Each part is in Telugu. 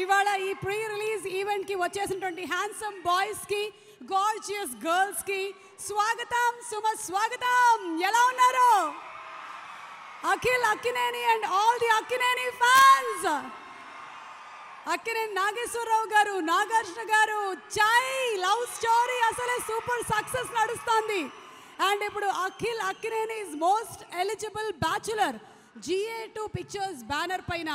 ఇవాళ ఈ ప్రీ రిలీజ్ ఈవెంట్ కి వచ్చేసినటువంటి హ్యాండ్సమ్ బాయ్స్ కి గార్జియస్ గర్ల్స్ కి స్వాగతం స్వాగతం. ఎలా ఉన్నారు? Akhil Akkineni and all the Akkineni fans. Akkineni Nageswara Rao గారు, నాగార్జున గారు, చై లవ్ స్టోరీ అసలే సూపర్ సక్సెస్ నడుస్తుంది. అండ్ ఇప్పుడు Akhil Akkineni is most eligible bachelor. GA2 pictures banner పైన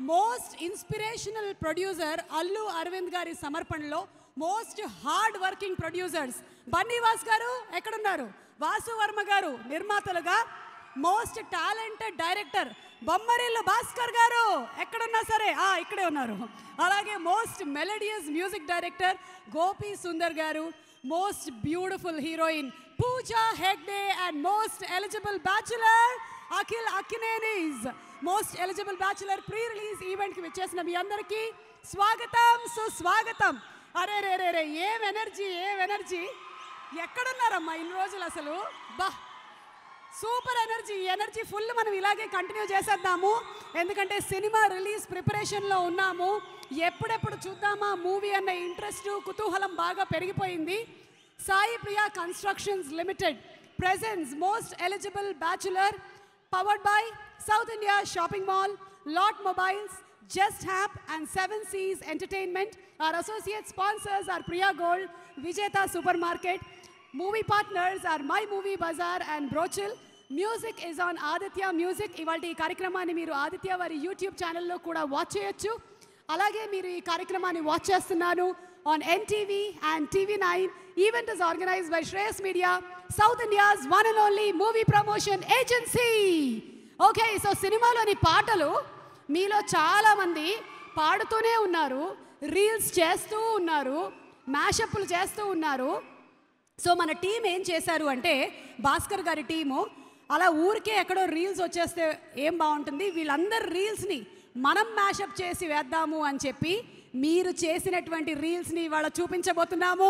most inspirational producer Allu Aravind గారి సమర్పణలో most hard working producers Bunny Vas గారు ఎక్కడున్నారు, వాసు వర్మ గారు నిర్మాతలుగా, most talented director Bommarillu Bhaskar గారు ఎక్కడున్నా సరే ఇక్కడే ఉన్నారు. అలాగే most melodious music director Gopi Sundar గారు, most beautiful heroine Pooja Hegde and most eligible bachelor Akhil Akkineni's. Most eligible bachelor pre release ఈవెంట్కి విచ్చేసిన మీ అందరికీ స్వాగతం సుస్వాగతం. అరే రే రే రే ఏం ఎనర్జీ ఎక్కడున్నారమ్మా ఇన్ని రోజులు అసలు? బా సూపర్ ఎనర్జీ ఫుల్. మనం ఇలాగే కంటిన్యూ చేసేద్దాము, ఎందుకంటే సినిమా రిలీజ్ ప్రిపరేషన్లో ఉన్నాము. ఎప్పుడెప్పుడు చూద్దామా మూవీ అన్న ఇంట్రెస్ట్ కుతూహలం బాగా పెరిగిపోయింది. Sai Priya constructions limited presents most eligible bachelor powered by South India Shopping Mall, Lot Mobiles, Just Hap and 7 Seas Entertainment. Our associate sponsors are Priya Gold, Vijeta Supermarket. Movie partners are My Movie Bazaar and Brochil. Music is on Aditya Music. ఇవాల్టి ఈ కార్యక్రమాన్ని మీరు ఆదిత్య వారి యూట్యూబ్ ఛానల్లో కూడా వాచ్ చేయొచ్చు. అలాగే మీరు ఈ కార్యక్రమాన్ని వాచ్ చేస్తున్నాను on NTV and TV9. Event is organized by Shreyas Media, South India's one and only movie promotion agency. Okay, so సినిమాలోని పాటలు మీలో చాలామంది పాడుతూనే ఉన్నారు, రీల్స్ చేస్తూ ఉన్నారు, మ్యాషప్లు చేస్తూ ఉన్నారు. సో మన టీం ఏం చేశారు అంటే, భాస్కర్ గారి టీము అలా ఊరికే ఎక్కడో రీల్స్ వచ్చేస్తే ఏం బాగుంటుంది, వీళ్ళందరి రీల్స్ని మనం మ్యాషప్ చేసి వేద్దాము అని చెప్పి మీరు చేసినటువంటి రీల్స్ని ఇవాళ చూపించబోతున్నాము.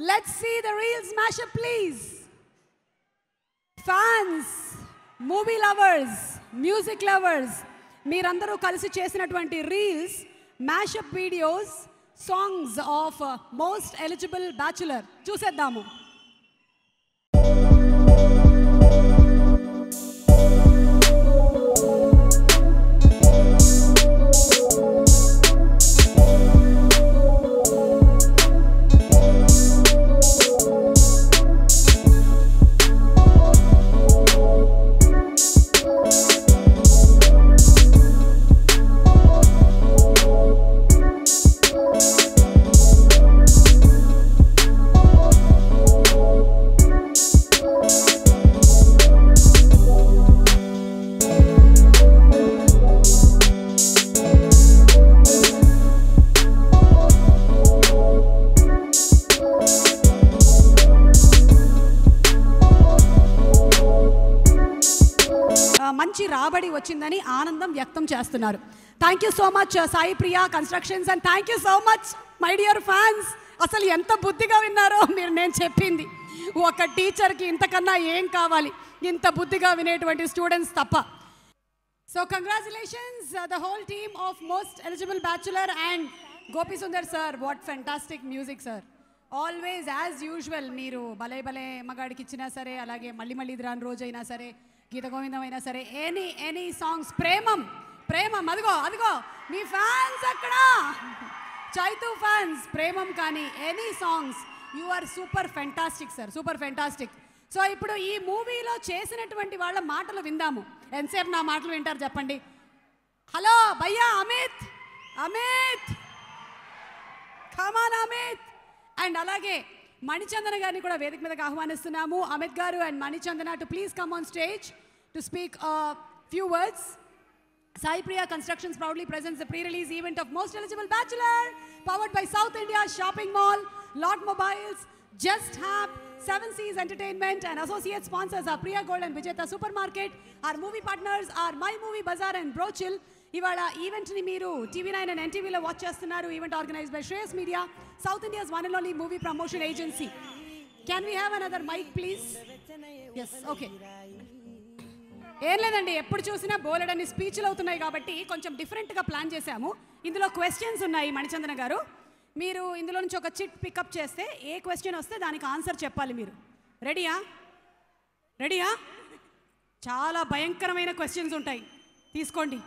Let's see the reels mashup please. Fans, movie lovers, music lovers మీరందరూ కలిసి చేసినటువంటి reels, mashup videos, songs of most eligible bachelor చూసేద్దాము. మంచి రాబడి వచ్చిందని ఆనందం వ్యక్తం చేస్తున్నారు. Thank you so much Sai Priya constructions and thank you so much my dear fans. అసలు ఎంత బుద్ధిగా విన్నారో మీరు నేను చెప్పింది. ఒక టీచర్కి ఇంతకన్నా ఏం కావాలి, ఇంత బుద్ధిగా వినేటువంటి స్టూడెంట్స్ తప్ప. So congratulations the whole team of most eligible bachelor and Gopi Sundar sir. What fantastic music sir. Always as usual మీరు భలే మగాడికి ఇచ్చినా సరే, అలాగే మళ్ళీ ఇదిరాని రోజైనా సరే, గీత గోవిందం అయినా సరే, ఎనీ సాంగ్స్, ప్రేమం అదిగో మీ ఫ్యాన్స్ అక్కడ, చైతు ఫ్యాన్స్, ప్రేమం కానీ any songs, you are super fantastic sir, super fantastic. So ఇప్పుడు ఈ మూవీలో చేసినటువంటి వాళ్ళ మాటలు విందాము. ఎంతసేపు నా మాటలు వింటారు చెప్పండి? హలో భయ్యా అమిత్ కమాన్ అమిత్. అండ్ అలాగే మణిచందన గారిని కూడా వేదిక మీదకి ఆహ్వానిస్తున్నాము. అమిత్ గారు and Manichandana to please come on stage to speak few words. Sai Priya Constructions proudly presents the pre-release event of Most Eligible Bachelor, powered by South India Shopping Mall, Lot Mobiles, Just Hap, 7 Seas Entertainment, and associate sponsors are Priya Gold and Vijeta Supermarket. Our movie partners are My Movie Bazaar and Brochil. ఇవాళ ఈవెంట్ని మీరు TV9 and NTVలో వాచ్ చేస్తున్నారు. Event organised by Shreyas media, south India's one and only movie promotion agency. Can we have another mic please? Yes, okay. ఏం లేదండి, ఎప్పుడు చూసినా బోలెడన్ని స్పీచ్లు అవుతున్నాయి కాబట్టి కొంచెం డిఫరెంట్గా ప్లాన్ చేశాము. ఇందులో క్వశ్చన్స్ ఉన్నాయి మణిచందన గారు. మీరు ఇందులో నుంచి ఒక చిట్ పికప్ చేస్తే ఏ క్వశ్చన్ వస్తే దానికి ఆన్సర్ చెప్పాలి మీరు. రెడీయా? రెడీయా? చాలా భయంకరమైన క్వశ్చన్స్ ఉంటాయి, తీసుకోండి.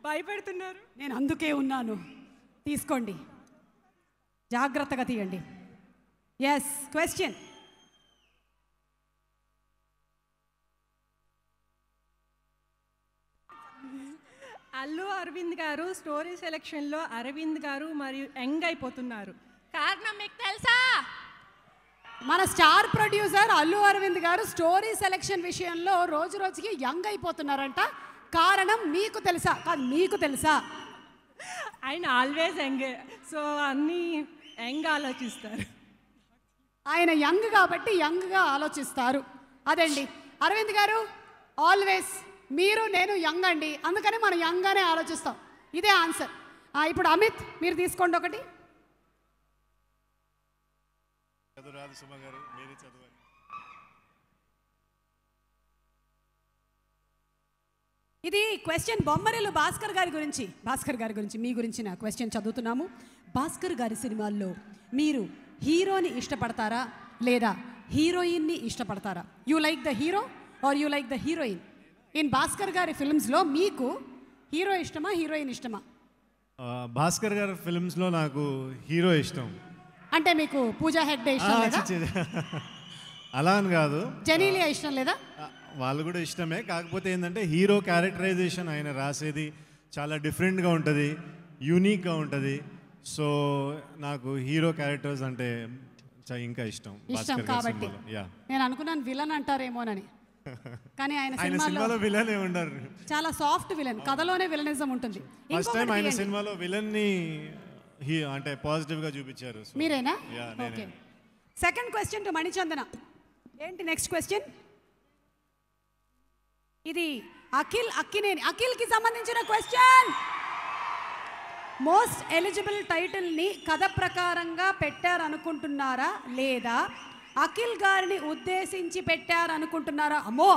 భయపెడుతున్నారు. నేను అందుకే ఉన్నాను, తీసుకోండి, జాగ్రత్తగా తీయండి. Yes, question. అల్లు అరవింద్ గారు స్టోరీ సెలెక్షన్లో అరవింద్ గారు మరియు యంగ్ అయిపోతున్నారు, కారణం మీకు తెలుసా? మన స్టార్ ప్రొడ్యూసర్ అల్లు అరవింద్ గారు స్టోరీ సెలెక్షన్ విషయంలో రోజు రోజుకి యంగ్ అయిపోతున్నారంట. కారణం మీకు తెలుసా? కాదు, మీకు తెలుసా? ఆయన ఆల్వేస్ యంగ్, సో అన్నీ యంగ్ ఆలోచిస్తారు. ఆయన యంగ్ కాబట్టి యంగ్గా ఆలోచిస్తారు. అదండి అరవింద్ గారు, ఆల్వేస్ మీరు నేను యంగ్ అండి, అందుకని మనం యంగ్గానే ఆలోచిస్తాం. ఇదే ఆన్సర్. ఇప్పుడు అమిత్, మీరు తీసుకోండి ఒకటి. ఇది క్వశ్చన్ బొమ్మరిల్లు భాస్కర్ గారి గురించి. భాస్కర్ గారి గురించి, మీ గురించి నా క్వశ్చన్ చదువుతున్నాము. భాస్కర్ గారి సినిమాల్లో మీరు హీరోని ఇష్టపడతారా లేదా హీరోయిన్ని ఇష్టపడతారా? You like the hero or you like the heroine? In Bhaskar గారి ఫిల్మ్స్లో మీకు హీరో ఇష్టమా హీరోయిన్ ఇష్టమా? భాస్కర్ గారి ఫిల్మ్స్లో నాకు హీరో ఇష్టం. అంటే మీకు పూజా హెగ్డే ఇష్టం లేదా? అలా అని కాదు. జెనీలియా ఇష్టం లేదా? వాళ్ళు కూడా ఇష్టమే, కాకపోతే ఏంటంటే హీరో క్యారెక్టరైజేషన్ ఆయన రాసేది చాలా డిఫరెంట్గా ఉంటుంది, యూనిక్గా ఉంటుంది. సో నాకు హీరో క్యారెక్టర్స్ అంటే ఇంకా ఇష్టం. ఇష్టం కాబట్టి నేను అనుకున్నాను విలన్ అంటారేమోనని, కానీ ఆయన సినిమాలో విలన్ ఉండరు. చాలా సాఫ్ట్ విలన్, కథలోనే విలనిజం ఉంటుంది. ఫస్ట్ టైం ఆయన సినిమాలో విలన్ ని అంటే పాజిటివ్ గా చూపించారు. మీరేనా? Okay. Second question to Manichandana. ఏంటి నెక్స్ట్ క్వశ్చన్? ఇది అఖిల్ అక్కినేని, అఖిల్ కి సంబంధించిన క్వశ్చన్. మోస్ట్ ఎలిజిబుల్ టైటిల్ ని కథ ప్రకారంగా పెట్టారనుకుంటున్నారా లేదా అఖిల్ గారిని ఉద్దేశించి పెట్టారనుకుంటున్నారా? అమ్మో,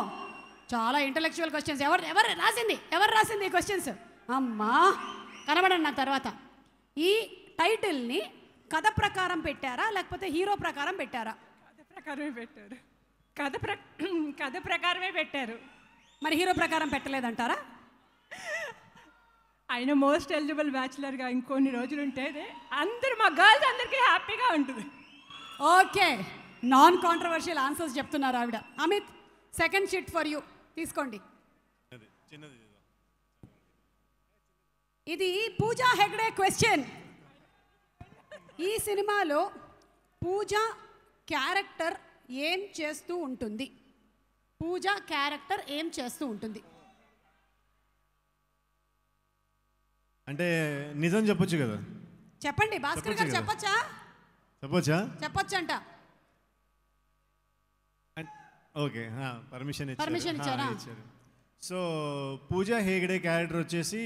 చాలా ఇంటలెక్చువల్ క్వశ్చన్స్. ఎవరు రాసింది ఈ క్వశ్చన్స్? అమ్మా, కనబడండి నాకు తర్వాత. ఈ టైటిల్ని కథ ప్రకారం పెట్టారా లేకపోతే హీరో ప్రకారం పెట్టారా? కథ ప్రకారమే పెట్టారు. కథ ప్రకారమే పెట్టారు. మరి హీరో ప్రకారం పెట్టలేదంటారా? ఆయన మోస్ట్ ఎలిజిబుల్ బ్యాచులర్గా ఇంకొన్ని రోజులు ఉంటే అందరూ మా గర్ల్స్ అందరికీ హ్యాపీగా ఉంటుంది. ఓకే, నాన్ కాంట్రవర్షియల్ ఆన్సర్స్ చెప్తున్నారు ఆవిడ. Amit, second sheet for you, తీసుకోండి. ఇది పూజా హెగ్డే క్వశ్చన్. ఈ సినిమాలో పూజా క్యారెక్టర్ ఏం చేస్తూ ఉంటుంది? పూజా క్యారెక్టర్ ఏం చేస్తూ ఉంటుంది? అంటే నిజం చెప్పొచ్చు కదా? చెప్పండి భాస్కర్ గారు, చెప్పొచ్చా? చెప్పొచ్చంట. ఓకే, పర్మిషన్ ఇచ్చారా? సో పూజా హెగ్డే క్యారెక్టర్ వచ్చేసి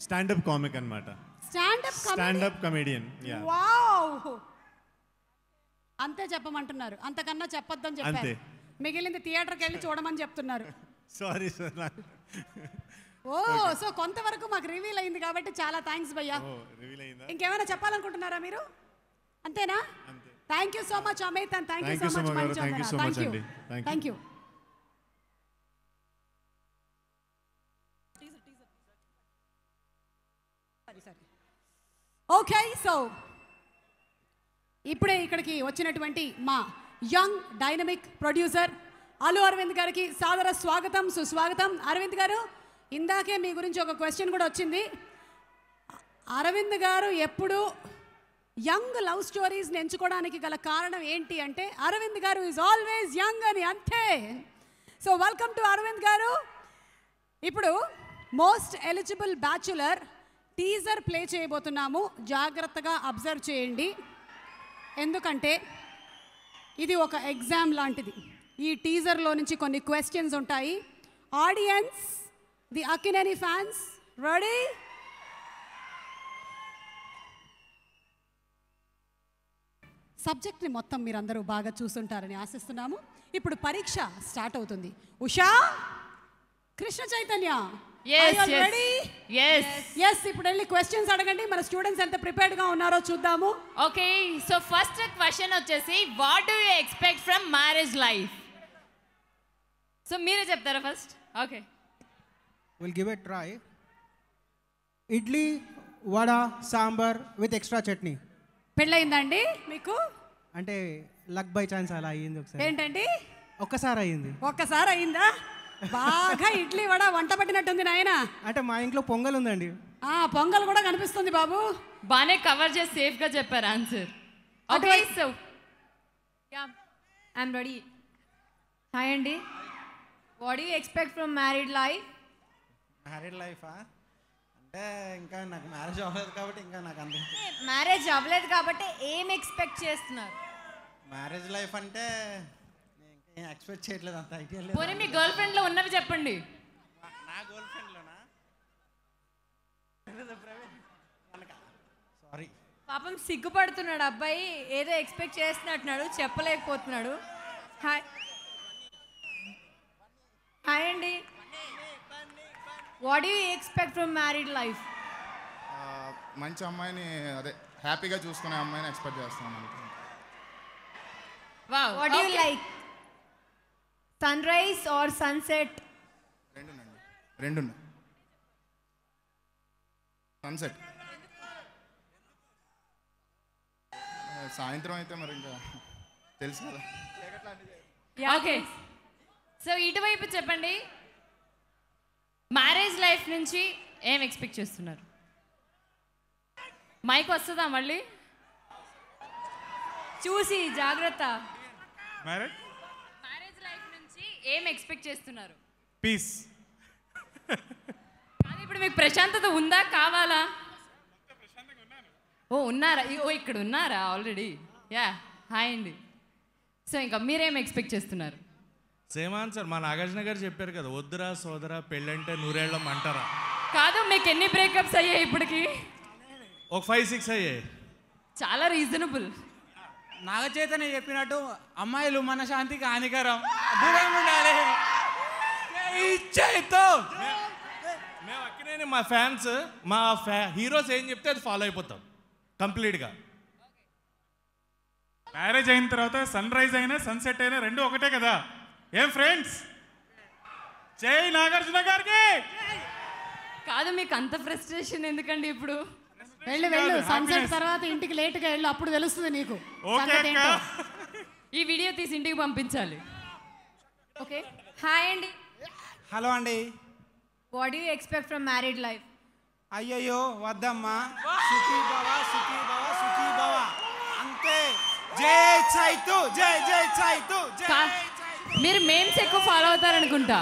స్టాండప్ కామిక్ అన్నమాట. Stand up comedian. వావ్, అంతే చెప్పమంటున్నారు, అంతకన్నా చెప్పొద్దని చెప్పారు. మిగిలింది థియేటర్కి వెళ్ళి చూడమని చెప్తున్నారు. Sorry sir. ఓ, సో కొంతవరకు మాకు రివీల్ అయింది కాబట్టి చాలా థ్యాంక్స్ భయ్యా. ఇంకేమైనా చెప్పాలనుకుంటున్నారా మీరు? అంతేనా? Thank you so much Amit, and thank you so much Manichandana. Thank you. Okay, so ఇప్పుడే ఇక్కడికి వచ్చినటువంటి మా young dynamic producer Allu Aravind గారికి సాదర స్వాగతం, సుస్వాగతం. అరవింద్ గారు, ఇందాకే మీ గురించి ఒక క్వశ్చన్ కూడా వచ్చింది. అరవింద్ గారు ఎప్పుడు యంగ్ లవ్ స్టోరీస్ని ఎంచుకోవడానికి గల కారణం ఏంటి అంటే Arvind garu is always young అని, అంతే. సో వెల్కమ్ టు అరవింద్ గారు. ఇప్పుడు most eligible bachelor teaser play చేయబోతున్నాము, జాగ్రత్తగా అబ్జర్వ్ చేయండి. ఎందుకంటే ఇది ఒక ఎగ్జామ్ లాంటిది. ఈ టీజర్లో నుంచి కొన్ని క్వశ్చన్స్ ఉంటాయి. Audience, the Akkineni fans, ready? సబ్జెక్ట్ని మొత్తం మీరందరూ బాగా చూస్తుంటారని ఆశిస్తున్నాము. ఇప్పుడు పరీక్ష స్టార్ట్ అవుతుంది. Usha, Krishna Chaitanya, Yes, Are you all yes. ready? Yes. Yes ఇప్పుడు వెళ్ళి క్వశ్చన్స్ అడగండి, మన స్టూడెంట్స్ ఎంత ప్రిపేర్డ్ గా ఉన్నారో చూద్దాము. Okay, so first question వచ్చేసి what do you expect from marriage life? So మీరే చెప్తారా first? Okay. We'll give it a try. Idli, vada, sambar with extra chutney. పెళ్ళయిందండి మీకు? అంటే లక్ బై ఛాన్స్ అలా అయ్యింది ఒకసారి. ఏంటండి? ఒక్కసారి అయ్యింది. ఒక్కసారి అయిందా? బాగా ఇడ్లీ వడ వంట పట్టినట్టుంది నాయన. అంటే మా ఇంట్లో పొంగల్ ఉందండి. పొంగల్ కూడా కనిపిస్తుంది బాబు. బానే కవర్ చేసి సేఫ్ గా చెప్పారు answer. Okay so ya I'm ready. Hi అండి. What do you expect from married life? Married లైఫా అంటే ఇంకా నాకు మ్యారేజ్ అవ్వలేదు కాబట్టి ఇంకా నాకు అంత మ్యారేజ్ అవ్వలేదు కాబట్టి ఏం ఎక్స్పెక్ట్ చేస్తున్నారు? మ్యారేజ్ లైఫ్ అంటే నేను ఇంకా ఎక్స్పెక్ట్ చేయట్లేదు, అంత ఐడియా లేదు. పోనీ మీ గర్ల్ ఫ్రెండ్ లో ఉన్నవి చెప్పండి. నా గర్ల్ ఫ్రెండ్లోనా? సారీ. పాపం సిగ్గుపడుతున్నాడు అబ్బాయి, ఏదో ఎక్స్పెక్ట్ చేస్తున్నట్టున్నాడు, చెప్పలేకపోతున్నాడు. హాయ్ హాయ్ అండి. What do you expect from married life? మంచి అమ్మాయిని, అదే హ్యాపీగా చూసుకునే అమ్మాయిని ఎక్స్పెక్ట్ చేస్తాను. Wow. What do you like, sunrise or sunset? రెండు సన్సెట్. సాయంత్రం అయితే మరి ఇంకా తెలుసు కదా. ఓకే సో ఇటువైపు చెప్పండి, మ్యారేజ్ లైఫ్ నుంచి ఏం ఎక్స్పెక్ట్ చేస్తున్నారు? మైక్ వస్తుందా మళ్ళీ? చూసి జాగ్రత్త. మ్యారేజ్ లైఫ్ నుంచి ఏం ఎక్స్పెక్ట్ చేస్తున్నారు? పీస్. కానీ ఇప్పుడు మీకు ప్రశాంతత ఉందా కావాలా? ఓ ఉన్నారా? ఇక్కడ ఉన్నారా ఆల్రెడీ? యా హాయ్ అండి. సో ఇంకా మీరేం ఎక్స్పెక్ట్ చేస్తున్నారు? Same answer. మా నాగార్జున గారు చెప్పారు కదా, వద్దురా సోదరా పెళ్ళంటే నూరేళ్ళం అంటారా. కాదు, మీకు ఎన్ని బ్రేకప్స్ అయ్యాయి ఇప్పటికి? ఒక 5-6 అయ్యాయి. చాలా రీజనబుల్. నాగచైతన్య చెప్పినట్టు అమ్మాయిలు మన శాంతికి హానికరం, దూరంగా ఉండాలి. మేము అక్కినేని మా ఫ్యాన్స్, మా హీరోస్ ఏం చెప్తే అది ఫాలో అయిపోతాం కంప్లీట్గా. మ్యారేజ్ అయిన తర్వాత సన్ రైజ్ అయినా సన్సెట్ అయినా రెండు ఒకటే కదా. ఏం ఫ్రెండ్స్? జై నాగార్జున గారికి. కాదు, మీకు అంత ఫ్రస్ట్రేషన్ ఎందుకండి ఇప్పుడు? వెళ్ళు సన్సెట్ తర్వాత ఇంటికి లేట్గా వెళ్ళు, అప్పుడు తెలుస్తుంది నీకు సంగతి ఏంటో. ఈ వీడియో తీసి ఇంటికి పంపించాలి. ఓకే హాయ్ అండి. హలో అండి. What do you expect from married life? అయ్యయ్యో వద్దమ్మా, సుఖీ భవ సుఖీ భవ సుఖీ భవ అంతే. జై చైతు, జై జై చైతు, జై చైతు. మీరు మేమ్స్ ఎక్కువ ఫాలో అవుతారనుకుంటా.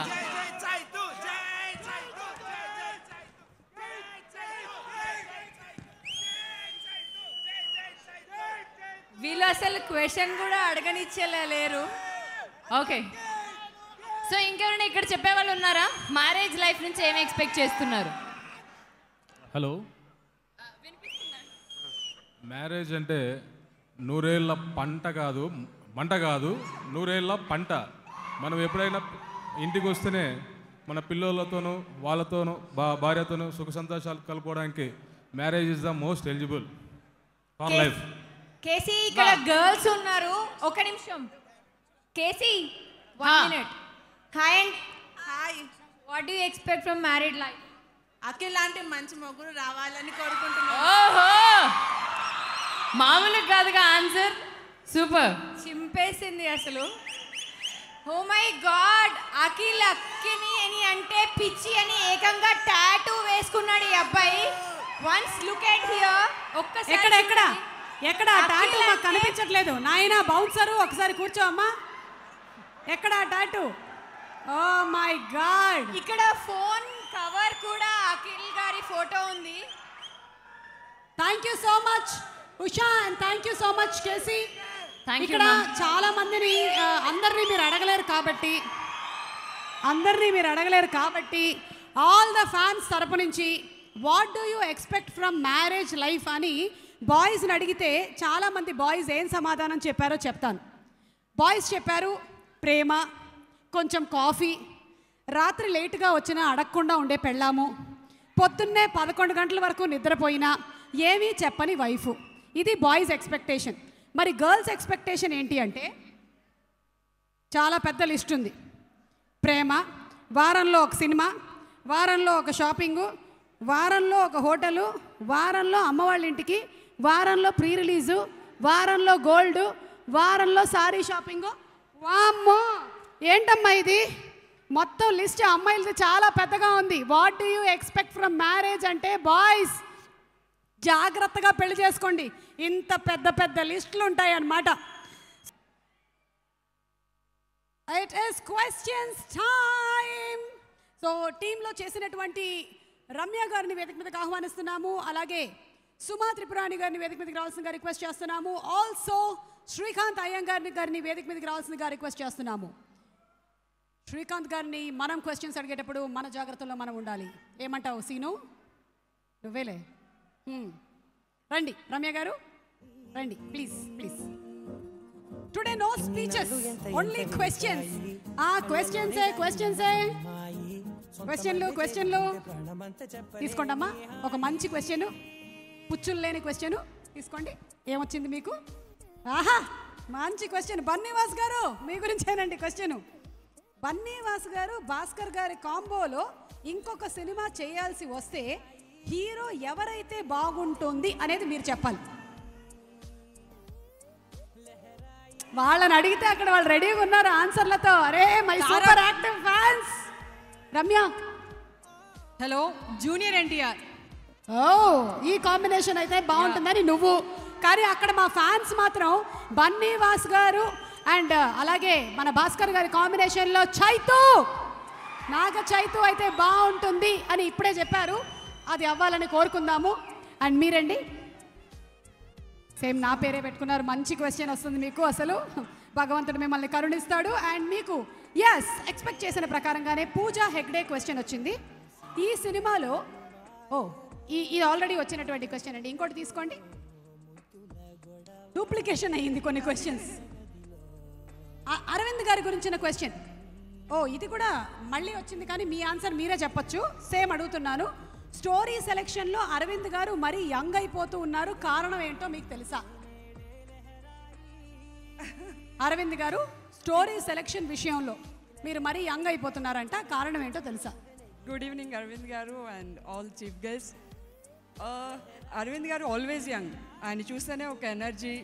వీళ్ళు అసలు క్వశ్చన్ కూడా అడగనిచ్చేలేరు. ఓకే సో ఇంకెవరైనా ఇక్కడ చెప్పే వాళ్ళు ఉన్నారా? మ్యారేజ్ లైఫ్ నుంచి ఏమి ఎక్స్పెక్ట్ చేస్తున్నారు? హలో. మ్యారేజ్ అంటే నూరేళ్ళ పంట కాదు, మంట కాదు, నూరేళ్ళ పంట. మనం ఎప్పుడైనా ఇంటికి వస్తేనే మన పిల్లలతోనూ వాళ్ళతోనూ భార్యతోనూ సుఖ సంతోషాలు కలుపుకోవడానికి marriage is the most eligible for life. కేసీ ఇక్కడ గర్ల్స్ ఉన్నారు, ఒక నిమిషం. కేసీ 1 minute. హాయ్ అండి. Hi. What do you expect from married life? Akhil లాంటి మంచి మొగుడు రావాలని కోరుకుంటున్నాను. ఓహో, మామూలు కాదుగా ఆన్సర్. సూపర్. చింపేసింది అసలు. ఓ మై గాడ్, అఖిల్ అక్కిని అని అంటే పిచ్చి అని ఏకంగా టాటూ వేసుకున్నాడు ఈ అబ్బాయి. Once look at here. ఒక్కసారి ఎక్కడ టాటూ మాకు కనిపించట్లేదు నాయనా. బౌన్సరు ఒకసారి కూర్చో అమ్మా. ఎక్కడ టాటూ? Oh my God. ఇక్కడ ఫోన్ కవర్ కూడా అఖిల్ గారి ఫోటో ఉంది. Thank you so much Usha and thank you so much KC. ఇక్కడ చాలా మందిని అందరినీ మీరు అడగలేరు కాబట్టి ఆల్ ద ఫ్యాన్స్ తరపు నుంచి what do you expect from marriage life అని బాయ్స్ని అడిగితే చాలామంది బాయ్స్ ఏం సమాధానం చెప్పారో చెప్తాను. బాయ్స్ చెప్పారు ప్రేమ, కొంచెం కాఫీ, రాత్రి లేటుగా వచ్చినా అడగకుండా ఉండే పెళ్ళాము, పొద్దున్నే 11 గంటల వరకు నిద్రపోయినా ఏమీ చెప్పని వైఫ్. ఇది బాయ్స్ ఎక్స్పెక్టేషన్. మరి గర్ల్స్ ఎక్స్పెక్టేషన్ ఏంటి అంటే చాలా పెద్ద లిస్ట్ ఉంది. ప్రేమ, వారంలో ఒక సినిమా, వారంలో ఒక షాపింగు, వారంలో ఒక హోటలు, వారంలో అమ్మవాళ్ళ ఇంటికి, వారంలో ప్రీ రిలీజు, వారంలో గోల్డ్, వారంలో సారీ షాపింగు. వామ్మో ఏంటమ్మా ఇది? మొత్తం లిస్ట్ అమ్మాయిలది చాలా పెద్దగా ఉంది. What do you expect from marriage అంటే బాయ్స్ జాగ్రత్తగా పెళ్లి చేసుకోండి. ఇంత పెద్ద పెద్ద లిస్టులు ఉంటాయి అన్నమాట. It is questions time. So టీంలో చేసినటువంటి రమ్య గారిని వేదిక మీదకి ఆహ్వానిస్తున్నాము. అలాగే సుమా త్రిపురాణి గారిని వేదిక మీదకి రావాల్సిందిగా రిక్వెస్ట్ చేస్తున్నాము. ఆల్సో శ్రీకాంత్ అయ్యంగార్ గారిని వేదిక మీదకి రావాల్సిందిగా రిక్వెస్ట్ చేస్తున్నాము. శ్రీకాంత్ గారిని మనం క్వశ్చన్స్ అడిగేటప్పుడు మన జాగ్రత్తలో మనం ఉండాలి. ఏమంటావు సీను? నువ్వేలే. రండి రమ్య గారు, రండి please please. Today no speeches, only questions. క్వశ్చన్సే క్వశ్చన్లు తీసుకోండమ్మా. ఒక మంచి క్వశ్చన్, పుచ్చులు లేని క్వశ్చన్ తీసుకోండి. ఏమొచ్చింది మీకు? ఆహా మంచి క్వశ్చన్. బన్నీవాస్ గారు మీ గురించేనండి క్వశ్చన్. బన్నీవాస్ గారు భాస్కర్ గారి కాంబోలో ఇంకొక సినిమా చేయాల్సి వస్తే హీరో ఎవరైతే బాగుంటుంది అనేది మీరు చెప్పాలి. వాళ్ళని అడిగితే అక్కడ వాళ్ళు రెడీగా ఉన్నారు ఆన్సర్లతో. అరే my super active fans. Ramya, hello, junior NTR. ఓ ఈ కాంబినేషన్ అయితే బాగుంటుందని నువ్వు, కానీ అక్కడ మా ఫ్యాన్స్ మాత్రం బన్నీవాస్ గారు అండ్ అలాగే మన భాస్కర్ గారి కాంబినేషన్లో నాగ చైతు అయితే బాగుంటుంది అని ఇప్పుడే చెప్పారు. అది అవ్వాలని కోరుకుందాము. అండ్ మీరండి, సేమ్ నా పేరే పెట్టుకున్నారు. మంచి క్వశ్చన్ వస్తుంది మీకు. అసలు భగవంతుడు మిమ్మల్ని కరుణిస్తాడు. అండ్ మీకు ఎక్స్పెక్ట్ చేసిన ప్రకారంగానే పూజా హెగ్డే క్వశ్చన్ వచ్చింది. ఈ సినిమాలో ఇది ఆల్రెడీ వచ్చినటువంటి క్వశ్చన్ అండి. ఇంకోటి తీసుకోండి. డూప్లికేషన్ అయ్యింది కొన్ని క్వశ్చన్స్. అరవింద్ గారి గురించిన క్వశ్చన్. ఇది కూడా మళ్ళీ వచ్చింది, కానీ మీ ఆన్సర్ మీరే చెప్పొచ్చు. సేమ్ అడుగుతున్నాను. స్టోరీ సెలెక్షన్లో అరవింద్ గారు మరీ యంగ్ అయిపోతూ ఉన్నారు. కారణం ఏంటో మీకు తెలుసా? అరవింద్ గారు స్టోరీ సెలెక్షన్ విషయంలో మీరు మరీ యంగ్ అయిపోతున్నారంట. కారణం ఏంటో తెలుసా? గుడ్ ఈవినింగ్ అరవింద్ గారు and all chief guest. Aravind గారు ఆల్వేస్ యంగ్. ఆయన చూస్తేనే ఒక ఎనర్జీ,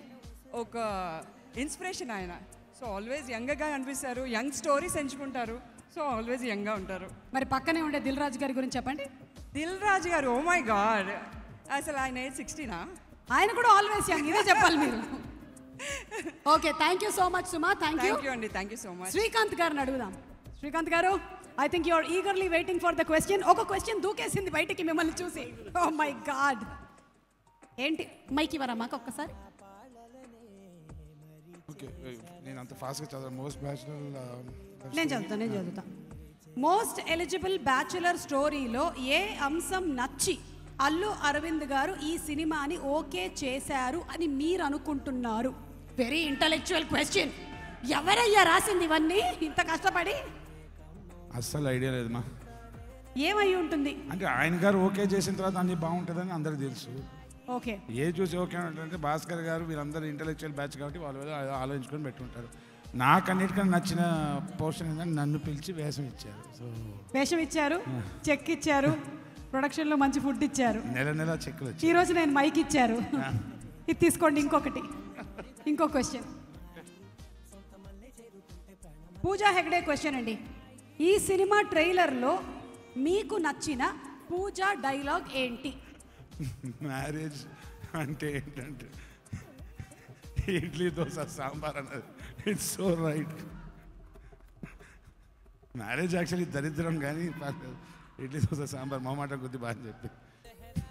ఒక ఇన్స్పిరేషన్ ఆయన. సో ఆల్వేస్ యంగ్గా కనిపిస్తారు. యంగ్ స్టోరీస్ ఎంచుకుంటారు. సో ఆల్వేస్ యంగ్గా ఉంటారు. మరి పక్కనే ఉండే దిల్ రాజు గారి గురించి చెప్పండి. దిల్ రాజు గారు, ఓ మై గాడ్, అసలు ఆయన ఏజ్ 16. ఆయన కూడా ఆల్వేస్ యంగ్. ఇదే చెప్పాలి మీరు. Okay, thank you so much Suma. Thank you అండి. Thank you so much. Srikanth గారిని అడుగుదాం. శ్రీకాంత్ గారు, I think you are eagerly waiting for the question. ఒక క్వశ్చన్ దూకేసింది బయటికి మిమ్మల్ని చూసి. Oh my god. ఏంటి మైక్ ఇవ్వరా మాకు ఒక్కసారి? ఓకే, నేను అంత ఫాస్ట్గా చదవను. నేను చదువుతా. మోస్ట్ ఎలిజిబుల్ బ్యాచులర్ స్టోరీలో ఏ అంశం నచ్చి అల్లు అరవింద్ గారు ఈ సినిమాని ఓకే చేశారు అని మీరు అనుకుంటున్నారు? Very intellectual question. ఎవరయ్యా రాసింది ఇవన్నీ ఇంత కష్టపడి? అస్సలు ఐడియా లేదు మా. ఏమై ఉంటుంది అంటే ఆయన గారు ఓకే చేసిన తర్వాత అన్ని బాగుంటుందని అందరికి తెలుసు. ఓకే, ఏ చూసి ఓకే అంటే భాస్కర్ గారు వీళ్ళందరూ ఇంటలెక్చువల్ బ్యాచ్ కాబట్టి వాళ్ళు ఆలోచించుకొని పెట్టుకుంటారు. నాకు అన్నిటికన్నా నచ్చిన పోర్షన్ ఏంటంటే నన్ను పిలిచి వేషం ఇచ్చారు. సో వేషం ఇచ్చారు, చెక్ ఇచ్చారు, ప్రొడక్షన్లో మంచి ఫుడ్ ఇచ్చారు, నెల చెక్లు వచ్చాయి. ఈరోజు నేను మైక్ ఇచ్చారు. ఇది తీసుకోండి. ఇంకో క్వశ్చన్. పూజా హెగ్డే క్వశ్చన్ అండి. ఈ సినిమా ట్రైలర్లో మీకు నచ్చిన పూజా డైలాగ్ ఏంటి? మ్యారేజ్ అంటే ఏంటంటే ఇడ్లీ దోశ సాంబార్ అన్నది. It's so right. Marriage actually దరిద్రం, కానీ ఇడ్లీ దోశ సాంబార్ మొహమాట కొద్ది బాగా చెప్పి.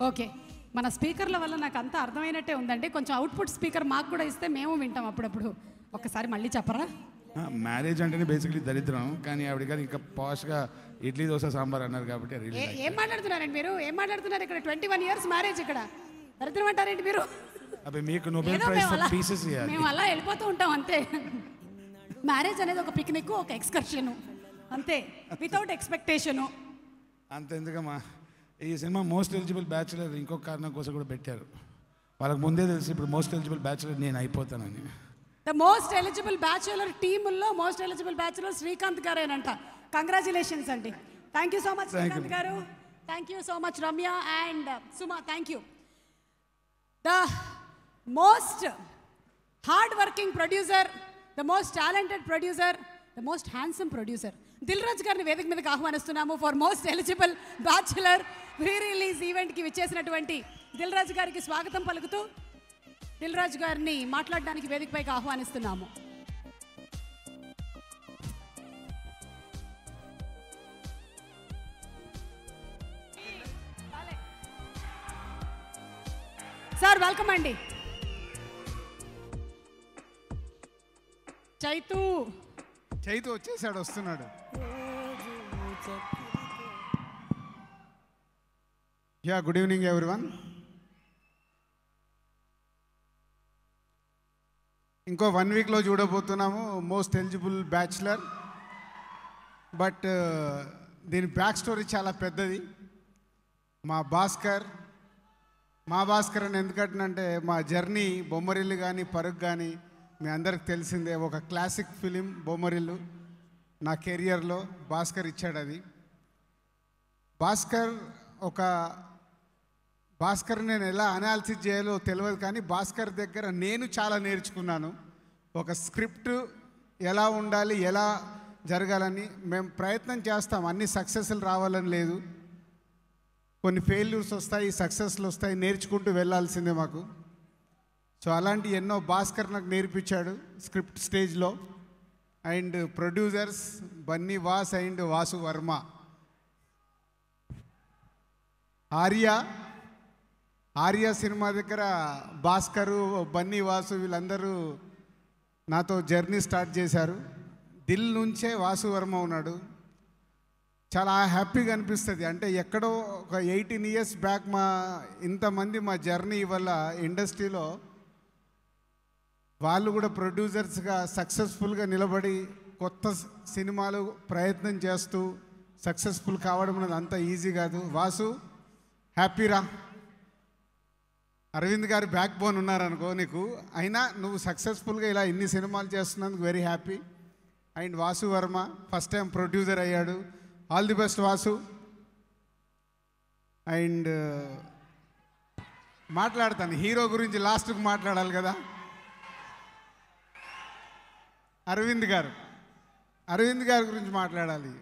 ఓకే, మన స్పీకర్ల వల్ల నాకు అంతా అర్థమైనట్టే ఉందండి. కొంచెం అవుట్పుట్ స్పీకర్ మాకు కూడా ఇస్తే మేము వింటాం అప్పుడప్పుడు. ఒక్కసారి మళ్ళీ చెప్పరా? మ్యారేజ్ అంటేనే బేసిక్లీ దరిద్రం, కానీ ఆవిడ గారు ఇంకా పాష్గా ఇడ్లీ దోశ సాంబార్ అన్నారు కాబట్టి ఏం మాట్లాడుతున్నారండి మీరు? ఏం మాట్లాడుతున్నారు? ఇక్కడ 21 years మ్యారేజ్, ఇక్కడ దరిద్రం అంటారేంటి మీరు? అవి మీకు నోబెల్ ప్రైజ్ ఫర్ పీసెస్ ఇవ్వాలి. మేము అలా వెళ్ళిపోతూ ఉంటాం అంతే. మ్యారేజ్ అనేది ఒక పిక్నిక్, ఒక ఎక్స్కర్షన్. అంతే, వితౌట్ ఎక్స్పెక్టేషను. అంతెందుకమ్మా, ఈ సినిమా మోస్ట్ ఎలిజిబుల్ బ్యాచులర్ ఇంకొక కారణం కోసం కూడా పెట్టారు. వాళ్ళకి ముందే తెలిసి ఇప్పుడు మోస్ట్ ఎలిజిబుల్ బ్యాచులర్ నేను అయిపోతానని. ద మోస్ట్ ఎలిజిబుల్ బ్యాచులర్ టీముల్లో మోస్ట్ ఎలిజిబుల్ బ్యాచులర్ శ్రీకాంత్ గారేనంట. కంగ్రాచులేషన్స్ అండి. Thank you so much Srikanth గారు. Thank you so much Ramya and Suma. Thank you. The most hard working producer, the most talented producer, the most handsome producer Dil Raju గారిని వేదిక మీదకి ఆహ్వానిస్తున్నాము for most eligible bachelor pre release ఈవెంట్కి విచ్చేసినటువంటి దిల్ రాజు గారికి స్వాగతం పలుకుతూ దిల్ రాజు గారిని మాట్లాడడానికి వేదికపైకి ఆహ్వానిస్తున్నాము. సార్ వెల్కమ్ అండి. చైతు వచ్చేసాడు, వస్తున్నాడు. Yeah, good evening everyone. ఇంకో 1 వీక్లో చూడబోతున్నాము మోస్ట్ ఎలిజిబుల్ బ్యాచులర్. బట్ దీని బ్యాక్ స్టోరీ చాలా పెద్దది. మా భాస్కర్ అని ఎందుకంటే మా జర్నీ బొమ్మరిల్లు కానీ పరుగు కానీ మీ అందరికి తెలిసిందే. ఒక క్లాసిక్ ఫిలిం బొమ్మరిల్లు నా కెరియర్లో భాస్కర్ ఇచ్చాడు. అది భాస్కర్ నేను ఎలా అనాలిసిస్ చేయాలో తెలియదు, కానీ భాస్కర్ దగ్గర నేను చాలా నేర్చుకున్నాను. ఒక స్క్రిప్ట్ ఎలా ఉండాలి, ఎలా జరగాలని మేము ప్రయత్నం చేస్తాం. అన్ని సక్సెస్లు రావాలని లేదు, కొన్ని ఫెయిల్యూర్స్ వస్తాయి, సక్సెస్లు వస్తాయి, నేర్చుకుంటూ వెళ్ళాల్సిందే మాకు. సో అలాంటి ఎన్నో భాస్కర్ నాకు నేర్పించాడు స్క్రిప్ట్ స్టేజ్లో. And producers Bunny was and Vasu Varma. Arya cinema దగ్గర భాస్కరు, బన్నీ వాసు వీళ్ళందరూ నాతో జర్నీ స్టార్ట్ చేశారు. దిల్ నుంచే వాసు వర్మ ఉన్నాడు. చాలా హ్యాపీగా అనిపిస్తుంది. అంటే ఎక్కడో ఒక 18 ఇయర్స్ బ్యాక్ ఇంతమంది మా జర్నీ వల్ల ఇండస్ట్రీలో వాళ్ళు కూడా ప్రొడ్యూసర్స్గా సక్సెస్ఫుల్గా నిలబడి కొత్త సినిమాలు ప్రయత్నం చేస్తూ సక్సెస్ఫుల్ కావడం అనేది అంత ఈజీ కాదు. వాసు హ్యాపీరా. అరవింద్ గారు బ్యాక్ బోన్ ఉన్నారనుకో నీకు, అయినా నువ్వు సక్సెస్ఫుల్గా ఇలా ఇన్ని సినిమాలు చేస్తున్నందుకు very happy. And Vasu Varma first time producer అయ్యాడు. All the best Vasu. And మాట్లాడతాను హీరో గురించి, లాస్ట్కి మాట్లాడాలి కదా. అరవింద్ గారి గురించి మాట్లాడాలి.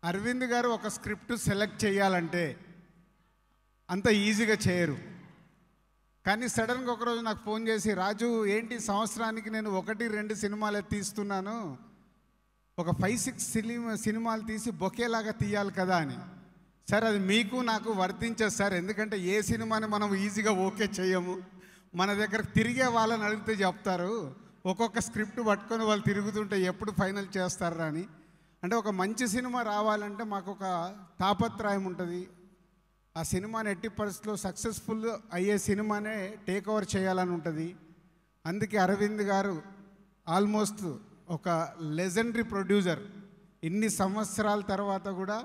అరవింద్ గారు ఒక స్క్రిప్ట్ సెలెక్ట్ చేయాలంటే అంత ఈజీగా చేయరు. కానీ సడన్గా ఒకరోజు నాకు ఫోన్ చేసి, రాజు ఏంటి సంవత్సరానికి నేను 1-2 సినిమాలే తీస్తున్నాను, ఒక 5-6 సినిమాలు తీసి బొకేలాగా తీయాలి కదా అని. సార్ అది మీకు నాకు వర్తించదు సార్, ఎందుకంటే ఏ సినిమాని మనం ఈజీగా ఓకే చేయము. మన దగ్గర తిరిగే వాళ్ళని అడిగితే చెప్తారు, ఒక్కొక్క స్క్రిప్ట్ పట్టుకొని వాళ్ళు తిరుగుతుంటే ఎప్పుడు ఫైనల్ చేస్తారా అని. అంటే ఒక మంచి సినిమా రావాలంటే మాకు ఒక తాపత్రయం ఉంటుంది. ఆ సినిమాని ఎట్టి పరిస్థితుల్లో సక్సెస్ఫుల్ అయ్యే సినిమానే టేక్ ఓవర్ చేయాలని ఉంటుంది. అందుకే అరవింద్ గారు ఆల్మోస్ట్ ఒక లెజెండరీ ప్రొడ్యూసర్. ఇన్ని సంవత్సరాల తర్వాత కూడా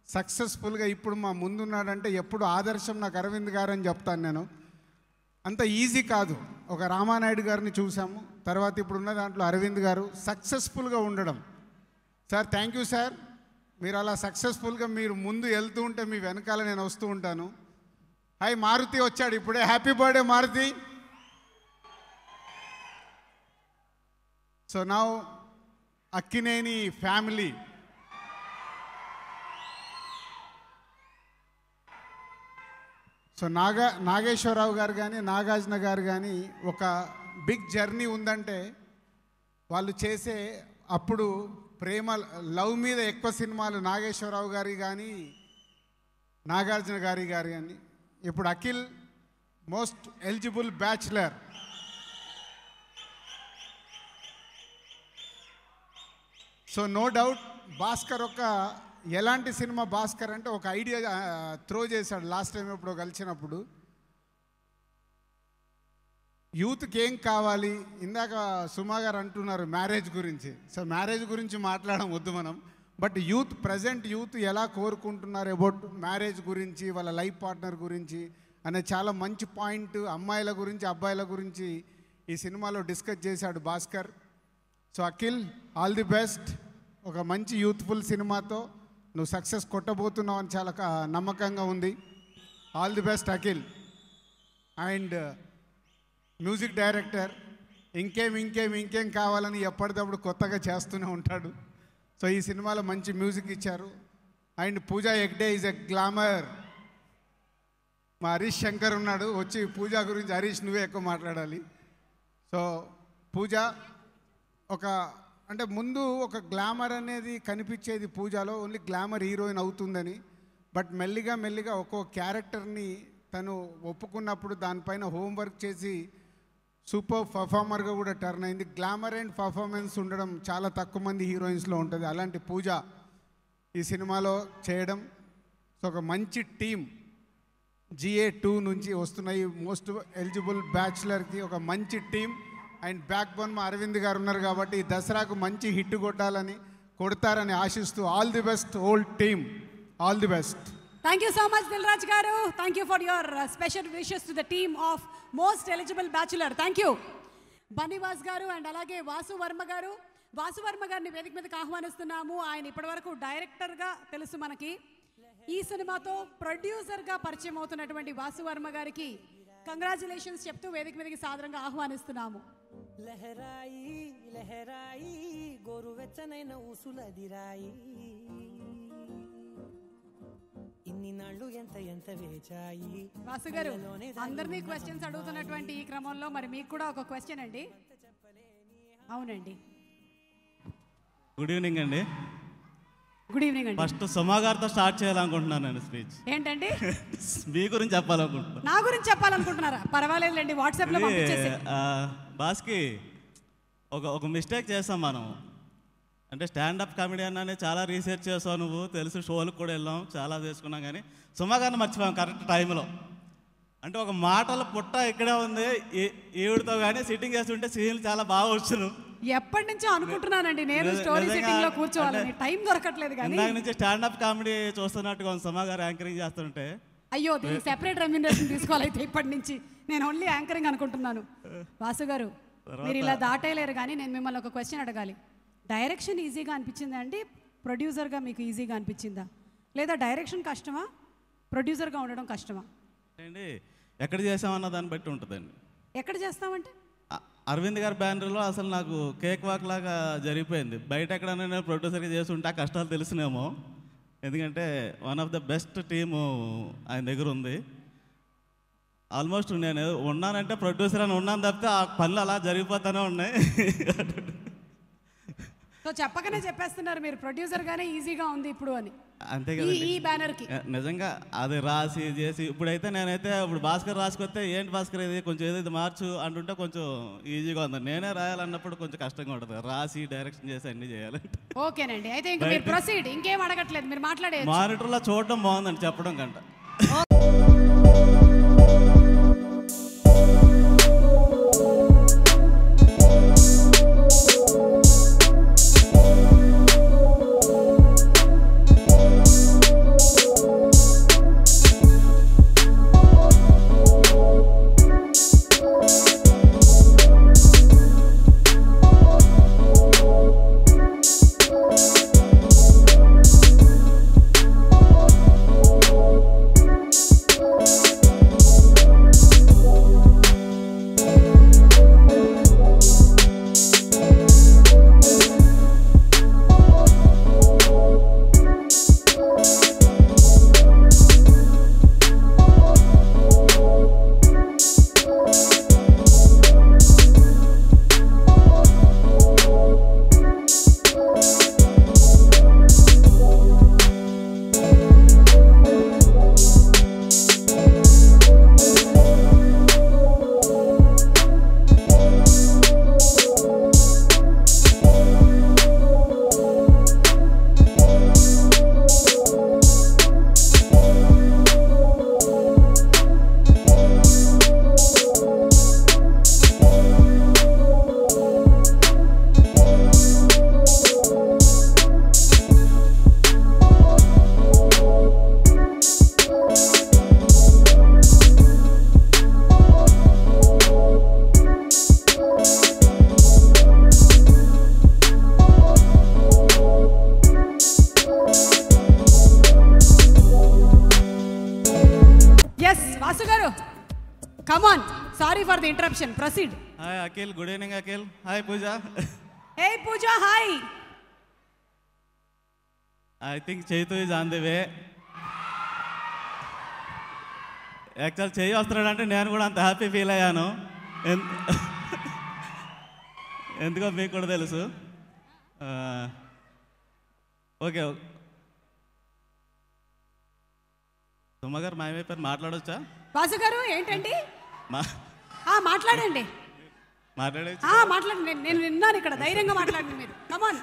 సక్సెస్ఫుల్గా ఇప్పుడు మా ముందున్నాడంటే ఎప్పుడు ఆదర్శం నాకు అరవింద్ గారు అని చెప్తాను నేను. అంత ఈజీ కాదు. ఒక రామానాయుడు గారిని చూసాము, తర్వాత ఇప్పుడున్న దాంట్లో అరవింద్ గారు సక్సెస్ఫుల్గా ఉండడం. Sir thank you sir. మీరు అలా సక్సెస్ఫుల్గా మీరు ముందు వెళ్తూ ఉంటే మీ వెనకాల నేను వస్తూ ఉంటాను. హాయ్ మారుతి వచ్చాడు ఇప్పుడే, happy birthday Maruthi. So now Akkineni family. So Nageswara Rao గారు కానీ నాగార్జున గారు కానీ ఒక బిగ్ జర్నీ ఉందంటే వాళ్ళు చేసే అప్పుడు ప్రేమ లవ్ మీద ఎక్కువ సినిమాలు నాగేశ్వరరావు గారి కానీ నాగార్జున గారి కానీ. ఇప్పుడు Akhil most eligible bachelor. So no doubt Bhaskar ఒక ఎలాంటి సినిమా భాస్కర్ అంటే ఒక ఐడియా త్రో చేశాడు లాస్ట్ టైం ఎప్పుడో కలిసినప్పుడు. యూత్కి ఏం కావాలి, ఇందాక సుమా గారు అంటున్నారు మ్యారేజ్ గురించి. సో మ్యారేజ్ గురించి మాట్లాడడం వద్దు మనం, బట్ యూత్ ప్రజెంట్ యూత్ ఎలా కోరుకుంటున్నారు అబౌట్ మ్యారేజ్ గురించి, వాళ్ళ లైఫ్ పార్ట్నర్ గురించి అనే చాలా మంచి పాయింట్, అమ్మాయిల గురించి అబ్బాయిల గురించి ఈ సినిమాలో డిస్కస్ చేశాడు Bhaskar. So Akhil, all the best. ఒక మంచి యూత్ఫుల్ సినిమాతో నువ్వు సక్సెస్ కొట్టబోతున్నావు అని చాలా నమ్మకంగా ఉంది. All the best Akhil. And music director ఇంకేం కావాలని ఎప్పటికప్పుడు కొత్తగా చేస్తూనే ఉంటాడు. సో ఈ సినిమాలో మంచి మ్యూజిక్ ఇచ్చారు. And Pooja Hegde is a glamour. మా హరీష్ శంకర్ ఉన్నాడు, వచ్చి పూజా గురించి హరీష్ నువ్వే ఎక్కువ మాట్లాడాలి. సో పూజ అంటే ముందు ఒక గ్లామర్ అనేది కనిపించేది పూజాలో, ఓన్లీ గ్లామర్ హీరోయిన్ అవుతుందని. బట్ మెల్లిగా ఒక్కో క్యారెక్టర్ని తను ఒప్పుకున్నప్పుడు దానిపైన హోంవర్క్ చేసి సూపర్ పర్ఫార్మర్గా కూడా టర్న్ అయింది. గ్లామర్ అండ్ పర్ఫార్మెన్స్ ఉండడం చాలా తక్కువ మంది హీరోయిన్స్లో ఉంటుంది. అలాంటి పూజ ఈ సినిమాలో చేయడం. సో ఒక మంచి టీం GA2 నుంచి వస్తున్న ఈ మోస్ట్ ఎలిజిబుల్ బ్యాచులర్కి ఒక మంచి టీం. అండ్ బ్యాక్ బోన్ మా అరవింద్ గారు ఉన్నారు కాబట్టి ఈ దసరాకు మంచి హిట్ కొడతారని ఆశిస్తూ all the best old team, all the best. Thank you so much, Dilraj garu. Thank you for your special wishes to the team of most eligible bachelor. Thank you. Banivas garu and alage Vasu Varma garu. Vasu Varma garni వేదిక మీదకి ఆహ్వానిస్తున్నాము. ఆయన ఇప్పటివరకు డైరెక్టర్గా తెలుసు మనకి. ఈ సినిమాతో ప్రొడ్యూసర్గా పరిచయం అవుతున్నటువంటి వాసు వర్మ గారికి కంగ్రాచులేషన్స్ చెప్తూ వేదిక మీదకి సాదరంగా ఆహ్వానిస్తున్నాము. లహరాయి లహరాయి గోరువెచ్చనైన ఊసులదిరాయి ఇన్ని నాళ్ళు ఎంత వేచాయి. వాసు గారు, అందరినీ క్వశ్చన్స్ అడుగుతున్నటువంటి ఈ క్రమంలో మరి మీకు కూడా ఒక క్వశ్చన్ అండి. అవునండి, గుడ్ ఈవినింగ్ అండి. గుడ్ ఈవినింగ్ అండి. ఫస్ట్ సుమా గారితో స్టార్ట్ చేయాలనుకుంటున్నాను నేను స్పీచ్. ఏంటండి? మీ గురించి చెప్పాలనుకుంటున్నాను. నా గురించి చెప్పాలనుకుంటున్నారా? పర్వాలేదులేండి, వాట్సాప్లో పంపించేసి. బాస్కి ఒక మిస్టేక్ చేస్తాం మనం. అంటే స్టాండప్ కామెడియన్ అని చాలా రీసెర్చ్ చేసావు నువ్వు, తెలుసు, షోలకు కూడా వెళ్ళాం, చాలా చేసుకున్నాం. కానీ సుమా గారిని మర్చిపోయాం కరెక్ట్ టైంలో. అంటే ఒక మాటల పుట్ట ఇక్కడే ఉంది ఈవిడితో, కానీ సిట్టింగ్ చేస్తుంటే సీన్లు చాలా బాగా వచ్చును. ఎప్పటి నుంచో అనుకుంటున్నానండి నేను స్టోరీ సిట్టింగ్ లో కూర్చోవాలని, టైం దొరకట్లేదు. కానీ ఇందాక నుంచి స్టాండప్ కామెడీ చూస్తున్నట్టుగా సుమా గారు యాంకరింగ్ చేస్తుంటే, అయ్యో దీనికి సెపరేట్ రెమ్యూనరేషన్ తీసుకోవాలైతే ఇప్పటి నుంచి. నేను ఓన్లీ యాంకరింగ్ అనుకుంటున్నాను. వాసు గారు, మీరు ఇలా దాటేయలేరు. కానీ నేను మిమ్మల్ని ఒక క్వశ్చన్ అడగాలి. డైరెక్షన్ ఈజీగా అనిపించిందా అండి? ప్రొడ్యూసర్గా మీకు ఈజీగా అనిపించిందా? లేదా డైరెక్షన్ కష్టమా, ప్రొడ్యూసర్గా ఉండడం కష్టమా? అండి ఎక్కడ చేసామన్న దాన్ని బట్టి ఉంటుందండి. ఎక్కడ చేస్తామంటే అరవింద్ గారి బ్యానర్లో అసలు నాకు కేక్ వాక్ లాగా జరిగిపోయింది. బయట ఎక్కడైనా నేను ప్రొడ్యూసర్గా చేస్తుంటే ఆ కష్టాలు తెలిసినేమో. ఎందుకంటే one of the best team ఆయన దగ్గర ఉంది. ఆల్మోస్ట్ నేను ఉన్నానంటే ప్రొడ్యూసర్ అని ఉన్నాను తప్పితే ఆ పనులు అలా జరిగిపోతూనే ఉన్నాయి. సో చెప్పకనే చెప్పేస్తున్నారు మీరు ప్రొడ్యూసర్గానే ఈజీగా ఉంది ఇప్పుడు అని. అంతే కదా ఈ బ్యానర్కి నిజంగా అది రాసి చేసి ఇప్పుడైతే నేనైతే ఇప్పుడు భాస్కర్ రాసుకొస్తే ఏంటి భాస్కర్ ఇది కొంచెం ఏదైతే మార్చు అంటుంటే కొంచెం ఈజీగా ఉంది. నేనే రాయాలన్నప్పుడు కొంచెం కష్టంగా ఉంటుంది, రాసి డైరెక్షన్ చేసి అన్ని చేయాలంటే. ఓకేనండి, అయితే ఇంకా మీరు ప్రొసీడ్, ఇంకేం అడగట్లేదు, మీరు మాట్లాడేది. మానిటర్లో చూడడం బాగుందండి చెప్పడం కంటే. ఎస్ వాసు గారు come on, sorry for the interruption, proceed. Hi Akhil, good evening Akhil. Hi Pooja. Hey Pooja, hi. I think Chaitu is on the way. Actual చేయి వస్తున్నాడంటే నేను కూడా అంత హ్యాపీ ఫీల్ అయ్యాను. ఎందుకో మీకు కూడా తెలుసు. ఓకే, సుమ గారు మాయమైపోయారు, మాట్లాడొచ్చా? వాసు గారు ఏంటండి? మాట్లాడండి. మాట్లాడండి, నేను విన్నాను ఇక్కడ, ధైర్యంగా మాట్లాడండి మీరు. కమాన్,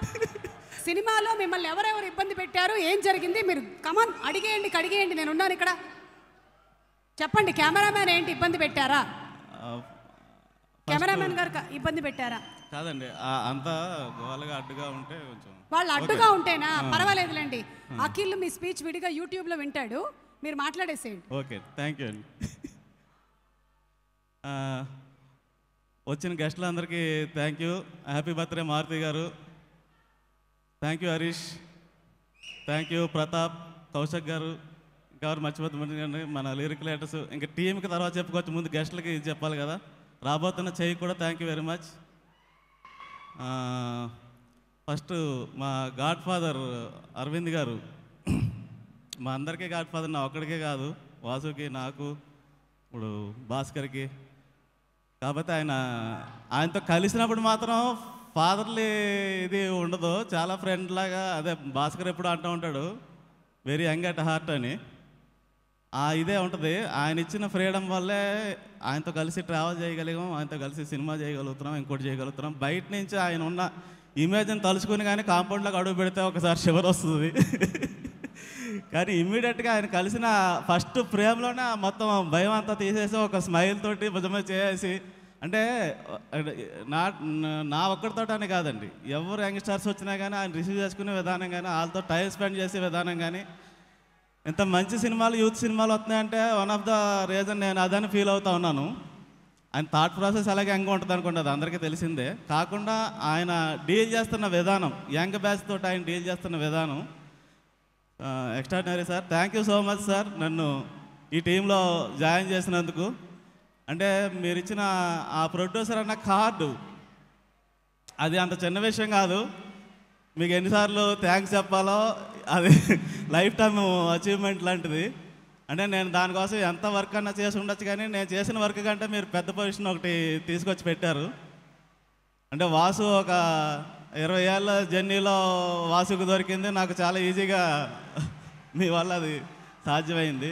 సినిమాలో మిమ్మల్ని ఎవరెవరు ఇబ్బంది పెట్టారు, ఏం జరిగింది, మీరు కమాన్ అడిగేయండి, కడిగేయండి, నేను ఉన్నాను ఇక్కడ. చెప్పండి, కెమెరామ్యాన్ ఏంటి ఇబ్బంది పెట్టారా? కెమెరామ్యాన్ గారు ఇబ్బంది పెట్టారా? కాదండి, అంతా గోవాలుగా అడ్డుగా ఉంటే కొంచెం వాళ్ళు అడ్డుగా ఉంటేనా? పర్వాలేదులేండి. అఖిల్ మీ స్పీచ్ విడిగా యూట్యూబ్లో వింటాడు, మీరు మాట్లాడేసేయండి. ఓకే, థ్యాంక్ యూ అండి. వచ్చిన గెస్టులందరికీ thank you. Happy birthday Maruthi గారు. Thank you Harish. Thank you Pratap, Kaushik గారు. ఇంకెవరు మర్చిపోతుంది మన లిరిక్ రైటర్స్. ఇంకా టీంకి తర్వాత చెప్పుకోవచ్చు, ముందు గెస్టులకి చెప్పాలి కదా. రాబోతున్న చెయ్యి కూడా thank you very much. First మా గాడ్ ఫాదర్ అరవింద్ గారు, మా అందరికీ గాడ్ ఫాదర్, నా ఒక్కడికే కాదు, వాసుకి, నాకు, ఇప్పుడు భాస్కర్కి. కాకపోతే ఆయనతో కలిసినప్పుడు మాత్రం ఫాదర్లీ ఇది ఉండదు, చాలా ఫ్రెండ్ లాగా. అదే భాస్కర్ ఎప్పుడు అంటూ ఉంటాడు, వెరీ యంగ్ అట్ హార్ట్ అని. ఇదే ఉంటుంది. ఆయన ఇచ్చిన ఫ్రీడమ్ వల్లే ఆయనతో కలిసి ట్రావెల్ చేయగలిగాం, ఆయనతో కలిసి సినిమా చేయగలుగుతున్నాం, ఇంకోటి చేయగలుగుతున్నాం. బయట నుంచి ఆయన ఉన్న ఇమేజ్ని తలుచుకుని కానీ కాంపౌండ్లోకి అడుగు పెడితే ఒకసారి షివర్ వస్తుంది. కానీ ఇమ్మీడియట్గా ఆయన కలిసిన ఫస్ట్ ఫ్రేమ్లోనే మొత్తం భయం అంతా తీసేసి ఒక స్మైల్ తోటి భుజమే చేసి, అంటే నా ఒక్కడితో అని కాదండి, ఎవరు యంగ్స్టర్స్ వచ్చినా కానీ ఆయన రిసీవ్ చేసుకునే విధానం కానీ, వాళ్ళతో టైం స్పెండ్ చేసే విధానం కానీ, ఇంత మంచి సినిమాలు, యూత్ సినిమాలు వస్తున్నాయంటే వన్ ఆఫ్ ద రీజన్ నేను అదని ఫీల్ అవుతా ఉన్నాను. ఆయన థాట్ ప్రాసెస్ అలాగే యంగ్ ఉంటుంది అనుకోండి, అది అందరికీ తెలిసిందే. కాకుండా ఆయన డీల్ చేస్తున్న విధానం, యంగ్ బ్యాచ్ తోటి ఆయన డీల్ చేస్తున్న విధానం extraordinary sir. Thank you so much sir, నన్ను ఈ టీంలో జాయిన్ చేసినందుకు. అంటే మీరు ఇచ్చిన ఆ ప్రొడ్యూసర్ అన్న కార్డు, అది అంత చిన్న విషయం కాదు. మీకు ఎన్నిసార్లు థ్యాంక్స్ చెప్పాలో, అది లైఫ్ టైమ్ అచీవ్మెంట్ లాంటిది. అంటే నేను దానికోసం ఎంత వర్క్ అన్నా చేసి ఉండొచ్చు, కానీ నేను చేసిన వర్క్ కంటే మీరు పెద్ద పొజిషన్ ఒకటి తీసుకొచ్చి పెట్టారు. అంటే వాసు ఒక 20 ఏళ్ళ జర్నీలో వాసుకు దొరికింది, నాకు చాలా ఈజీగా మీ వల్ల అది సాధ్యమైంది.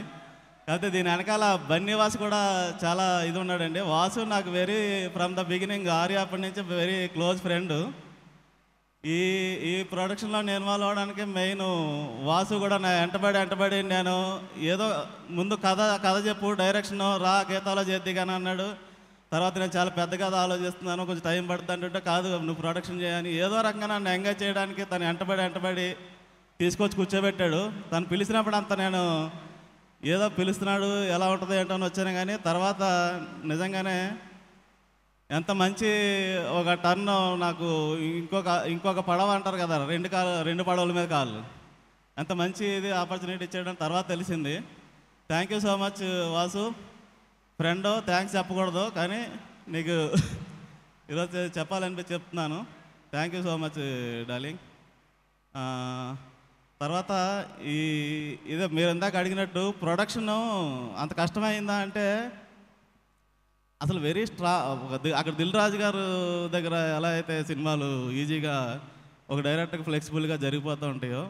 కాకపోతే దీని వెనకాల బన్నీ వాసు కూడా చాలా ఇది ఉన్నాడండి. వాసు నాకు very from the beginning, Arya అప్పటి నుంచి వెరీ క్లోజ్ ఫ్రెండ్. ఈ ప్రొడక్షన్లో నేను ఇన్వాల్వ్ అవడానికి మెయిన్ వాసు కూడా నా వెంటబడి నేను ఏదో ముందు కథ చెప్పు, డైరెక్షన్ రా గీతాలో చేద్ది కానీ అన్నాడు. తర్వాత నేను చాలా పెద్ద కథ ఆలోచిస్తున్నాను, కొంచెం టైం పడుతుంది అంటే, కాదు నువ్వు ప్రొడక్షన్ చేయని, ఏదో రకంగా నన్ను ఎంగేజ్ చేయడానికి తను వెంటబడి తీసుకొచ్చి కూర్చోబెట్టాడు. తను పిలిచినప్పుడు అంత నేను ఏదో పిలుస్తున్నాడు, ఎలా ఉంటుంది ఏంటో అని వచ్చాను. కానీ తర్వాత నిజంగానే ఎంత మంచి ఒక టర్న్, నాకు ఇంకొక పడవ అంటారు కదా, రెండు పడవల మీద కాళ్ళు, ఎంత మంచి ఇది ఆపర్చునిటీ ఇచ్చాడని తర్వాత తెలిసింది. Thank you so much Vasu. Friend thanks చెప్పకూడదు, కానీ నీకు ఈరోజు చెప్పాలనిపించి చెప్తున్నాను. Thank you so much darling. తర్వాత ఇదే మీరు ఇందాక అడిగినట్టు ప్రొడక్షన్ అంత కష్టమైందా అంటే, అసలు వెరీ అక్కడ దిల్ రాజు గారు దగ్గర ఎలా అయితే సినిమాలు ఈజీగా ఒక డైరెక్ట్గా ఫ్లెక్సిబుల్గా జరిగిపోతూ ఉంటాయో,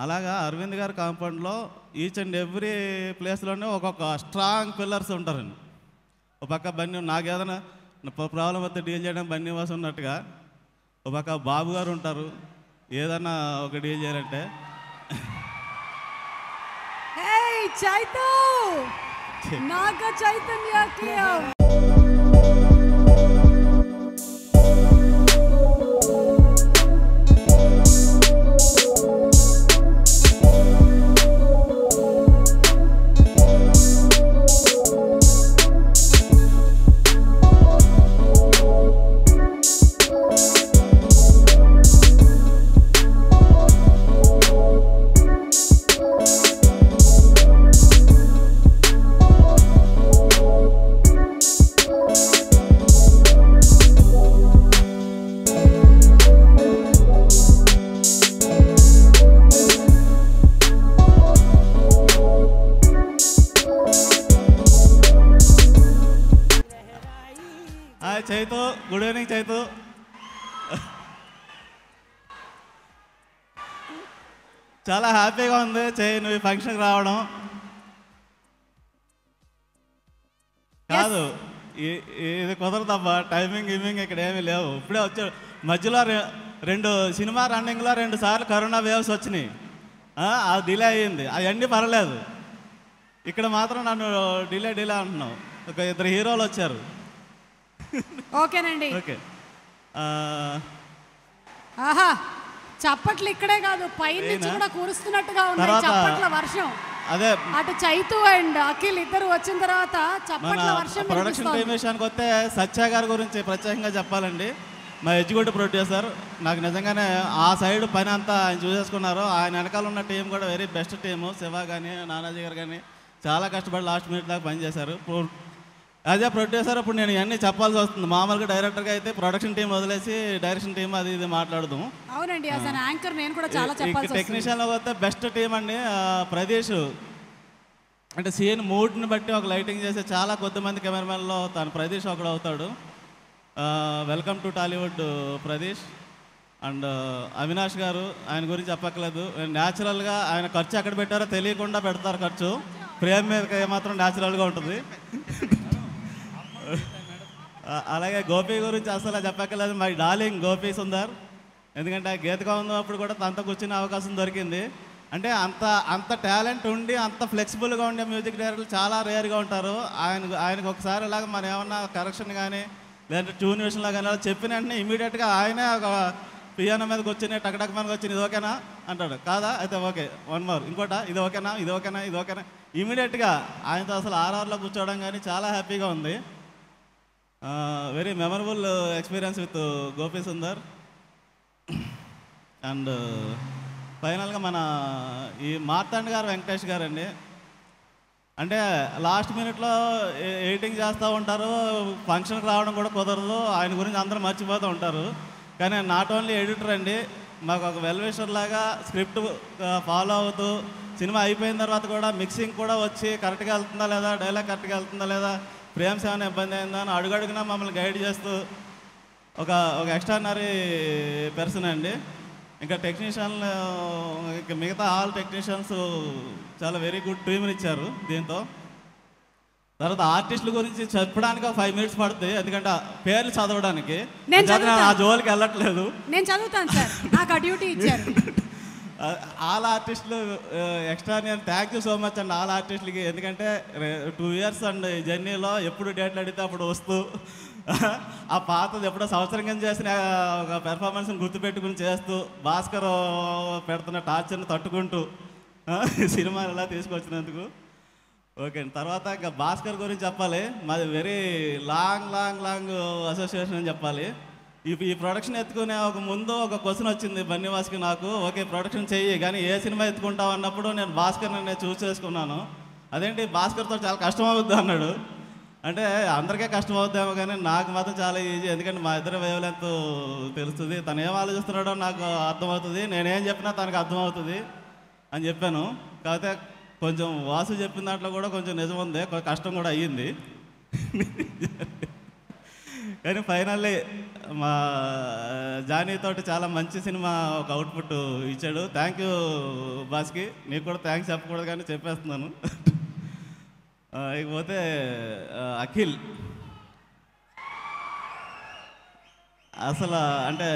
అలాగా అరవింద్ గారి కాంపౌండ్లో ఈచ్ అండ్ ఎవ్రీ ప్లేస్లోనే ఒక్కొక్క స్ట్రాంగ్ పిల్లర్స్ ఉంటారండి. ఒక పక్క బన్నీ, నాకు ఏదైనా ప్రాబ్లం వస్తే డీల్ చేయడం బన్నీ వాసు ఉన్నట్టుగా, ఒక పక్క బాబు గారు ఉంటారు, ఏదన్నా ఒక డీల్ చేయాలంటే. Chaitu Naga Chaitanya hi Chaitu, good evening Chaitu. చాలా హ్యాపీగా ఉంది నువ్వు ఈ ఫంక్షన్కి రావడం. కాదు ఇది కుదరదబ్బా, టైమింగ్ గిమింగ్ ఇక్కడ ఏమీ లేవు. ఇప్పుడే వచ్చాడు. మధ్యలో రెండు సినిమా రన్నింగ్లో 2 సార్లు కరోనా వేవ్స్ వచ్చినాయి. అది డిలే అయ్యింది. అవన్నీ పర్లేదు. ఇక్కడ మాత్రం నన్ను డిలే అంటున్నావు. ఒక 2 హీరోలు వచ్చారు. ఓకేనండి. ఓకే. ఆహా, చప్పట్లు ఇక్కడే కాదు పైన నుంచి కూడా కురుస్తున్నట్టుగా ఉన్నాయి చప్పట్ల వర్షం. అదే అటు చైతు అండ్ అఖిల్ ఇద్దరు వచ్చిన తర్వాత చప్పట్ల వర్షం ప్రొడక్షన్ టీమ్ విషయానికి వస్తే సత్య గారి గురించి ప్రత్యేకంగా చెప్పాలండి. మా ఎగ్జిక్యూటివ్ ప్రొడ్యూసర్. నాకు నిజంగానే ఆ సైడ్ పని అంతా ఆయన చూసేసుకున్నారు. ఆయన వెనకాల ఉన్న టీం కూడా వెరీ బెస్ట్ టీము. శివ కానీ నానాజీ గారు కానీ చాలా కష్టపడి లాస్ట్ మినిట్ దాకా పనిచేశారు. అదే ప్రొడ్యూసర్ ఇప్పుడు నేను ఇవన్నీ చెప్పాల్సి వస్తుంది. మామూలుగా డైరెక్టర్గా అయితే ప్రొడక్షన్ టీం వదిలేసి డైరెక్షన్ టీం అది ఇది మాట్లాడదాం. అవునండి, యాజ్ అన్ యాంకర్ నేను కూడా చాలా చెప్పాల్సి వస్తుంది. టెక్నీషియన్లో వస్తే బెస్ట్ టీం అండి. ప్రదేశ్ అంటే సీన్ మూడ్ని బట్టి ఒక లైటింగ్ చేసే చాలా కొద్దిమంది కెమెరామెన్లో తను ప్రదేశ్ ఒకడు అవుతాడు. Welcome to Tollywood Pradesh. And Avinash గారు, ఆయన గురించి చెప్పక్కర్లేదు. న్యాచురల్గా ఆయన ఖర్చు ఎక్కడ పెట్టారో తెలియకుండా పెడతారు. ఖర్చు ప్రేమ్ మీద ఏమాత్రం న్యాచురల్గా ఉంటుంది. అలాగే గోపి గురించి అసలు చెప్పక్కర్లేదు. My darling Gopi Sundar. ఎందుకంటే గీతగా ఉన్నప్పుడు కూడా తనతో కూర్చునే అవకాశం దొరికింది. అంటే అంత టాలెంట్ ఉండి అంత ఫ్లెక్సిబుల్గా ఉండే మ్యూజిక్ డైరెక్టర్లు చాలా రేర్గా ఉంటారు. ఆయనకు ఒకసారి ఇలాగ మనం ఏమన్నా కరెక్షన్ కానీ లేదంటే ట్యూన్ విషయంలో కానీ అలా చెప్పిన వెంటనే ఇమీడియట్గా ఆయనే ఒక పియానో మీదకి వచ్చి టక్ మీదకి వచ్చి ఇది ఓకేనా అంటాడు. కాదా అయితే ఓకే, 1 more, ఇంకోట ఇది ఓకేనా, ఇది ఓకేనా, ఇది ఓకేనా. ఇమీడియట్గా ఆయనతో అసలు RRలో కూర్చోవడం కానీ చాలా హ్యాపీగా ఉంది. Very memorable experience with Gopi Sundar. And ఫైనల్గా మన ఈ మార్తాండ్ గారు వెంకటేష్ గారు అండి. అంటే లాస్ట్ మినిట్లో ఎడిటింగ్ చేస్తూ ఉంటారు, ఫంక్షన్కి రావడం కూడా కుదరదు. ఆయన గురించి అందరూ మర్చిపోతూ ఉంటారు. కానీ నాట్ ఓన్లీ ఎడిటర్ అండి, మాకు ఒక వెల్విషర్ లాగా స్క్రిప్ట్ ఫాలో అవుతూ సినిమా అయిపోయిన తర్వాత కూడా మిక్సింగ్ కూడా వచ్చి కరెక్ట్గా వెళ్తుందా లేదా, డైలాగ్ కరెక్ట్గా వెళ్తుందా లేదా, ఫ్రేమ్స్ ఏమైనా ఇబ్బంది అయిందా అని అడుగడుగునా మమ్మల్ని గైడ్ చేస్తూ ఒక ఎక్స్ట్రానరీ పర్సన్ అండి. ఇంకా టెక్నీషియన్లు ఇంకా మిగతా ఆల్ టెక్నీషియన్స్ చాలా వెరీ గుడ్ టీమ్ని ఇచ్చారు దీంతో. తర్వాత ఆర్టిస్టుల గురించి చెప్పడానికి ఒక 5 minutes పడుతుంది, ఎందుకంటే పేర్లు చదవడానికి. ఆ జోలికి వెళ్ళట్లేదు. నేను చదువుతాను సార్, నాకు ఆ డ్యూటీ ఇచ్చారు. ఆల్ ఆర్టిస్టులు ఎక్స్ట్రా నేను థ్యాంక్ యూ సో మచ్ అండి ఆల్ ఆర్టిస్టులకి. ఎందుకంటే 2 years అండ్ జర్నీలో ఎప్పుడు డేట్లు అడిగితే అప్పుడు వస్తూ ఆ పాతది ఎప్పుడో సంవత్సరం కింద చేసిన ఒక పెర్ఫార్మెన్స్ని గుర్తుపెట్టుకుని చేస్తూ భాస్కర్ పెడుతున్న టార్చర్ని తట్టుకుంటూ సినిమాలు ఎలా తీసుకొచ్చినందుకు ఓకే అండి. తర్వాత ఇంకా భాస్కర్ గురించి చెప్పాలి. మాది వెరీ లాంగ్ అసోసియేషన్ అని చెప్పాలి. ఈ ప్రొడక్షన్ ఎత్తుకునే ముందు ఒక క్వశ్చన్ వచ్చింది బన్నీవాస్కి నాకు. ఓకే ప్రొడక్షన్ చెయ్యి, కానీ ఏ సినిమా ఎత్తుకుంటావు అన్నప్పుడు నేను భాస్కర్ని నేను చూస్ చేసుకున్నాను. అదేంటి భాస్కర్తో చాలా కష్టం అవుద్ది అన్నాడు. అంటే అందరికీ కష్టం అవుద్దేమో కానీ నాకు మాత్రం చాలా ఈజీ, ఎందుకంటే మా ఇద్దరు వేవ్ లెంత్ తెలుస్తుంది. తను ఏం ఆలోచిస్తున్నాడో నాకు అర్థమవుతుంది, నేనేం చెప్పినా తనకు అర్థమవుతుంది అని చెప్పాను. కాకపోతే కొంచెం వాసు చెప్పిన దాంట్లో కూడా కొంచెం నిజం ఉంది, కష్టం కూడా అయ్యింది. కానీ ఫైనల్లీ మా జానీతోటి చాలా మంచి సినిమా ఒక అవుట్పుట్ ఇచ్చాడు. థ్యాంక్ యూ బాస్కి. నీకు కూడా థ్యాంక్స్ చెప్పకూడదు కానీ చెప్పేస్తున్నాను. ఇకపోతే అఖిల్ అసలు అంటే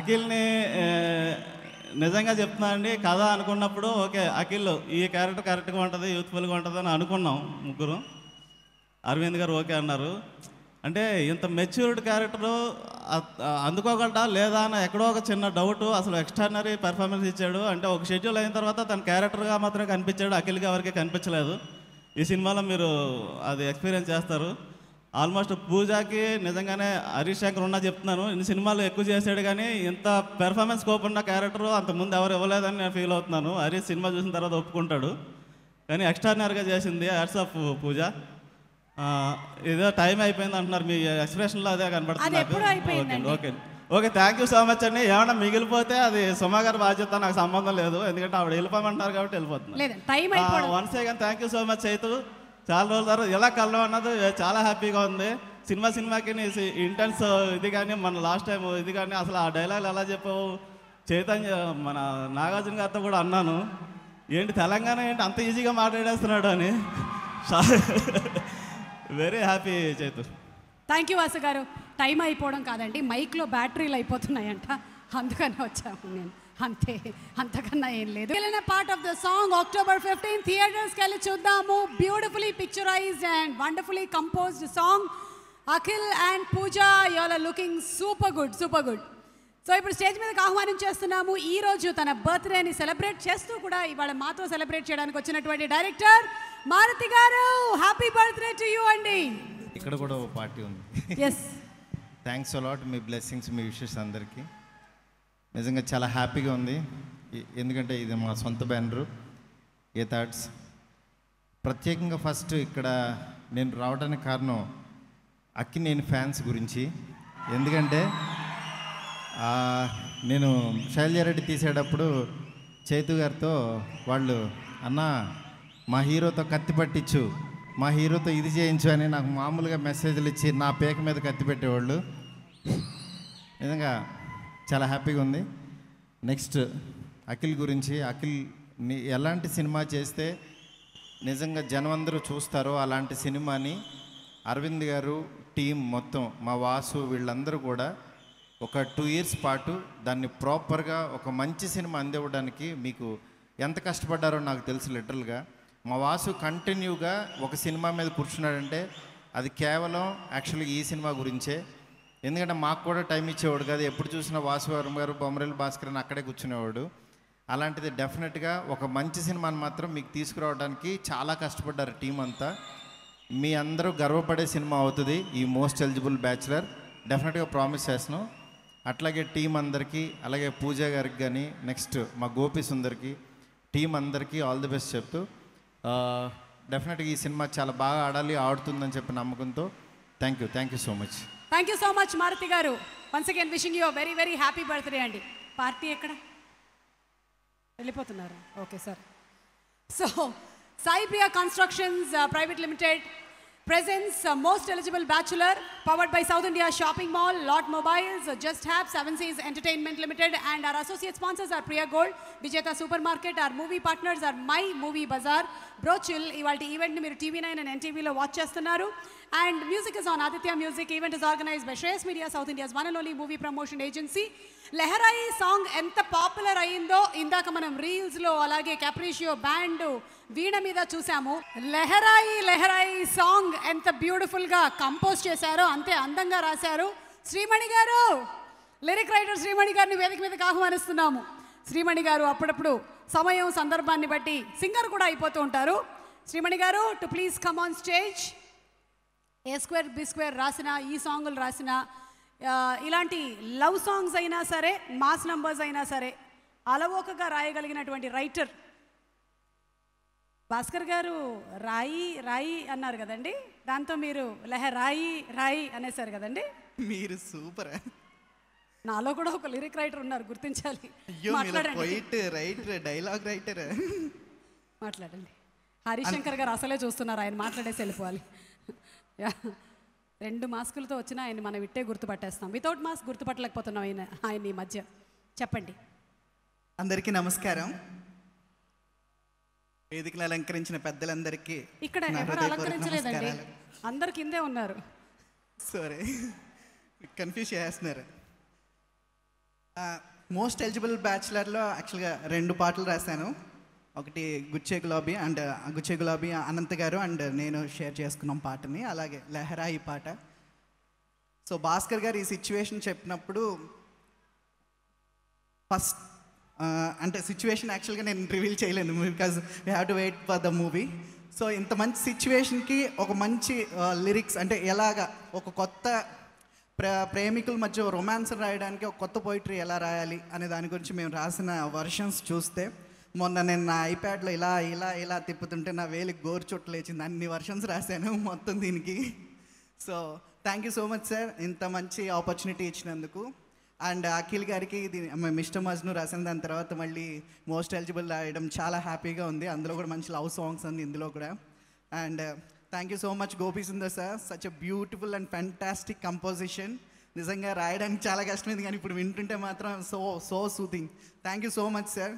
అఖిల్ని నిజంగా చెప్తున్నా అండి, కథ అనుకున్నప్పుడు ఓకే అఖిల్ ఈ క్యారెక్టర్ కరెక్ట్గా ఉంటుంది, యూత్ఫుల్గా ఉంటుంది అని అనుకున్నాం ముగ్గురు. అరవింద్ గారు ఓకే అన్నారు. అంటే ఇంత మెచ్యూర్డ్ క్యారెక్టరు అందుకోగలడా లేదా అని ఎక్కడో ఒక చిన్న డౌట్. అసలు ఎక్స్ట్రానరీ పెర్ఫార్మెన్స్ ఇచ్చాడు. అంటే ఒక షెడ్యూల్ అయిన తర్వాత తన క్యారెక్టర్గా మాత్రమే కనిపించాడు, అఖిల్గా ఎవరికి కనిపించలేదు. ఈ సినిమాలో మీరు అది ఎక్స్పీరియన్స్ చేస్తారు. ఆల్మోస్ట్ పూజకి నిజంగానే హరీష్ శంకర్ ఉన్నా చెప్తున్నాను, ఇన్ని సినిమాలు ఎక్కువ చేశాడు కానీ ఇంత పెర్ఫార్మెన్స్ స్కోప్ ఉన్న క్యారెక్టర్ అంతకుముందు ఎవరు ఇవ్వలేదని నేను ఫీల్ అవుతున్నాను. హరీష్ సినిమా చూసిన తర్వాత ఒప్పుకుంటాడు, కానీ ఎక్స్ట్రానరీగా చేసింది. హ్యాట్స్ ఆఫ్ పూజ. ఏదో టైం అయిపోయింది అంటున్నారు, మీ ఎక్స్ప్రెషన్లో అదే కనబడుతుంది. Okay okay thank you so much అండి. ఏమన్నా మిగిలిపోతే అది సుమా గారి బాధ్యత, నాకు సంబంధం లేదు, ఎందుకంటే ఆవిడ వెళ్ళిపోమంటున్నారు కాబట్టి వెళ్ళిపోతున్నాను. Once again thank you so much Chaitu. చాలా రోజుల తర్వాత ఎలా కలవడం అన్నది చాలా హ్యాపీగా ఉంది. సినిమాకి ఇంటెన్స్ ఇది కానీ మన లాస్ట్ టైం ఇది కానీ అసలు ఆ డైలాగ్ ఎలా చెప్పావు చైతన్య మన నాగార్జున గారితో కూడా అన్నాను, ఏంటి తెలంగాణ ఏంటి అంత ఈజీగా మాట్లాడేస్తున్నాడు అని. Very happy Chaitu. Thank you Vasu గారు. టైం అయిపోవడం కాదండి, మైక్లో బ్యాటరీలు అయిపోతున్నాయంట, అందుకని వచ్చాము నేను, అంతే, అంతకన్నా ఏం లేదు. Part of the song October 15 థియేటర్స్కి వెళ్ళి చూద్దాము. Beautifully picturised and wonderfully composed song. Akhil and Pooja, you are looking super good, super good. So ఇప్పుడు స్టేజ్ మీదకి ఆహ్వానం చేస్తున్నాము. ఈ రోజు తన బర్త్డేని సెలబ్రేట్ చేస్తూ కూడా ఇవాళ మాతో సెలబ్రేట్ చేయడానికి వచ్చినటువంటి డైరెక్టర్ మారుతి గారు. హ్యాపీ బర్త్డే టు యూ అండి. ఇక్కడ కూడా ఒక పార్టీ ఉంది. ఎస్, థ్యాంక్స్ అలాట్, మీ బ్లెస్సింగ్స్, మీ విషెస్ అందరికీ. నిజంగా చాలా హ్యాపీగా ఉంది, ఎందుకంటే ఇది మా సొంత బ్యానరు ఏ థాట్స్. ప్రత్యేకంగా ఫస్ట్ ఇక్కడ నేను రావడానికి కారణం అక్కినేని ఫ్యాన్స్ గురించి. ఎందుకంటే నేను శైలజారెడ్డి తీసేటప్పుడు చైతు గారితో వాళ్ళు, అన్న మా హీరోతో కత్తి పట్టించు, మా హీరోతో ఇది చేయించు అని నాకు మామూలుగా మెసేజ్లు ఇచ్చి నా పేక మీద కత్తి పెట్టేవాళ్ళు. నిజంగా చాలా హ్యాపీగా ఉంది. నెక్స్ట్ అఖిల్ గురించి, అఖిల్ ఎలాంటి సినిమా చేస్తే నిజంగా జనం అందరూ చూస్తారో అలాంటి సినిమాని అరవింద్ గారు టీం మొత్తం, మా వాసు వీళ్ళందరూ కూడా ఒక 2 years పాటు దాన్ని ప్రాపర్గా ఒక మంచి సినిమా అందివ్వడానికి మీకు ఎంత కష్టపడ్డారో నాకు తెలుసు. లిటరల్గా మా వాసు కంటిన్యూగా ఒక సినిమా మీద కూర్చున్నాడంటే అది కేవలం యాక్చువల్గా ఈ సినిమా గురించే. ఎందుకంటే మాకు కూడా టైం ఇచ్చేవాడు కాదు, ఎప్పుడు చూసినా వాసు వర్మ గారు, బొమ్మరేలు భాస్కర్ అని అక్కడే కూర్చునేవాడు. అలాంటిది డెఫినెట్గా ఒక మంచి సినిమాని మాత్రం మీకు తీసుకురావడానికి చాలా కష్టపడ్డారు టీం అంతా. మీ అందరూ గర్వపడే సినిమా అవుతుంది ఈ మోస్ట్ ఎలిజిబుల్ బ్యాచులర్, డెఫినెట్గా ప్రామిస్ చేస్తున్నాం. అట్లాగే టీం అందరికీ, అలాగే పూజ గారికి కానీ, నెక్స్ట్ మా గోపి సుందర్కి, టీం అందరికీ ఆల్ ది బెస్ట్ చెప్తూ, డెఫినెట్గా ఈ సినిమా చాలా బాగా ఆడాలి, ఆడుతుందని చెప్పి నమ్మకంతో thank you so much. Thank you so much Maruthi గారు. Once again wishing you very very happy birthday అండి. పార్టీ ఎక్కడ వెళ్ళిపోతున్నారు? Okay sir. So Sai Priya constructions private limited presents most eligible bachelor powered by South India Shopping Mall, Lot Mobiles, Just Have, 7 Seas Entertainment Limited, and our associate sponsors are Priya Gold, Vijeta Supermarket. Our movie partners are My Movie Bazaar, Brochill. ఇవాల్టి ఈవెంట్ ని మీరు TV9 and NTVలో వాచ్ చేస్తున్నారు. And music is on Aditya Music. Event is organized by Shreyas Media, South India's one and only movie promotion agency. Leharaayi song ఎంత పాపులర్ అయిందో ఇందాక మనం రీల్స్లో, అలాగే క్యాప్రిషియో బ్యాండ్ వీణ మీద చూసాము. లెహరాయి సాంగ్ ఎంత బ్యూటిఫుల్గా కంపోజ్ చేశారో అంతే అందంగా రాశారు. శ్రీమణి గారు, లిరిక్ రైటర్ శ్రీమణి గారిని వేదిక మీదకి ఆహ్వానిస్తున్నాము. శ్రీమణి గారు అప్పుడప్పుడు సమయం సందర్భాన్ని బట్టి సింగర్ కూడా అయిపోతూ ఉంటారు. శ్రీమణి గారు to please come on stage. A2 B2 రాసిన, ఈ సాంగులు రాసిన, ఇలాంటి లవ్ సాంగ్స్ అయినా సరే, మాస్ నంబర్స్ అయినా సరే అలవోకగా రాయగలిగినటువంటి రైటర్ భాస్కర్ గారు. రాయి అన్నారు కదండి, దాంతో మీరు రాయి అనేసారు కదండి. మీరు సూపర్. నాలో కూడా ఒక లిరిక్ రైటర్ ఉన్నారు, గుర్తించాలి. Writer, dialogue writer. మాట్లాడండి. హరిశంకర్ గారు అసలే చూస్తున్నారు, ఆయన మాట్లాడేసి వెళ్ళిపోవాలి. 2 మాస్కులతో వచ్చినా ఆయన మనం ఇట్టే గుర్తుపట్టేస్తాం. వితౌట్ మాస్క్ గుర్తుపట్టలేకపోతున్నాం ఆయన ఈ మధ్య. చెప్పండి. అందరికీ నమస్కారం. వేదికను అలంకరించిన పెద్దలందరికీ. ఇక్కడ ఎవరు అలంకరించలేదండి, అందరు కిందే ఉన్నారు. సారీ, కన్ఫ్యూజ్ చేస్తున్నారు. మోస్ట్ ఎలిజిబుల్ బ్యాచులర్లో యాక్చువల్గా 2 పాటలు రాశాను. ఒకటి గుచ్చే గులాబీ అండ్ గుచ్చే గులాబీ అనంత్ గారు అండ్ నేను షేర్ చేసుకున్నాం పాటని. అలాగే లెహరాయి పాట. సో భాస్కర్ గారు ఈ సిచ్యువేషన్ చెప్పినప్పుడు ఫస్ట్ అంటే సిచ్యువేషన్ యాక్చువల్గా నేను రివీల్ చేయలేను because we have to wait for the movie. So ఇంత మంచి సిచ్యువేషన్కి ఒక మంచి లిరిక్స్ అంటే ఎలాగా ఒక కొత్త ప్రేమికుల మధ్య రొమాన్స్ రాయడానికి ఒక కొత్త పోయిటరీ ఎలా రాయాలి అనే దాని గురించి మేము రాసిన వర్షన్స్ చూస్తే, మొన్న నేను నా ఐప్యాడ్లో ఇలా తిప్పుతుంటే నా వేలికి గోరు చుట్టూ లేచింది. అన్ని వర్షన్స్ రాశాను మొత్తం దీనికి. So thank you so much sir, ఇంత మంచి ఆపర్చునిటీ ఇచ్చినందుకు. అండ్ అఖిల్ గారికి మిస్టర్ మజ్ను రాసిన దాని తర్వాత మళ్ళీ మోస్ట్ ఎలిజిబుల్ రాయడం చాలా హ్యాపీగా ఉంది. అందులో కూడా మంచి లవ్ సాంగ్స్ ఉంది ఇందులో కూడా. And thank you so much Gopi Sundar sir. Such a beautiful and fantastic composition. నిజంగా రాయడానికి చాలా కష్టమైంది, కానీ ఇప్పుడు వింటుంటే మాత్రం so soothing. Thank you so much sir.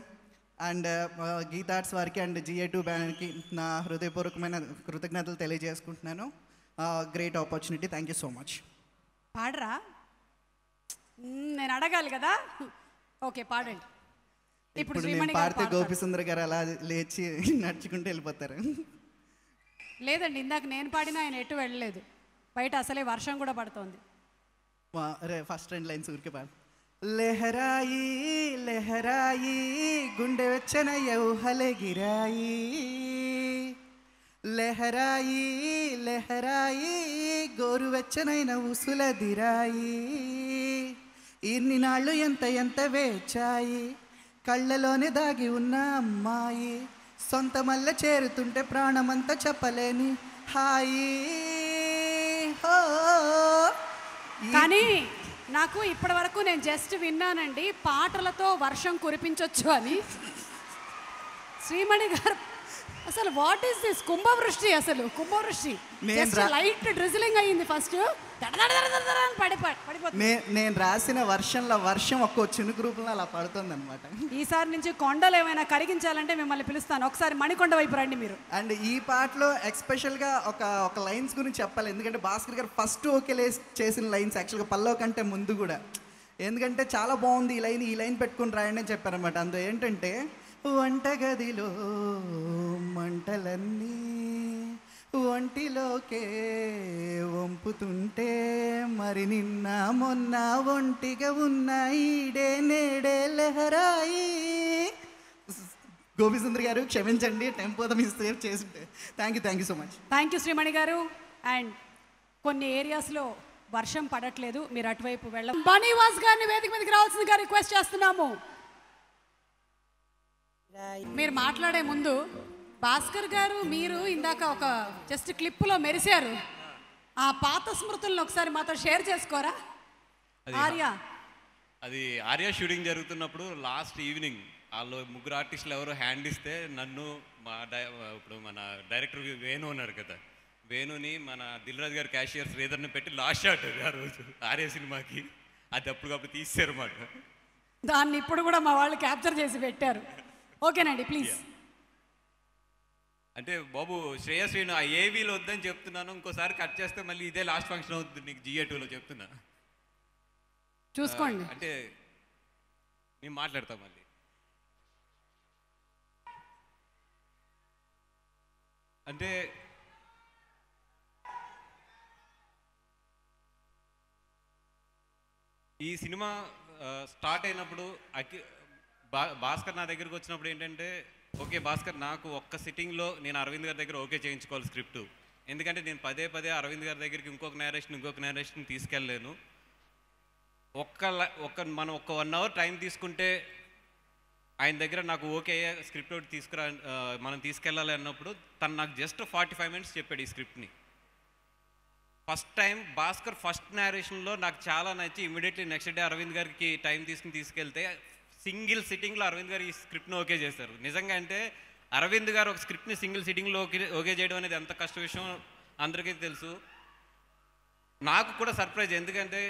And Geetha Arts వారికి అండ్ GA2 బ్యానర్కి నా హృదయపూర్వకమైన కృతజ్ఞతలు తెలియజేసుకుంటున్నాను. Great opportunity. Thank you so much. పాడరా? నేను అడగాలి కదా. ఓకే, పాడండి. ఇప్పుడు నేను పాడితే గోపి సుందర్ గారు అలా లేచి నడుచుకుంటూ వెళ్ళిపోతారు. లేదండి, ఇందాక నేను పాడినా ఆయన ఎటు వెళ్ళలేదు. బయట అసలే వర్షం కూడా పడుతోంది. ఫస్ట్ 2 లైన్స్ ఊరికే పాడు. లెహరాయి లెహరాయి గుండె వెచ్చన యౌహలే గిరాయి, లెహరాయి లెహరాయి గోరువెచ్చనైన ఉసుల దిరాయి, ఇన్ని నాళ్ళు ఎంత వేచాయి, కళ్ళలోనే దాగి ఉన్న అమ్మాయి, సొంత మల్ల చేరుతుంటే ప్రాణమంతా చెప్పలేని హాయి. కానీ నాకు ఇప్పటి వరకు నేను జస్ట్ విన్నానండి పాటలతో వర్షం కురిపించొచ్చు అని. శ్రీమణి గారు అసలు వాట్ ఈస్ దిస్? కుంభవృష్టి, అసలు కుంభవృష్టి. లైట్ డ్రిజిలింగ్ అయ్యింది ఫస్ట్, నేను రాసిన వర్షంలో వర్షం ఒక్కో చినుకు రూపంలో అలా పడుతుంది అనమాట. ఈసారి నుంచి కొండలు ఏమైనా కరిగించాలంటే మిమ్మల్ని పిలుస్తాను, ఒకసారి మణికొండ వైపు రండి మీరు. అండ్ ఈ పాటలో ఎక్స్పెషల్గా ఒక లైన్స్ గురించి చెప్పాలి, ఎందుకంటే భాస్కర్ గారు ఫస్ట్ ఓకే చేసిన లైన్స్ యాక్చువల్గా పల్లవ కంటే ముందు కూడా, ఎందుకంటే చాలా బాగుంది ఈ లైన్ పెట్టుకుని రాయండి అని చెప్పారనమాట. అందులో ఏంటంటే వంటగదిలో మంటలన్నీ ఒంటిలోకే వంపుతుంటే, మరి నిన్న మొన్న ఒంటిగా ఉన్న ఈడే నేడే లెహరాయి. గోపి సుందర్ గారు క్షమించండి, టెంపో మిస్టేక్ చేస్తుంటే. Thank you so much. Thank you Shreemani గారు. అండ్ కొన్ని ఏరియాస్లో వర్షం పడట్లేదు, మీరు అటువైపు వెళ్ళండి. బనీవాస్ గారిని వేదిక మీదకి రావాల్సిందిగా రిక్వెస్ట్ చేస్తున్నాము. మీరు మాట్లాడే ముందు భాస్కర్ గారు మీరు ఇందాక ఒక జస్ట్ క్లిప్లో మెరిశారు, ఆ పాత స్మృతులను ఒకసారి మాతో షేర్ చేసుకోరా? అది ఆర్య షూటింగ్ జరుగుతున్నప్పుడు లాస్ట్ ఈవినింగ్ వాళ్ళు 3 ఆర్టిస్టులు ఎవరో హ్యాండ్ ఇస్తే నన్ను ఇప్పుడు మన డైరెక్టర్ వేణు ఉన్నారు కదా, వేణుని మన దిల్రాజ్ గారు క్యాషియర్ శ్రీధర్ని పెట్టి లాస్ట్ షాట్ ఆ రోజు ఆర్య సినిమాకి, అది అప్పటికప్పుడు తీశారు మాట. దాన్ని ఇప్పుడు కూడా మా వాళ్ళు క్యాప్చర్ చేసి పెట్టారు. ఓకేనండి, ప్లీజ్. అంటే బాబు శ్రేయశ్రీను ఆ ఏవీలో వద్దని చెప్తున్నాను, ఇంకోసారి కట్ చేస్తే మళ్ళీ ఇదే లాస్ట్ ఫంక్షన్ అవుతుంది నీకు GA2లో చెప్తున్నా, చూసుకోండి. అంటే నేను మాట్లాడతా మళ్ళీ. అంటే ఈ సినిమా స్టార్ట్ అయినప్పుడు భాస్కర్ నా దగ్గరికి వచ్చినప్పుడు ఏంటంటే, ఓకే భాస్కర్ నాకు ఒక్క సిట్టింగ్లో నేను అరవింద్ గారి దగ్గర ఓకే చేయించుకోవాలి స్క్రిప్ట్, ఎందుకంటే నేను పదే అరవింద్ గారి దగ్గరికి ఇంకొక నేరేషన్ తీసుకెళ్ళలేను. మనం ఒక 1 అవర్ టైం తీసుకుంటే ఆయన దగ్గర నాకు ఓకే స్క్రిప్ట్ ఒకటి మనం తీసుకెళ్ళాలి అన్నప్పుడు తను నాకు జస్ట్ 45 మినిట్స్ చెప్పాడు ఈ స్క్రిప్ట్ని. ఫస్ట్ టైం భాస్కర్ ఫస్ట్ నేరేషన్లో నాకు చాలా నచ్చి ఇమీడియట్లీ నెక్స్ట్ డే అరవింద్ గారికి టైం తీసుకెళ్తే సింగిల్ సిట్టింగ్లో అరవింద్ గారు ఈ స్క్రిప్ట్ని ఓకే చేశారు. నిజంగా అంటే అరవింద్ గారు ఒక స్క్రిప్ట్ని సింగిల్ సిట్టింగ్లో ఓకే చేయడం అనేది ఎంత కష్ట విషయం అందరికీ తెలుసు. నాకు కూడా సర్ప్రైజ్, ఎందుకంటే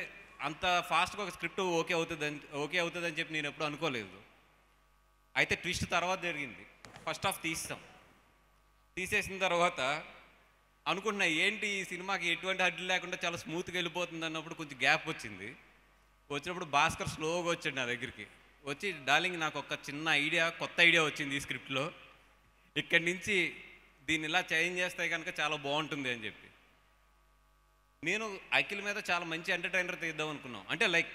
అంత ఫాస్ట్గా ఒక స్క్రిప్ట్ ఓకే అవుతుందని చెప్పి నేను ఎప్పుడు అనుకోలేదు. అయితే ట్విస్ట్ తర్వాత జరిగింది. ఫస్ట్ హాఫ్ తీసేసిన తర్వాత అనుకున్నా ఏంటి ఈ సినిమాకి ఎటువంటి అడ్డు లేకుండా చాలా స్మూత్గా వెళ్ళిపోతుంది అన్నప్పుడు కొంచెం గ్యాప్ వచ్చినప్పుడు భాస్కర్ స్లోగా వచ్చాడు నా దగ్గరికి, వచ్చి డార్లింగ్ నాకు ఒక చిన్న కొత్త ఐడియా వచ్చింది ఈ స్క్రిప్ట్లో, ఇక్కడి నుంచి దీన్ని ఇలా చేంజ్ చేస్తే కనుక చాలా బాగుంటుంది అని చెప్పి. నేను అఖిల్ మీద చాలా మంచి ఎంటర్టైనర్ తీద్దాం అనుకున్నాం, అంటే లైక్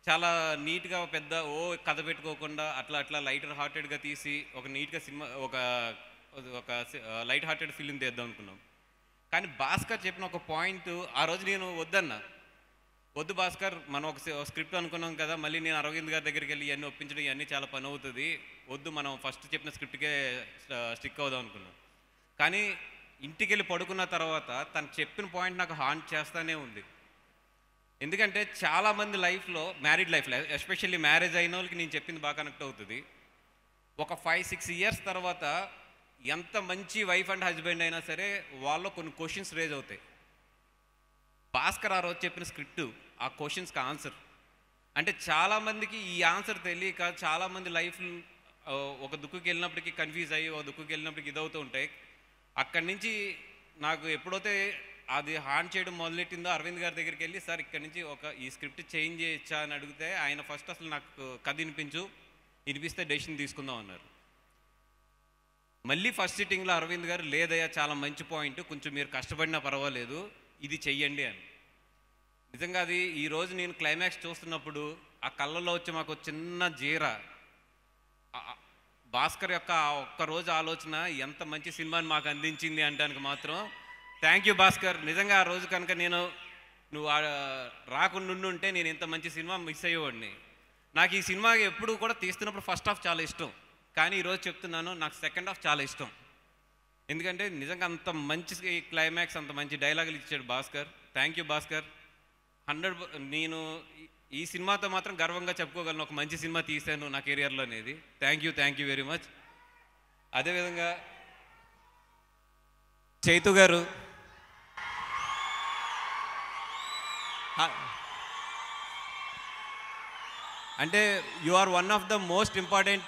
చాలా నీట్గా పెద్ద కథ పెట్టుకోకుండా అట్లా లైటర్ హార్టెడ్గా తీసి ఒక నీట్గా సినిమా ఒక లైట్ హార్టెడ్ ఫిలిం తీద్దాం అనుకున్నాం. కానీ భాస్కర్ చెప్పిన ఒక పాయింట్ ఆ రోజు నేను వద్దు భాస్కర్, మనం ఒక స్క్రిప్ట్ అనుకున్నాం కదా, మళ్ళీ నేను అరవింద్ గారి దగ్గరికి వెళ్ళి ఇవన్నీ ఒప్పించడం ఇవన్నీ చాలా పని అవుతుంది, వద్దు మనం ఫస్ట్ చెప్పిన స్క్రిప్ట్కే స్టిక్ అవుదాం అనుకున్నాం. కానీ ఇంటికి వెళ్ళి పడుకున్న తర్వాత తను చెప్పిన పాయింట్ నాకు హాంట్ చేస్తూనే ఉంది. ఎందుకంటే చాలామంది లైఫ్లో మ్యారీడ్ లైఫ్లో ఎస్పెషల్లీ మ్యారేజ్ అయిన వాళ్ళకి నేను చెప్పింది బాగా కనెక్ట్ అవుతుంది. ఒక 5-6 ఇయర్స్ తర్వాత ఎంత మంచి వైఫ్ అండ్ హస్బెండ్ అయినా సరే వాళ్ళలో కొన్ని క్వశ్చన్స్ రేజ్ అవుతాయి. భాస్కర్ ఆ రోజు చెప్పిన స్క్రిప్ట్ ఆ క్వశ్చన్స్కి ఆన్సర్. అంటే చాలామందికి ఈ ఆన్సర్ తెలియక చాలామంది లైఫ్ ఒక దుక్కుకి వెళ్ళినప్పటికీ కన్ఫ్యూజ్ అయ్యి ఒక దుక్కుకి వెళ్ళినప్పటికీ ఇదవుతూ ఉంటాయి. అక్కడి నుంచి నాకు ఎప్పుడైతే అది హాన్ చేయడం మొదలెట్టిందో అరవింద్ గారి దగ్గరికి వెళ్ళి సార్ ఇక్కడి నుంచి ఈ స్క్రిప్ట్ చేంజ్ చేయొచ్చా అని అడిగితే ఆయన ఫస్ట్ అసలు నాకు కథ వినిపిస్తే డెసిషన్ తీసుకుందాం అన్నారు. మళ్ళీ ఫస్ట్ సిట్టింగ్లో అరవింద్ గారు లేదయ్యా చాలా మంచి పాయింట్, కొంచెం మీరు కష్టపడినా పర్వాలేదు, ఇది చెయ్యండి అని. నిజంగా అది ఈరోజు నేను క్లైమాక్స్ చూస్తున్నప్పుడు ఆ కళ్ళల్లో వచ్చి మాకు చిన్న జీర భాస్కర్ యొక్క ఒక్కరోజు ఆలోచన ఎంత మంచి సినిమాని మాకు అందించింది అంటానికి మాత్రం థ్యాంక్ యూ భాస్కర్. నిజంగా ఆ రోజు కనుక నువ్వు రాకుండా ఉంటే నేను ఇంత మంచి సినిమా మిస్ అయ్యేవాడిని. నాకు ఈ సినిమా ఎప్పుడు కూడా తీస్తున్నప్పుడు ఫస్ట్ హాఫ్ చాలా ఇష్టం, కానీ ఈరోజు చెప్తున్నాను నాకు సెకండ్ హాఫ్ చాలా ఇష్టం. ఎందుకంటే నిజంగా అంత మంచి క్లైమాక్స్ అంత మంచి డైలాగులు ఇచ్చాడు భాస్కర్. Thank you Bhaskar. 100 నేను ఈ సినిమాతో మాత్రం గర్వంగా చెప్పుకోగలను, ఒక మంచి సినిమా తీశాను నా కెరియర్లో అనేది. Thank you very much. అదేవిధంగా చైతు గారు అంటే you are one of the most important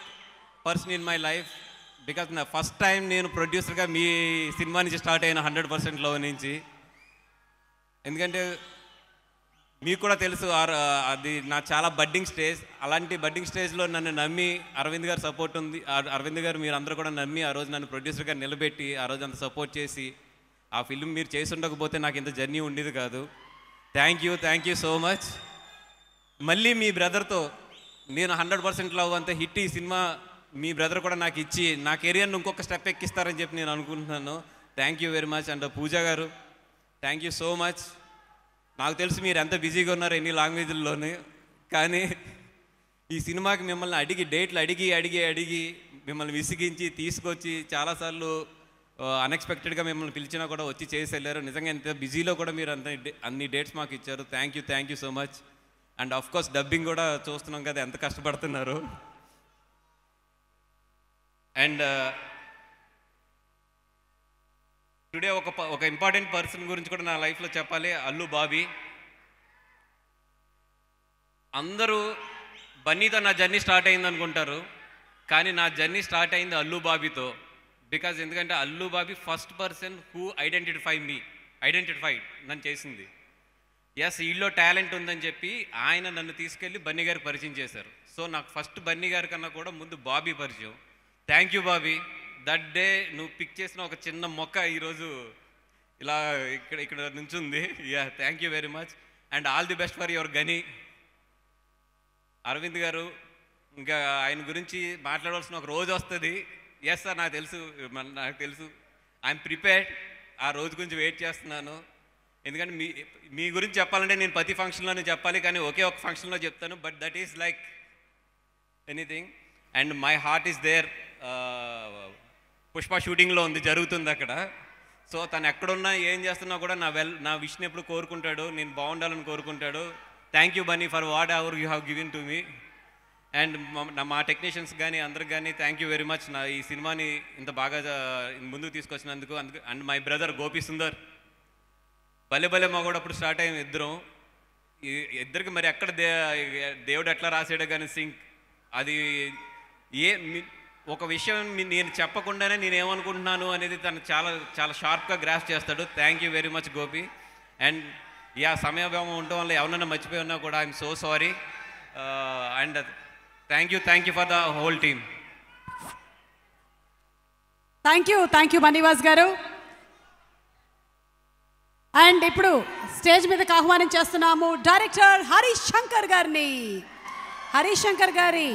person in my life. Because నా ఫస్ట్ టైం నేను ప్రొడ్యూసర్గా మీ సినిమా నుంచి స్టార్ట్ అయిన 100%లో నుంచి. ఎందుకంటే మీకు కూడా తెలుసు అది నా చాలా బడ్డింగ్ స్టేజ్. అలాంటి బడ్డింగ్ స్టేజ్లో నన్ను నమ్మి అరవింద్ గారు సపోర్ట్ ఉంది. అరవింద్ గారు మీరు అందరూ కూడా నమ్మి ఆ రోజు నన్ను ప్రొడ్యూసర్గా నిలబెట్టి ఆ రోజు అంత సపోర్ట్ చేసి ఆ ఫిల్మ్ మీరు చేసి ఉండకపోతే నాకు ఇంత జర్నీ ఉండేది కాదు. Thank you so much. మళ్ళీ మీ బ్రదర్తో నేను 100% లవ్ అంతే హిట్ ఈ సినిమా మీ బ్రదర్ కూడా నాకు ఇచ్చి నా కెరియర్ని ఇంకొక స్టెప్ ఎక్కిస్తారని చెప్పి నేను అనుకుంటున్నాను. Thank you very much. And Pooja గారు థ్యాంక్ యూ సో మచ్. నాకు తెలుసు మీరు ఎంత బిజీగా ఉన్నారు ఎన్ని లాంగ్వేజ్ల్లోనే, కానీ ఈ సినిమాకి మిమ్మల్ని డేట్లు అడిగి మిమ్మల్ని విసిగించి తీసుకొచ్చి చాలాసార్లు అన్ఎక్స్పెక్టెడ్గా మిమ్మల్ని పిలిచినా కూడా వచ్చి చేసి వెళ్ళారు. నిజంగా ఎంత బిజీలో కూడా మీరు అన్ని డేట్స్ మాకు ఇచ్చారు. Thank you so much. And of course dubbing కూడా చూస్తున్నాం కదా ఎంత కష్టపడుతున్నారు. అండ్ టుడే ఒక ఇంపార్టెంట్ పర్సన్ గురించి కూడా నా లైఫ్లో చెప్పాలి, అల్లు బాబీ. అందరూ బన్నీతో నా జర్నీ స్టార్ట్ అయింది అనుకుంటారు, కానీ నా జర్నీ స్టార్ట్ అయింది అల్లు బాబీతో. బికాజ్ ఎందుకంటే Allu Bobby first person who identified నన్ను చేసింది. ఎస్ వీళ్ళలో టాలెంట్ ఉందని చెప్పి ఆయన నన్ను తీసుకెళ్ళి బన్నీ గారికి పరిచయం చేశారు. సో నాకు ఫస్ట్ బన్నీ గారి కన్నా కూడా ముందు బాబీ పరిచయం. Thank you Bobby. That day నువ్వు పిక్ చేసిన ఒక చిన్న మొక్క ఈరోజు ఇలా ఇక్కడ నుంచుంది. Thank you very much. And all the best for your Ghani. Aravind గారు ఇంకా ఆయన గురించి మాట్లాడవలసిన ఒక రోజు వస్తుంది. ఎస్ సార్ నాకు తెలుసు ఐఎమ్ ప్రిపేర్డ్. ఆ రోజు గురించి వెయిట్ చేస్తున్నాను. ఎందుకంటే మీ గురించి చెప్పాలంటే నేను ప్రతి ఫంక్షన్లోనే చెప్పాలి, కానీ ఒకే ఒక ఫంక్షన్లో చెప్తాను. But that is like anything. And my heart is there. Pushpa షూటింగ్లో జరుగుతుంది అక్కడ. సో తను ఎక్కడున్నా ఏం చేస్తున్నా కూడా నా విష్ని ఎప్పుడు కోరుకుంటాడు, నేను బాగుండాలని కోరుకుంటాడు. Thank you Bunny for what ever you have given to me. And మా టెక్నీషియన్స్ కానీ అందరికి కానీ థ్యాంక్ యూ వెరీ మచ్. నా ఈ సినిమాని ఇంత బాగా ముందుకు తీసుకొచ్చినందుకు. And my brother Gopi Sundar, భలే మగోడు అప్పుడు స్టార్ట్ అయ్యాం ఇద్దరికి మరి ఎక్కడ దేవుడు ఎట్లా రాసాడో కానీ సింక్ అది ఒక విషయం నేను చెప్పకుండానే నేనేమనుకుంటున్నాను అనేది తను చాలా షార్ప్గా గ్రాస్ చేస్తాడు. Thank you very much Gopi. And సమయభావం ఉండటం వల్ల ఎవరైనా మర్చిపోయి ఉన్నా కూడా I'm so sorry. And thank you for the whole team. Thank you Bunny Vas గారు. అండ్ ఇప్పుడు స్టేజ్ మీదకి ఆహ్వానం చేస్తున్నాము డైరెక్టర్ హరీష్ శంకర్ గారిని. హరీష్ శంకర్ గారి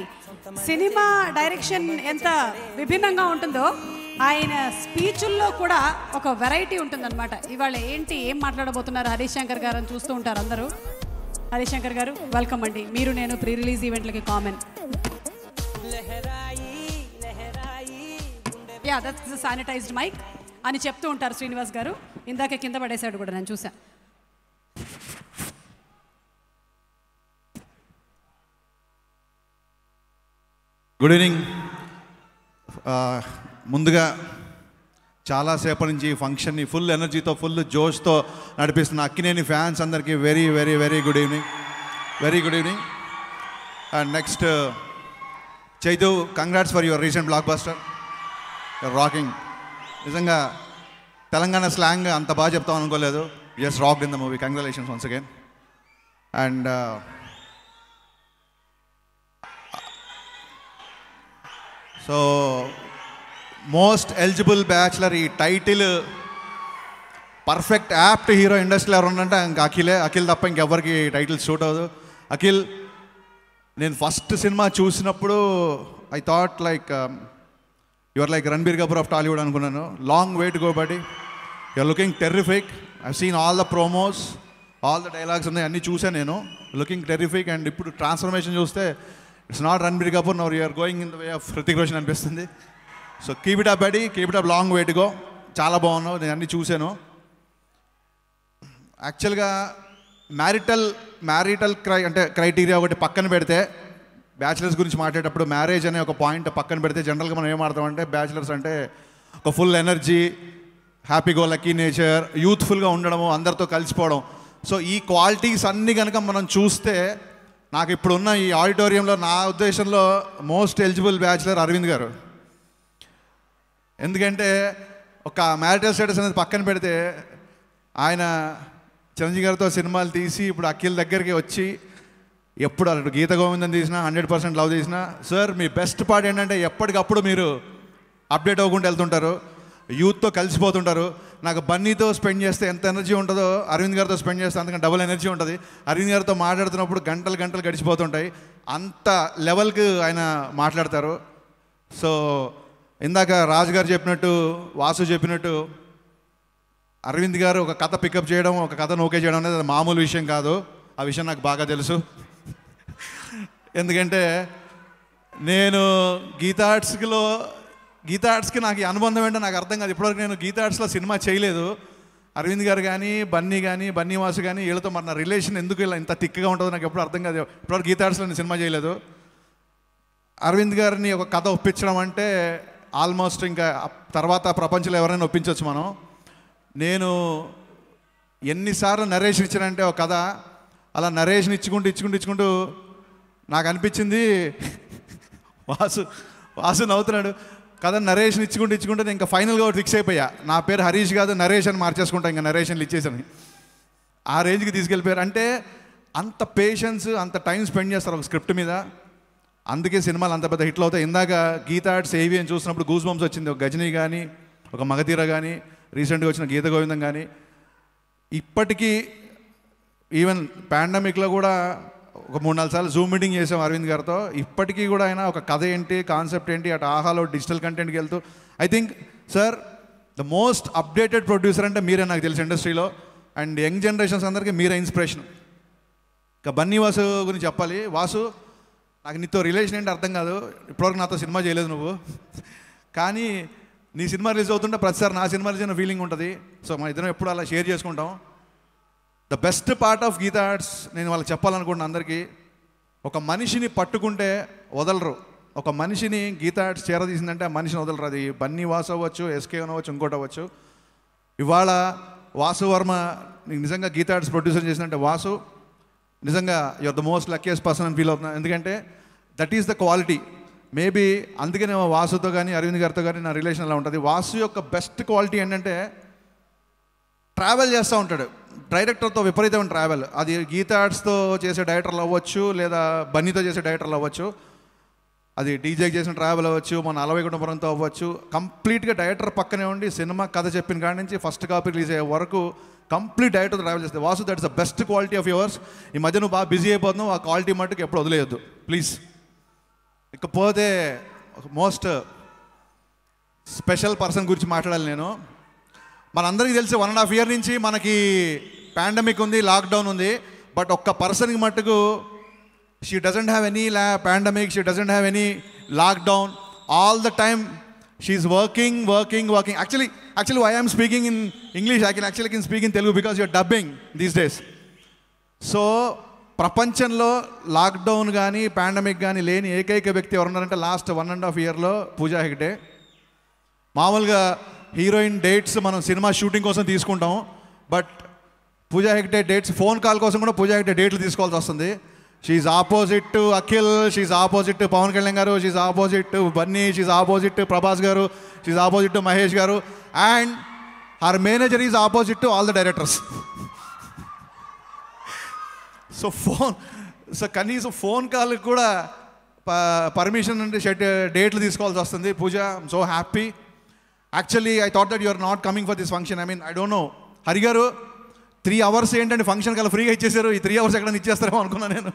సినిమా డైరెక్షన్ ఎంత విభిన్నంగా ఉంటుందో ఆయన స్పీచుల్లో కూడా ఒక వెరైటీ ఉంటుందన్నమాట. ఇవాళ ఏం మాట్లాడబోతున్నారు హరీష్ శంకర్ గారు అని చూస్తూ ఉంటారు అందరూ. హరీష్ శంకర్ గారు వెల్కమ్ అండి. మీరు నేను ప్రీ రిలీజ్ ఈవెంట్లకి common. That's the sanitized mic అని చెప్తూ ఉంటారు శ్రీనివాస్ గారు. ఇందాక కింద పడేశాడు కూడా నేను చూసా. Good evening. ముందుగా చాలాసేపటి నుంచి ఈ ఫంక్షన్ని ఫుల్ ఎనర్జీతో ఫుల్ జోష్తో నడిపిస్తున్న అక్కినేని ఫ్యాన్స్ అందరికీ very very very good evening, very good evening. And next Chaitu, congrats for your recent block buster, your rocking. నిజంగా తెలంగాణ స్లాంగ్ అంత బాగా చెప్తాం అనుకోలేదు. Just rocked in the movie, congratulations once again. And so most eligible bachelor, ఈ టైటిల్ పర్ఫెక్ట్ యాప్ట్ హీరో ఇండస్ట్రీలో ఎవరు ఉన్నారంటే ఇంకా అఖిల్ తప్ప ఇంకెవ్వరికి టైటిల్ సూట్ అవ్వదు. అఖిల్, నేను ఫస్ట్ సినిమా చూసినప్పుడు I thought like your like Ranbir Kapoor of Tollywood అనుకున్నాను. Long way to go buddy, you're looking terrific. I seen all the promos, all the dialogues ఉన్నాయి, అన్నీ చూసాను నేను. Looking terrific. అండ్ ఇప్పుడు ట్రాన్స్ఫర్మేషన్ చూస్తే it's not Ranbir Kapoor, now you're going in the way of Hrithik Roshan అనిపిస్తుంది. So keep it up buddy, keep it up, long way to go. చాలా బాగున్నావు, నేను అన్నీ చూశాను. యాక్చువల్గా మ్యారిటల్ క్రైటీరియా ఒకటి పక్కన పెడితే, బ్యాచిలర్స్ గురించి మాట్లాడేటప్పుడు మ్యారేజ్ అనే ఒక పాయింట్ పక్కన పెడితే జనరల్గా మనం ఏం ఆడతామంటే బ్యాచిలర్స్ అంటే ఒక full energy, happy go lucky nature, యూత్ఫుల్గా ఉండడము, అందరితో కలిసిపోవడం. సో ఈ క్వాలిటీస్ అన్నీ కనుక మనం చూస్తే నాకు ఇప్పుడున్న ఈ ఆడిటోరియంలో నా ఉద్దేశంలో మోస్ట్ ఎలిజిబుల్ బ్యాచిలర్ అరవింద్ గారు. ఎందుకంటే ఒక మ్యారిటల్ స్టేటస్ అనేది పక్కన పెడితే ఆయన చిరంజీవి గారితో సినిమాలు తీసి ఇప్పుడు అఖిల్ దగ్గరికి వచ్చి ఎప్పుడు అటు గీత గోవిందం తీసినా 100% లవ్ తీసినా, సార్ మీ బెస్ట్ పార్ట్ ఏంటంటే ఎప్పటికప్పుడు మీరు అప్డేట్ అవ్వకుండా వెళ్తుంటారు, యూత్తో కలిసిపోతుంటారు. నాకు బన్నీతో స్పెండ్ చేస్తే ఎంత ఎనర్జీ ఉంటుందో అరవింద్ గారితో స్పెండ్ చేస్తే అంతకంటే డబుల్ ఎనర్జీ ఉంటుంది. అరవింద్ గారితో మాట్లాడుతున్నప్పుడు గంటలు గంటలు గడిచిపోతుంటాయి, అంత లెవెల్కి ఆయన మాట్లాడతారు. సో ఇందాక రాజు గారు చెప్పినట్టు, వాసు చెప్పినట్టు, అరవింద్ గారు ఒక కథ పికప్ చేయడం, ఒక కథను ఓకే చేయడం అనేది అది మామూలు విషయం కాదు. ఆ విషయం నాకు బాగా తెలుసు. ఎందుకంటే నేను గీతా ఆర్ట్స్కి నాకు ఈ అనుబంధం ఏంటో నాకు అర్థం కాదు. ఇప్పటివరకు నేను గీతా ఆర్ట్స్లో సినిమా చేయలేదు. అరవింద్ గారు కానీ బన్నీ వాసు కానీ వీళ్ళతో మరి నా రిలేషన్ ఎందుకు ఇలా ఇంత థిక్గా ఉంటుందో నాకు ఎప్పుడు అర్థం కాదు. ఇప్పటివరకు గీతా ఆర్ట్స్లో నేను సినిమా చేయలేదు. అరవింద్ గారిని ఒక కథ ఒప్పించడం అంటే ఆల్మోస్ట్ ఇంకా తర్వాత ప్రపంచంలో ఎవరైనా ఒప్పించవచ్చు మనం. నేను ఎన్నిసార్లు నరేషన్ ఇచ్చానంటే ఒక కథ, అలా నరేషన్ ఇచ్చుకుంటూ నాకు అనిపించింది, వాసు నవ్వుతున్నాడు, కథ నరేషన్ ఇచ్చుకుంటూ నేను ఇంకా ఫైనల్గా ఒకటి ఫిక్స్ అయిపోయా, నా పేరు హరీష్ కాదు నరేష్ అని మార్చేసుకుంటా, ఇంకా నరేషన్లు ఇచ్చేసాను. ఆ రేంజ్కి తీసుకెళ్ళిపోయారు. అంటే అంత పేషెన్స్, అంత టైం స్పెండ్ చేస్తారు ఒక స్క్రిప్ట్ మీద. అందుకే సినిమాలు అంత పెద్ద హిట్లు అవుతాయి. ఇందాక గీతా ఆర్ట్స్ ఏవి అని చూసినప్పుడు గూస్ బంప్స్ వచ్చింది. ఒక గజనీ కానీ, ఒక మగధీర కానీ, రీసెంట్గా వచ్చిన గీత గోవిందం కానీ. ఇప్పటికీ ఈవెన్ పాండమిక్లో కూడా ఒక 3-4 సార్లు జూమ్ మీటింగ్ చేసాం అరవింద్ గారితో. ఇప్పటికీ కూడా ఆయన ఒక కథ ఏంటి, కాన్సెప్ట్ ఏంటి, అటు ఆహాలో డిజిటల్ కంటెంట్కి వెళ్తూ, I think sir the most updated producer అంటే మీరే నాకు తెలిసి ఇండస్ట్రీలో. అండ్ యంగ్ జనరేషన్స్ అందరికీ మీరే ఇన్స్పిరేషన్. ఇంకా బన్నీ వాసు గురించి చెప్పాలి. వాసు, నాకు నీతో రిలేషన్ ఏంటి అర్థం కాదు, ఇప్పటివరకు నాతో సినిమా చేయలేదు నువ్వు, కానీ నీ సినిమా రిలీజ్ అవుతుంటే ప్రతిసారి నా సినిమా రిలీజ్ అయిన ఫీలింగ్ ఉంటుంది. సో మన ఇద్దరం ఎప్పుడు అలా షేర్ చేసుకుంటాం. The best part of Geetha Arts నేను వాళ్ళకి చెప్పాలనుకుంటున్నాను అందరికీ, ఒక మనిషిని పట్టుకుంటే వదలరు. ఒక మనిషిని గీతా ఆర్ట్స్ చేరదీసిందంటే ఆ మనిషిని వదలరు. అది బన్నీ వాసు అవ్వచ్చు, ఎస్కే అవ్వచ్చు, ఇంకోటి అవ్వచ్చు. ఇవాళ వాసు వర్మ నీకు నిజంగా గీతా ఆర్ట్స్ ప్రొడ్యూసర్ చేసిందంటే వాసు నిజంగా your the most luckiest person అని ఫీల్ అవుతున్నాను. ఎందుకంటే that is the quality. Maybe అందుకే నేను వాసుతో కానీ అరవింద్ గారితో కానీ నా రిలేషన్ అలా ఉంటుంది. వాసు యొక్క బెస్ట్ క్వాలిటీ ఏంటంటే ట్రావెల్ చేస్తూ ఉంటాడు. డైరెక్టర్తో విపరీతమైన ట్రావెల్. అది గీతా ఆర్ట్స్తో చేసే డైరెక్టర్లు అవ్వచ్చు, లేదా బన్నీతో చేసే డైరెక్టర్లు అవ్వచ్చు, అది డీజేకి చేసిన ట్రావెల్ అవ్వచ్చు, మన అలవైకుంఠపురంతో అవ్వచ్చు. కంప్లీట్గా డైరెక్టర్ పక్కనే ఉండి సినిమా కథ చెప్పిన కాడి నుంచి ఫస్ట్ కాపీ రిలీజ్ అయ్యే వరకు కంప్లీట్ డైరెక్టర్తో ట్రావెల్ చేస్తే Vasu, that's the best quality of yours. ఈ మధ్య నువ్వు బాగా బిజీ అయిపోతున్నావు, ఆ క్వాలిటీ మట్టుకు ఎప్పుడు వదిలేయొద్దు ప్లీజ్. ఇకపోతే మోస్ట్ స్పెషల్ పర్సన్ గురించి మాట్లాడాలి నేను. మనందరికీ తెలిసి 1.5 year నుంచి మనకి పాండమిక్ ఉంది, లాక్డౌన్ ఉంది. బట్ ఒక్క పర్సన్కి మట్టుకు she doesn't have any pandemic, she doesn't have any lockdown. All the time she is working. Actually why I am speaking in English, I can speak in Telugu because you're dubbing these days. So ప్రపంచంలో లాక్డౌన్ కానీ పాండమిక్ కానీ లేని ఏకైక వ్యక్తి ఎవరున్నారంటే లాస్ట్ 1.5 yearలో పూజా హెగ్డే. మామూలుగా హీరోయిన్ డేట్స్ మనం సినిమా షూటింగ్ కోసం తీసుకుంటాం, but Pooja Hegde dates phone call కోసం కూడా పూజా హెగ్డే డేట్లు తీసుకోవాల్సి వస్తుంది. She's opposite to Akhil, she's opposite to Pawan Kalyan గారు, she's opposite to Bunny, she's opposite to Prabhas గారు, షీఈ్ ఆపోజిట్ టు మహేష్ గారు, and her manager is opposite to all the directors. So కనీసం ఫోన్ కాల్ కూడా పర్మిషన్ అంటే డేట్లు తీసుకోవాల్సి వస్తుంది. Pooja, I'm so happy. Actually I thought that you are not coming for this function. I mean I don't know. Hari గారు 3 hours ఏంటంటే ఫంక్షన్ కల్లా ఫ్రీగా ఇచ్చేసారు. ఈ 3 hours ఎక్కడ ఇచ్చేస్తారేమో అనుకున్నాను నేను.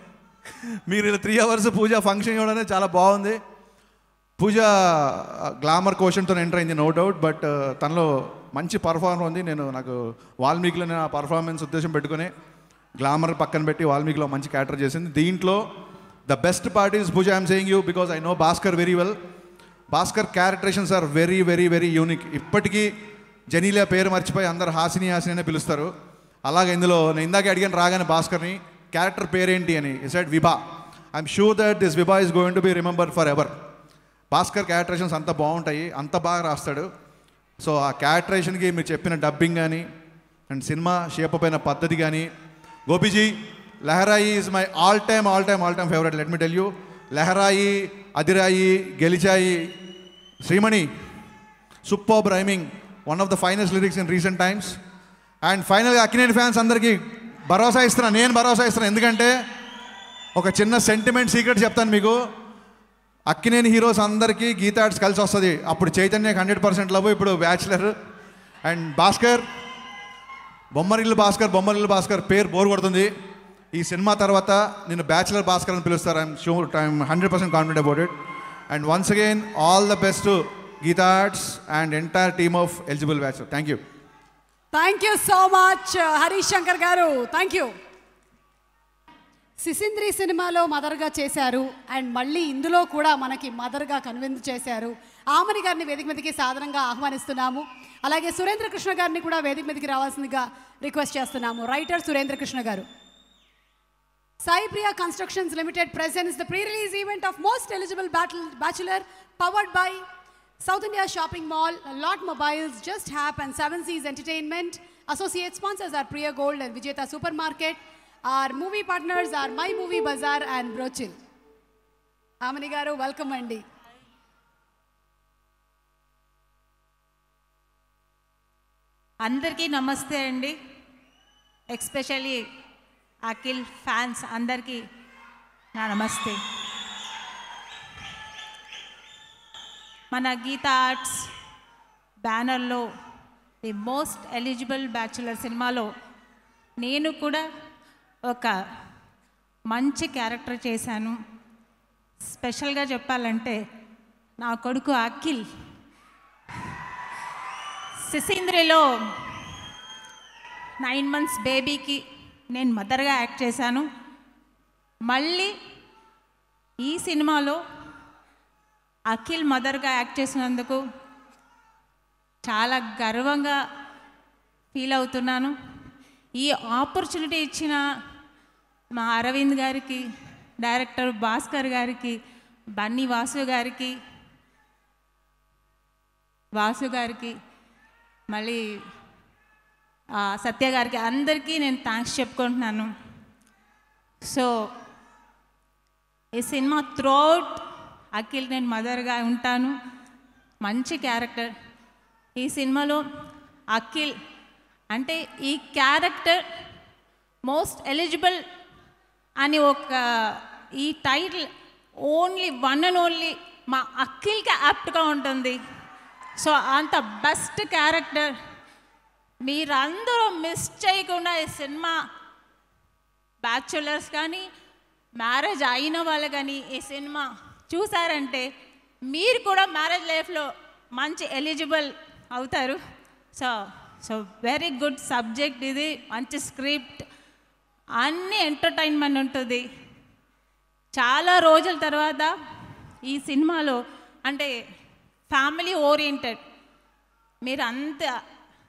మీరు ఇలా 3 hours పూజ ఫంక్షన్ ఇవ్వడం అనేది చాలా బాగుంది. పూజ గ్లామర్ క్వశ్చన్తో ఎంటర్ అయింది, నో డౌట్, బట్ తనలో మంచి పర్ఫార్మర్ ఉంది. నాకు వాల్మీకిలో నేను ఆ పర్ఫార్మెన్స్ ఉద్దేశం పెట్టుకుని గ్లామర్ పక్కన పెట్టి వాల్మీకిలో మంచి క్యారెక్టర్ చేసింది. దీంట్లో the best part is Pooja, I'm saying you because I know Bhaskar very well. Bhaskar characterisations are very very very unique. ఇప్పటికీ జనీలియా పేరు మర్చిపోయి అందరు హాసిని హాసిని అనే పిలుస్తారు. అలాగే ఇందులో నేను ఇందాక అడిగాను రాగానే భాస్కర్ని క్యారెక్టర్ పేరేంటి అని. ఈ side Vibha. I'm sure that this Vibha is going to be remember forever. Bhaskar క్యారెక్టరేషన్స్ అంత బాగుంటాయి, అంత బాగా రాస్తాడు. సో ఆ క్యారెక్టరేషన్కి మీరు చెప్పిన డబ్బింగ్ కానీ అండ్ సినిమా షేప్ అయిన పద్ధతి కానీ. Gopiji, Leharaayi is my all time favourite. Let me tell you, Leharaayi, అదిరాయి, గెలిచాయి, Srimani, superb rhyming, one of the finest lyrics in recent times. And ఫైనల్గా అక్కినేని ఫ్యాన్స్ అందరికీ భరోసా ఇస్తున్నాను, నేను భరోసా ఇస్తున్నాను. ఎందుకంటే ఒక చిన్న సెంటిమెంట్ సీక్రెట్ చెప్తాను మీకు. అక్కినేని హీరోస్ అందరికీ గీతా ఆర్ట్స్ కలిసి వస్తుంది. అప్పుడు చైతన్యకి 100% లవ్, ఇప్పుడు బ్యాచులర్. అండ్ భాస్కర్, బొమ్మరిల్లు భాస్కర్ పేరు బోర్ కొడుతుంది. ఈ సినిమా తర్వాత నేను బ్యాచులర్ భాస్కర్ అని పిలుస్తారు. I'm 100% confident about it. And once again all the best to Geetha Arts and entire team of eligible batch. Thank you. Thank you so much Harish Shankar గారు, థ్యాంక్ యూ. సిసింద్రి సినిమాలో మదర్గా చేశారు అండ్ మళ్ళీ ఇందులో కూడా మనకి మదర్గా కన్విన్స్ చేశారు. ఆమని గారిని వేదిక మీదకి సాధారణంగా ఆహ్వానిస్తున్నాము. అలాగే సురేంద్ర కృష్ణ గారిని కూడా వేదిక మీదకి రావాల్సిందిగా రిక్వెస్ట్ చేస్తున్నాము. రైటర్ సురేంద్ర కృష్ణ గారు. Sai Priya Constructions Limited presents the pre-release event of Most Eligible Bachelor, powered by South India Shopping Mall, Lot Mobiles, Just Hap and Seven Seas Entertainment. Associate sponsors are Priya Gold and Vijeta Supermarket. Our movie partners are My Movie Bazaar and Brochil. Amani garu, welcome andi. అందరికీ నమస్తే అండి. ఎస్పెషల్లీ అఖిల్ ఫ్యాన్స్ అందరికీ నా నమస్తే. మన గీతా ఆర్ట్స్ బ్యానర్లో ది మోస్ట్ ఎలిజిబుల్ బ్యాచులర్ సినిమాలో నేను కూడా ఒక మంచి క్యారెక్టర్ చేశాను. స్పెషల్గా చెప్పాలంటే నా కొడుకు అఖిల్ సిసింద్రిలో 9 months బేబీకి నేను మదర్గా యాక్ట్ చేశాను. మళ్ళీ ఈ సినిమాలో అఖిల్ మదర్గా యాక్ట్ చేసినందుకు చాలా గర్వంగా ఫీల్ అవుతున్నాను. ఈ ఆపర్చునిటీ ఇచ్చిన మా అరవింద్ గారికి, డైరెక్టర్ భాస్కర్ గారికి, బన్నీ వాసు గారికి మళ్ళీ సత్య గారికి అందరికీ నేను థ్యాంక్స్ చెప్పుకుంటున్నాను. సో ఈ సినిమా త్రూఅవుట్ అఖిల్ నేను మదర్గా ఉంటాను. మంచి క్యారెక్టర్ ఈ సినిమాలో. అఖిల్ అంటే ఈ క్యారెక్టర్ మోస్ట్ ఎలిజిబుల్ అని ఈ title only one and only మా అఖిల్కి యాప్ట్గా ఉంటుంది. సో అంత బెస్ట్ క్యారెక్టర్ మీరందరూ మిస్ చేయకుండా ఈ సినిమా బ్యాచులర్స్ కానీ మ్యారేజ్ అయిన వాళ్ళు కానీ ఈ సినిమా చూసారంటే మీరు కూడా మ్యారేజ్ లైఫ్లో మంచి ఎలిజిబుల్ అవుతారు. సో వెరీ గుడ్ సబ్జెక్ట్ ఇది, మంచి స్క్రిప్ట్, అన్ని ఎంటర్టైన్మెంట్ ఉంటుంది. చాలా రోజుల తర్వాత ఈ సినిమాలో అంటే ఫ్యామిలీ ఓరియంటెడ్ మీరు అంత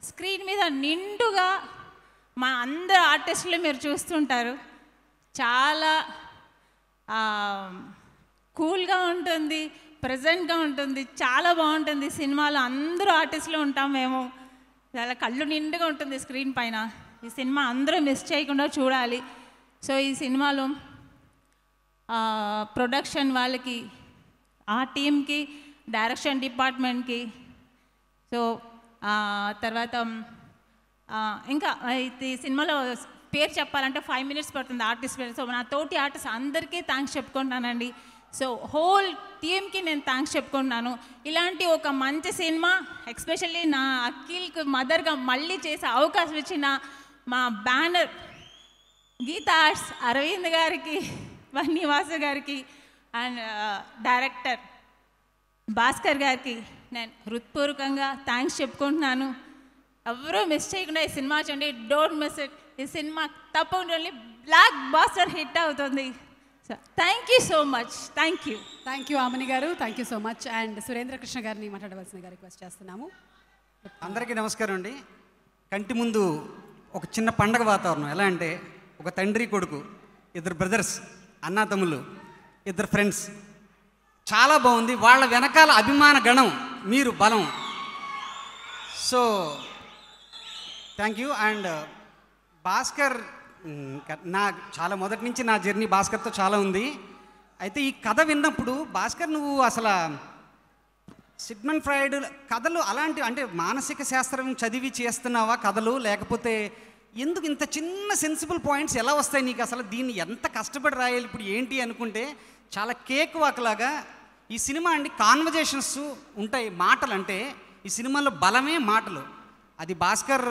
స్క్రీన్ మీద నిండుగా మా అందరు ఆర్టిస్టులు మీరు చూస్తుంటారు. చాలా కూల్గా ఉంటుంది, ప్రజెంట్గా ఉంటుంది, చాలా బాగుంటుంది. సినిమాలో అందరూ ఆర్టిస్టులు ఉంటాం మేము, చాలా కళ్ళు నిండుగా ఉంటుంది స్క్రీన్ పైన. ఈ సినిమా అందరూ మిస్ చేయకుండా చూడాలి. సో ఈ సినిమాలో ప్రొడక్షన్ వాళ్ళకి, ఆ టీంకి, డైరెక్షన్ డిపార్ట్మెంట్కి, సో తర్వాత ఇంకా ఈ సినిమాలో పేరు చెప్పాలంటే 5 minutes పడుతుంది ఆర్టిస్ట్ పేరు. సో నా తోటి ఆర్టిస్ట్ అందరికీ థ్యాంక్స్ చెప్పుకుంటున్నానండి. సో హోల్ టీమ్కి నేను థ్యాంక్స్ చెప్పుకుంటున్నాను. ఇలాంటి ఒక మంచి సినిమా ఎస్పెషల్లీ నా అఖిల్కి మదర్గా మళ్ళీ చేసే అవకాశం ఇచ్చిన మా బ్యానర్ గీతా ఆర్ట్స్ అరవింద్ గారికి, వన్నివాసు గారికి అండ్ డైరెక్టర్ భాస్కర్ గారికి నేను హృత్పూర్వకంగా థ్యాంక్స్ చెప్పుకుంటున్నాను. ఎవరూ మిస్ చేయకుండా ఈ సినిమా చూడండి, డోంట్ మిస్ ఇట్. ఈ సినిమా తప్పకుండా బ్లాక్ బాస్టర్ హిట్ అవుతుంది. So thank you so much. Thank you Aamani గారు, thank you so much. And Surendra Krishna గారిని మాట్లాడవలసిందిగా రిక్వెస్ట్ చేస్తున్నాము. అందరికీ నమస్కారం అండి. కంటి ముందు ఒక చిన్న పండగ వాతావరణం. ఎలా అంటే ఒక తండ్రి కొడుకు, 2 బ్రదర్స్, అన్నా తమ్ముళ్ళు, 2 ఫ్రెండ్స్, చాలా బాగుంది. వాళ్ళ వెనకాల అభిమాన గణం, మీరు బలం. So thank you. And Bhaskar, నా చాలా మొదటి నుంచి నా జర్నీ భాస్కర్తో చాలా ఉంది. అయితే ఈ కథ విన్నప్పుడు భాస్కర్, నువ్వు అసలు సిగ్మండ్ ఫ్రాయిడ్ కథలు అలాంటి అంటే మానసిక శాస్త్రం చదివి చేస్తున్నావా కథలు, లేకపోతే ఎందుకు ఇంత చిన్న సెన్సిబుల్ పాయింట్స్ ఎలా వస్తాయి నీకు? అసలు దీన్ని ఎంత కష్టపడి రాయాలి ఇప్పుడు ఏంటి అనుకుంటే చాలా కేక్ వాక్లాగా ఈ సినిమా అండి. కాన్వర్జేషన్స్ ఉంటాయి, మాటలు అంటే ఈ సినిమాలో బలమే మాటలు. అది భాస్కర్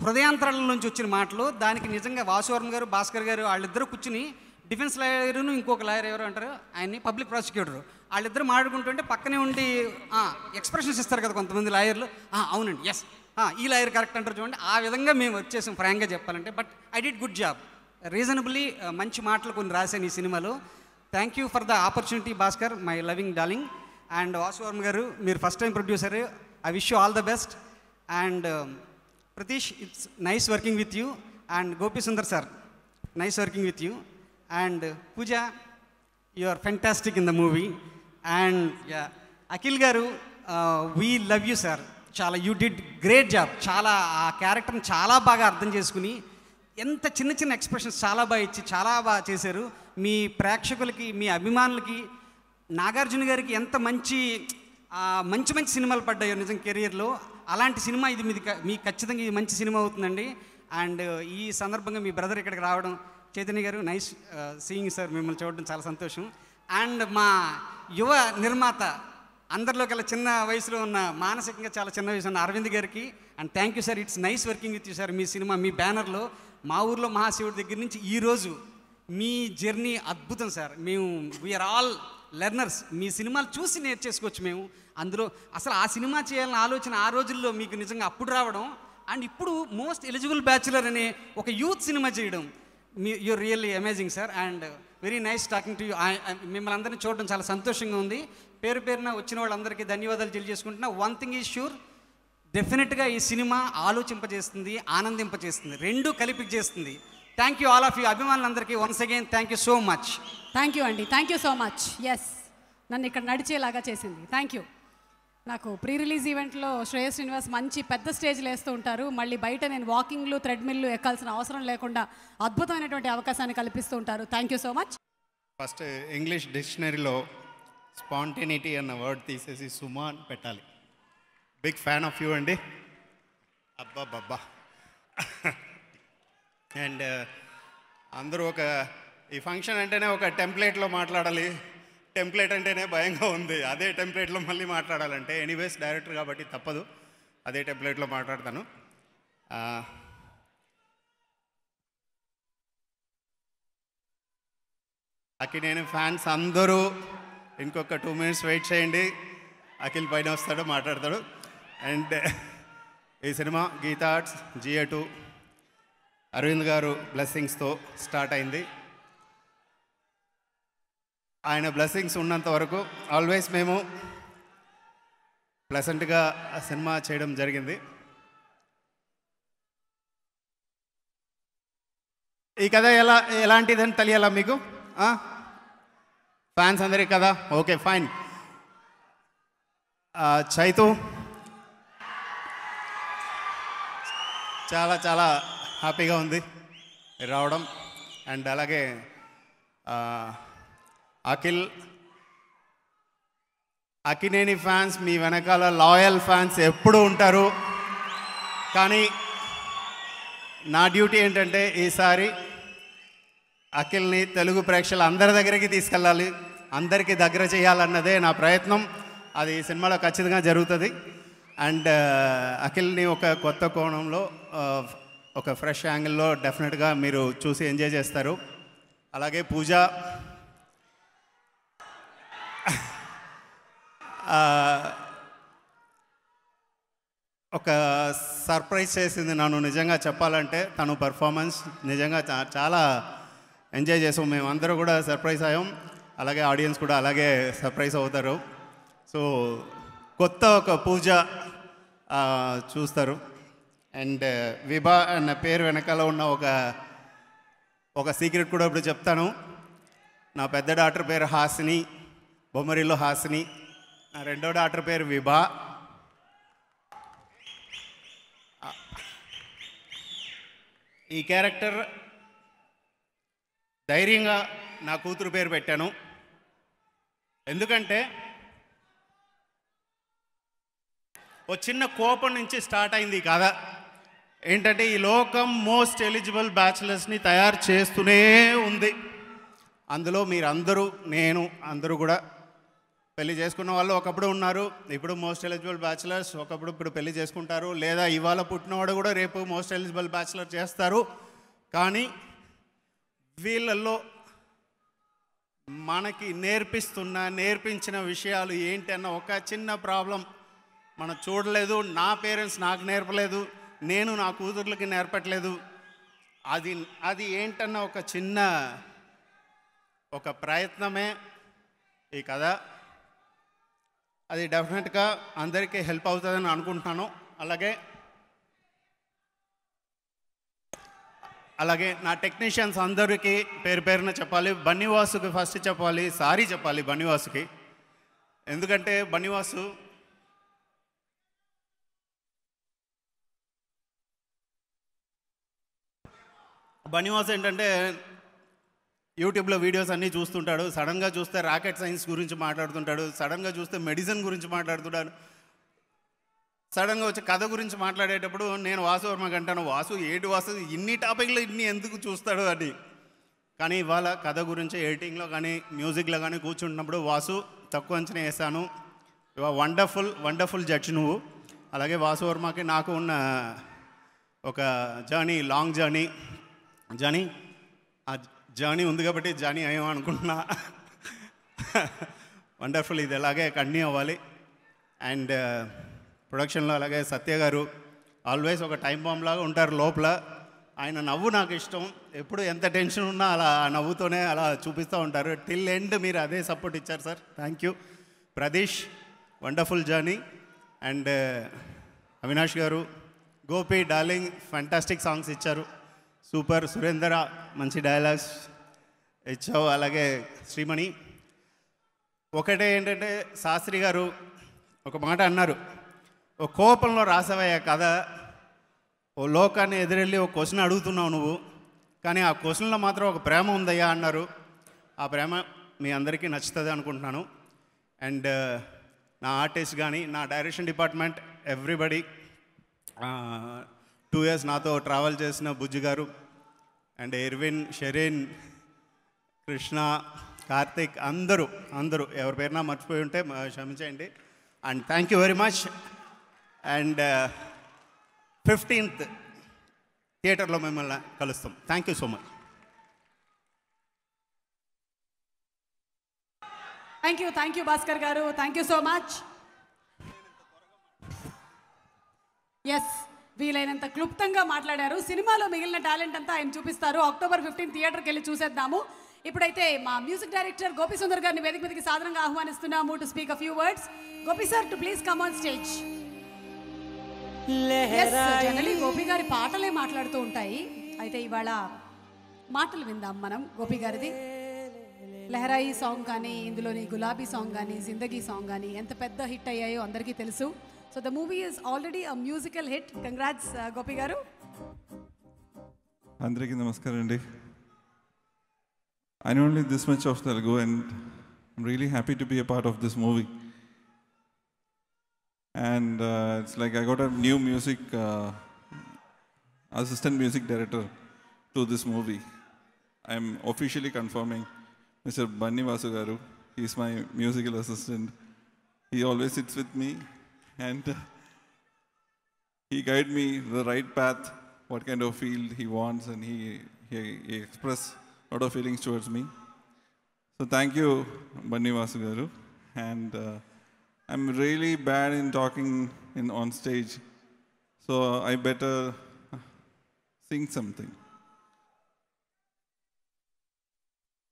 హృదయాంతరాల నుంచి వచ్చిన మాటలు. దానికి నిజంగా వాసువర్మ గారు, భాస్కర్ గారు వాళ్ళిద్దరూ కూర్చుని, డిఫెన్స్ లాయరును ఇంకొక లాయర్ ఎవరు అంటారు ఆయన్ని, పబ్లిక్ ప్రాసిక్యూటరు, వాళ్ళిద్దరు మాట్లాడుకుంటుంటే పక్కనే ఉండి ఎక్స్ప్రెషన్స్ ఇస్తారు కదా కొంతమంది లాయర్లు. అవునండి, ఎస్, ఈ లాయర్ కరెక్ట్ అంటారు చూడండి. ఆ విధంగా మేము వచ్చేసాం ఫ్రాంక్గా చెప్పాలంటే. But I did good job, reasonably మంచి మాటలు కొన్ని రాశాను ఈ సినిమాలో. Thank you for the opportunity Bhaskar, my loving darling. And Vasu Varma గారు, మీరు first time producer, I wish you all the best. And Pratish, it's nice working with you. And Gopi Sundar sir, nice working with you. And Pooja, you are fantastic in the movie. And yeah, Akhil garu, we love you sir. Chala, you did great job. Chala aa character ni chala baga ardham cheskuni enta chinna chinna expressions chala baga ichi chala baga chesaru. మీ ప్రేక్షకులకి, మీ అభిమానులకి, నాగార్జున గారికి ఎంత మంచి మంచి మంచి సినిమాలు పడ్డాయో నిజం కెరియర్లో. అలాంటి సినిమా ఇది మీకు ఖచ్చితంగా ఇది మంచి సినిమా అవుతుందండి. అండ్ ఈ సందర్భంగా మీ బ్రదర్ ఇక్కడికి రావడం, చైతన్య గారు, నైస్ సీయింగ్ సార్, మిమ్మల్ని చూడడం చాలా సంతోషం. అండ్ మా యువ నిర్మాత, అందరిలోకెల్లా చిన్న వయసులో ఉన్న, మానసికంగా చాలా చిన్న వయసు ఉన్న అరవింద్ గారికి and thank you sir. It's nice working with you sir. మీ సినిమా, మీ బ్యానర్లో మా ఊర్లో మహాశివుడి దగ్గర నుంచి ఈరోజు మీ జర్నీ అద్భుతం సార్. మేము వీఆర్ ఆల్ లెర్నర్స్. మీ సినిమాలు చూసి నేర్చేసుకోవచ్చు మేము. అందులో అసలు ఆ సినిమా చేయాలన్న ఆలోచన ఆ రోజుల్లో మీకు నిజంగా అప్పుడు రావడం, అండ్ ఇప్పుడు మోస్ట్ ఎలిజిబుల్ బ్యాచులర్ అనే ఒక యూత్ సినిమా చేయడం, you're really amazing sir. And very nice talking to you. మిమ్మల్ని అందరినీ చూడడం చాలా సంతోషంగా ఉంది. పేరు పేరున వచ్చిన వాళ్ళందరికీ ధన్యవాదాలు తెలియజేసుకుంటున్నా. వన్ థింగ్ ఈజ్ ష్యూర్, డెఫినెట్గా ఈ సినిమా ఆలోచింపజేస్తుంది, ఆనందింపజేస్తుంది, రెండూ కలిపి చేస్తుంది. Thank you all of you. అభిమానులందరికీ once again thank you so much. Thank you అండి, thank you so much. Yes, నన్ను ఇక్కడ నడిచేలాగా చేసింది. Thank you. నాకు ప్రీ రిలీజ్ ఈవెంట్లో శ్రేయస్ శ్రీనివాస్ మంచి పెద్ద స్టేజ్లు వేస్తూ ఉంటారు. మళ్ళీ బయట నేను వాకింగ్లు, థ్రెడ్మిల్లు ఎక్కాల్సిన అవసరం లేకుండా అద్భుతమైనటువంటి అవకాశాన్ని కల్పిస్తూ ఉంటారు. Thank you so much. First English డిక్షనరీలో స్పాంటేనిటీ అన్న వర్డ్ తీసేసి సుమా అని పెట్టాలి. బిగ్ ఫ్యాన్ ఆఫ్ యూ అండి. అబ్బా బబ్బా. అండ్ అందరూ ఈ ఫంక్షన్ అంటేనే ఒక టెంప్లెట్లో మాట్లాడాలి. టెంప్లెట్ అంటేనే భయంగా ఉంది. అదే టెంప్లెట్లో మళ్ళీ మాట్లాడాలంటే, ఎనీవేస్ డైరెక్టర్ కాబట్టి తప్పదు, అదే టెంప్లెట్లో మాట్లాడతాను. అఖిల్ ఫ్యాన్స్ అందరూ ఇంకొక 2 minutes వెయిట్ చేయండి. అఖిల్ పైన వస్తాడు, మాట్లాడతాడు. అండ్ ఈ cinema Gita arts GA2 Arvind గారు బ్లెస్సింగ్స్తో స్టార్ట్ అయింది. ఆయన బ్లెస్సింగ్స్ ఉన్నంత వరకు ఆల్వేస్ మేము ప్లెజెంట్గా సినిమా చేయడం జరిగింది. ఈ కథ ఎలాంటిదని తెలియాలా మీకు? ఫ్యాన్స్ అందరికీ కదా, ఓకే ఫైన్. చైతు చాలా చాలా హ్యాపీగా ఉంది రావడం. అండ్ అలాగే అఖిల్, అక్కినేని ఫ్యాన్స్ మీ వెనకాల లాయల్ ఫ్యాన్స్ ఎప్పుడూ ఉంటారు. కానీ నా డ్యూటీ ఏంటంటే ఈసారి అఖిల్ని తెలుగు ప్రేక్షకులు అందరి దగ్గరికి తీసుకెళ్ళాలి, అందరికీ దగ్గర చేయాలన్నదే నా ప్రయత్నం. అది ఈ సినిమాలో ఖచ్చితంగా జరుగుతుంది. అండ్ అఖిల్ని ఒక కొత్త కోణంలో ఒక ఫ్రెష్ యాంగిల్లో డెఫినెట్గా మీరు చూసి ఎంజాయ్ చేస్తారు. అలాగే పూజ ఒక సర్ప్రైజ్ చేసింది నన్ను. నిజంగా చెప్పాలంటే తను పర్ఫార్మెన్స్ నిజంగా చాలా ఎంజాయ్ చేసాం. మేము అందరూ కూడా సర్ప్రైజ్ అయ్యాం. అలాగే ఆడియన్స్ కూడా అలాగే సర్ప్రైజ్ అవుతారు. సో కొత్త ఒక పూజ చూస్తారు. అండ్ విభా అన్న పేరు వెనకాల ఉన్న ఒక సీక్రెట్ కూడా ఇప్పుడు చెప్తాను. నా పెద్ద డాక్టర్ పేరు హాసిని, బొమ్మరిలో హాసిని. నా రెండో డాక్టర్ పేరు విభా. ఈ క్యారెక్టర్ ధైర్యంగా నా కూతురు పేరు పెట్టాను. ఎందుకంటే ఓ చిన్న కోపం నుంచి స్టార్ట్ అయింది ఈ కథ. ఏంటంటే ఈ లోకం మోస్ట్ ఎలిజిబుల్ బ్యాచిలర్స్ని తయారు చేస్తూనే ఉంది. అందులో మీరందరూ, నేను, అందరూ కూడా పెళ్లి చేసుకున్న వాళ్ళు ఒకప్పుడు ఉన్నారు. ఇప్పుడు మోస్ట్ ఎలిజిబుల్ బ్యాచిలర్స్ ఒకప్పుడు ఇప్పుడు పెళ్లి చేసుకుంటారు. లేదా ఇవాళ పుట్టినవాడు కూడా రేపు మోస్ట్ ఎలిజిబుల్ బ్యాచిలర్ చేస్తారు. కానీ వీళ్ళల్లో మనకి నేర్పించిన విషయాలు ఏంటి అన్న ఒక చిన్న ప్రాబ్లం మనం చూడలేదు. నా పేరెంట్స్ నాకు నేర్పలేదు, నేను నా కూతుర్లకి నేర్పట్లేదు. అది ఏంటన్న ఒక చిన్న ఒక ప్రయత్నమే ఈ కథ. అది డెఫినెట్గా అందరికీ హెల్ప్ అవుతుందని అనుకుంటున్నాను. అలాగే నా టెక్నీషియన్స్ అందరికీ పేరు పేరున చెప్పాలి. బన్నీవాసుకి ఫస్ట్ చెప్పాలి, సారీ చెప్పాలి బన్నీవాసుకి. ఎందుకంటే బన్నీవాసు ఏంటంటే యూట్యూబ్లో వీడియోస్ అన్నీ చూస్తుంటాడు. సడన్గా చూస్తే రాకెట్ సైన్స్ గురించి మాట్లాడుతుంటాడు, సడన్గా చూస్తే మెడిసిన్ గురించి మాట్లాడుతుంటాడు. సడన్గా వచ్చి కథ గురించి మాట్లాడేటప్పుడు నేను వాసు వర్మకి అంటాను, వాసు ఇన్ని టాపిక్లు ఇన్ని ఎందుకు చూస్తాడు అని. కానీ ఇవాళ కథ గురించి ఎడిటింగ్లో కానీ మ్యూజిక్లో కానీ కూర్చుంటున్నప్పుడు వాసు తక్కువ అంచనా వేసాను. వండర్ఫుల్ జడ్జి నువ్వు. అలాగే వాసు వర్మకి నాకు ఉన్న ఒక లాంగ్ జర్నీ ఆ జర్నీ ఉంది కాబట్టి జర్నీ అయ్యాం అనుకుంటున్నా. వండర్ఫుల్. ఇది అలాగే కంటిన్యూ అవ్వాలి. అండ్ ప్రొడక్షన్లో అలాగే సత్య గారు ఆల్వేస్ ఒక టైం బాంబ్ లాగా ఉంటారు లోపల. ఆయన నవ్వు నాకు ఇష్టం. ఎప్పుడు ఎంత టెన్షన్ ఉన్నా అలా నవ్వుతోనే అలా చూపిస్తూ ఉంటారు. టిల్ ఎండ్ మీరు అదే సపోర్ట్ ఇచ్చారు sir, thank you. Pradeesh wonderful journey. And Avinash గారు, గోపి డార్లింగ్ ఫ్యాంటాస్టిక్ సాంగ్స్ ఇచ్చారు, సూపర్. సురేందర మంచి డైలాగ్స్ ఇచ్చావు. అలాగే శ్రీమణి. ఒకటే ఏంటంటే శాస్త్రి గారు ఒక మాట అన్నారు, ఓ కోపంలో రాసావయ్యా కథ, ఓ లోకాన్ని ఎదురెళ్ళి ఒక క్వశ్చన్ అడుగుతున్నావు నువ్వు, కానీ ఆ క్వశ్చన్లో మాత్రం ఒక ప్రేమ ఉందయ్యా అన్నారు. ఆ ప్రేమ మీ అందరికీ నచ్చుతుంది అనుకుంటున్నాను. అండ్ నా ఆర్టిస్ట్ కానీ నా డైరెక్షన్ డిపార్ట్మెంట్ ఎవ్రీబడి, 2 years నాతో ట్రావెల్ చేసిన బుజ్జి గారు అండ్ ఎర్విన్, షెరీన్, కృష్ణ, కార్తిక్, అందరూ ఎవరి పేరున మర్చిపోయి ఉంటే క్షమించండి. And thank you very much. And 15th థియేటర్లో మిమ్మల్ని కలుస్తాం. Thank you so much. Thank you Bhaskar గారు, thank you so much. Yes, వీలైనంత క్లుప్తంగా మాట్లాడారు. సినిమాలో మిగిలిన టాలెంట్ అంతా ఆయన చూపిస్తారు. October 15 థియేటర్కి వెళ్ళి చూసేద్దాము. ఇప్పుడైతే మా మ్యూజిక్ డైరెక్టర్ గోపి సుందర్ గారిని వేదిక మీదకి సాధారణంగా ఆహ్వానిస్తున్నాము to speak a few words. Gopi sir, to please come on stage. Generally Gopi గారి పాటలే మాట్లాడుతూ ఉంటాయి. అయితే ఇవాళ మాటలు విందాం మనం గోపి గారిది. లెహరాయి సాంగ్ కానీ ఇందులోని గులాబీ సాంగ్ కానీ జిందగీ సాంగ్ కానీ ఎంత పెద్ద హిట్ అయ్యాయో అందరికీ తెలుసు. So the movie is already a musical hit. Congrats Gopi గారు. అందరికీ నమస్కారం అండి. I know only this much of Telugu and I'm really happy to be a part of this movie. And it's like I got a new music assistant music director to this movie. I'm officially confirming Mr. Banni Vasu Garu. He's my musical assistant. He always sits with me and he guides me the right path, what kind of field he wants, and he expresses a lot of feelings towards me. So thank you, Banni Vasu Garu. And I'm really bad in talking on stage, so I better sing something.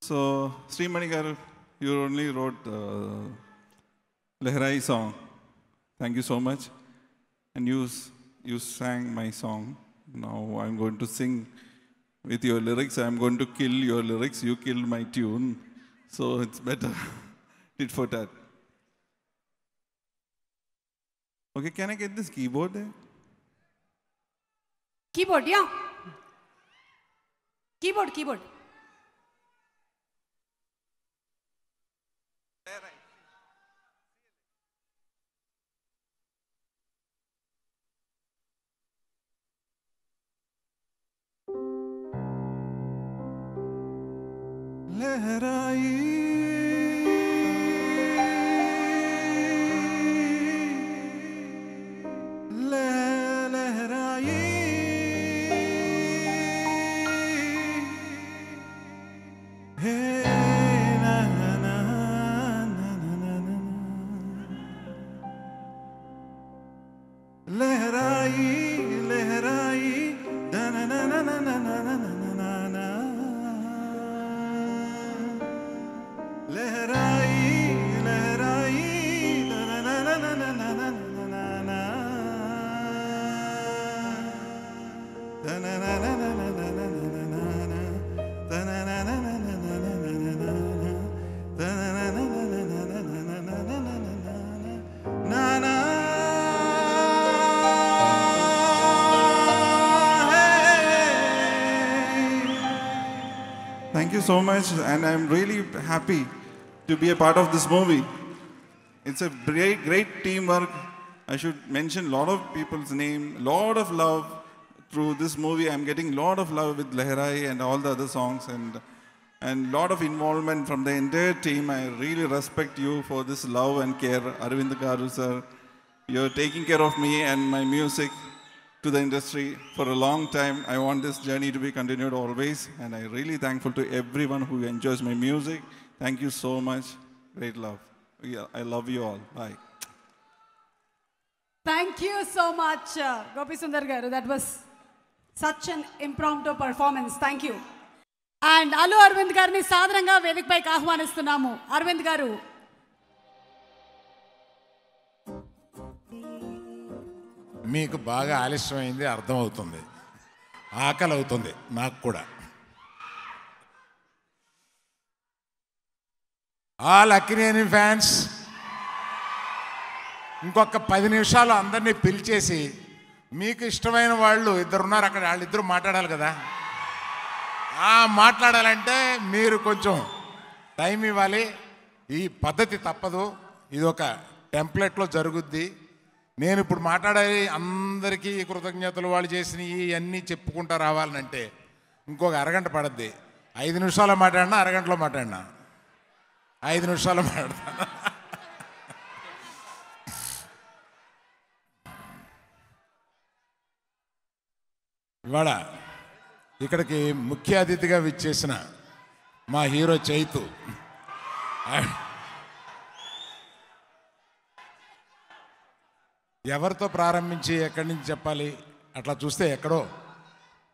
So, Srimani Garu, you only wrote Lehrai song. Thank you so much. And you sang my song. Now I'm going to sing with your lyrics. I'm going to kill your lyrics. You killed my tune. So it's better tit for tat. Okay, can I get this keyboard there? Keyboard, yeah. Keyboard. लहराई लहराई हे ना ना ना ना ना ना लहराई लहराई ना ना ना ना ना ना ना ना ना लहराई लहराई ना ना ना ना ना ना ना ना ना ना ना ना ना Thank you so much, and I'm really happy to be a part of this movie. It's a great teamwork. I should mention a lot of people's name, lot of love through this movie. I'm getting a lot of love with Lehrai and all the other songs, and lot of involvement from the entire team. I really respect you for this love and care. Arvind Garu sir, you're taking care of me and my music to the industry for a long time. I want this journey to be continued always, and I'm really thankful to everyone who enjoys my music. Thank you so much. Great love. Yeah, I love you all. Bye. Thank you so much, Gopi Sundar Garu. That was such an impromptu performance. Thank you. And Allu Arvind Garni సాదరంగా వేదికపైకి ఆహ్వానిస్తున్నాము. అరవింద్ గారు. మీకు బాగా ఆలస్యమైంది అర్థమవుతుంది, ఆకలి అవుతుంది నాకు కూడా. ఆల్ అక్కినేని ఫ్యాన్స్, ఇంకొక 10 నిమిషాలు అందరినీ పిలిచేసి మీకు ఇష్టమైన వాళ్ళు ఇద్దరు ఉన్నారు అక్కడ, వాళ్ళిద్దరూ మాట్లాడాలి కదా. మాట్లాడాలంటే మీరు కొంచెం టైం ఇవ్వాలి. ఈ పద్ధతి తప్పదు, ఇది ఒక టెంప్లెట్లో జరుగుద్ది. నేను ఇప్పుడు మాట్లాడాలి, అందరికీ కృతజ్ఞతలు వాళ్ళు చేసినవి అన్నీ చెప్పుకుంటూ రావాలంటే ఇంకొక అరగంట పడద్ది. 5 నిమిషాలు మాట్లాడినా అరగంటలో మాట్లాడినా 5 నిమిషాలు మాట్లాడతాను. ఇవాళ ఇక్కడికి ముఖ్య అతిథిగా విచ్చేసిన మా హీరో చైతు, ఎవరితో ప్రారంభించి ఎక్కడి నుంచి చెప్పాలి అట్లా చూస్తే ఎక్కడో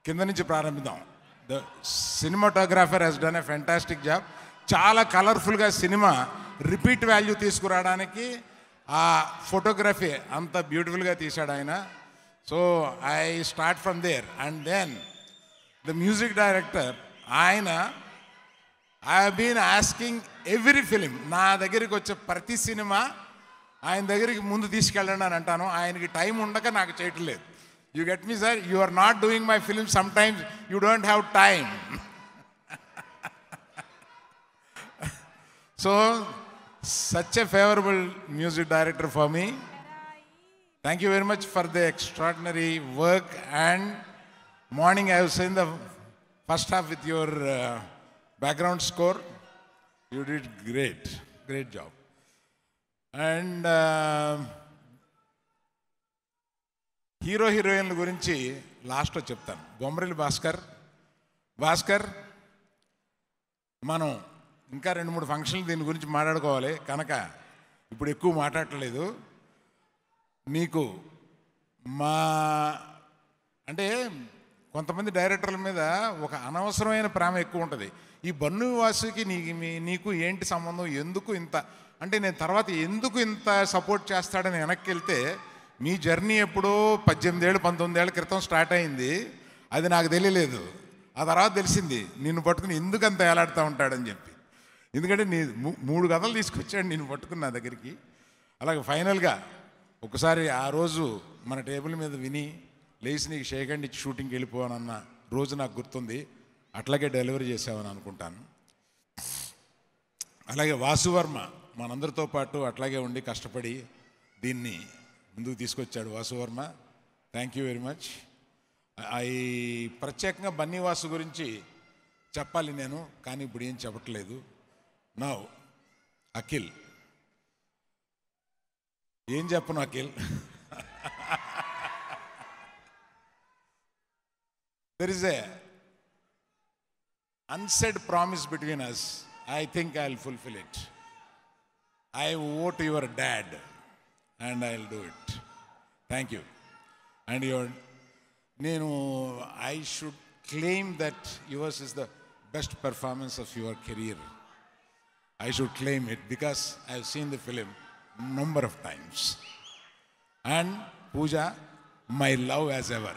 కింద నుంచి ప్రారంభిద్దాం. The cinematographer he's done a fantastic job. చాలా కలర్ఫుల్గా సినిమా రిపీట్ వాల్యూ తీసుకురావడానికి ఆ ఫోటోగ్రఫీ అంత బ్యూటిఫుల్గా తీశాడు ఆయన. So I start from there. And then the music director, ఆయన I been asking every film, నా దగ్గరికి వచ్చే ప్రతి సినిమా ఆయన దగ్గరికి ముందు తీసుకెళ్ళండి అని అంటాను. ఆయనకి టైం ఉండక నాకు చేయట్లేదు. You get me sir, you are not doing my film, sometimes you don't have time. So such a favorable music director for me. Thank you very much for the extraordinary work. And morning I have seen the first half with your background score. You did great job. And hero హీరోయిన్ల గురించి లాస్ట్లో చెప్తాను. బొమ్మరిల్లి భాస్కర్ మనం ఇంకా 2-3 ఫంక్షన్లు దీని గురించి మాట్లాడుకోవాలి కనుక ఇప్పుడు ఎక్కువ మాట్లాడలేదు. నీకు అంటే కొంతమంది డైరెక్టర్ల మీద ఒక అనవసరమైన ప్రేమ ఎక్కువ ఉంటుంది. ఈ బన్ను వాసుకి నీకు ఏంటి సంబంధం, ఎందుకు ఇంత అంటే నేను తర్వాత ఎందుకు ఇంత సపోర్ట్ చేస్తాడని వెనక్కి వెళ్తే మీ జర్నీ ఎప్పుడో 18 ఏళ్ళు 19 ఏళ్ళ క్రితం స్టార్ట్ అయింది. అది నాకు తెలియలేదు. ఆ తర్వాత తెలిసింది నిన్ను పట్టుకుని ఎందుకు అంత ఏలాడుతూ ఉంటాడని చెప్పి. ఎందుకంటే నీ 3 కథలు తీసుకొచ్చాడు నిన్ను పట్టుకుని నా దగ్గరికి. అలాగే ఫైనల్గా ఒకసారి ఆ రోజు మన టేబుల్ మీద విని లేచి నీకు షేకండి ఇచ్చి షూటింగ్కి వెళ్ళిపోవానన్న రోజు నాకు గుర్తుంది. అట్లాగే డెలివరీ చేసావని అనుకుంటాను. అలాగే వాసువర్మ మనందరితో పాటు అట్లాగే ఉండి కష్టపడి దీన్ని ముందుకు తీసుకొచ్చాడు Vasu Varma. Thank you very much. ప్రత్యేకంగా బన్నీ వాసు గురించి చెప్పాలి నేను, కానీ ఇప్పుడు ఏం చెప్పట్లేదు. నౌ అఖిల్, ఏం చెప్పను Akhil. There is a unsaid promise between us. I think I'll fulfill it. I owe to your dad and I'll do it. Thank you. And I should claim that yours is the best performance of your career. I should claim it because I've seen the film number of times. And Pooja, my love as ever.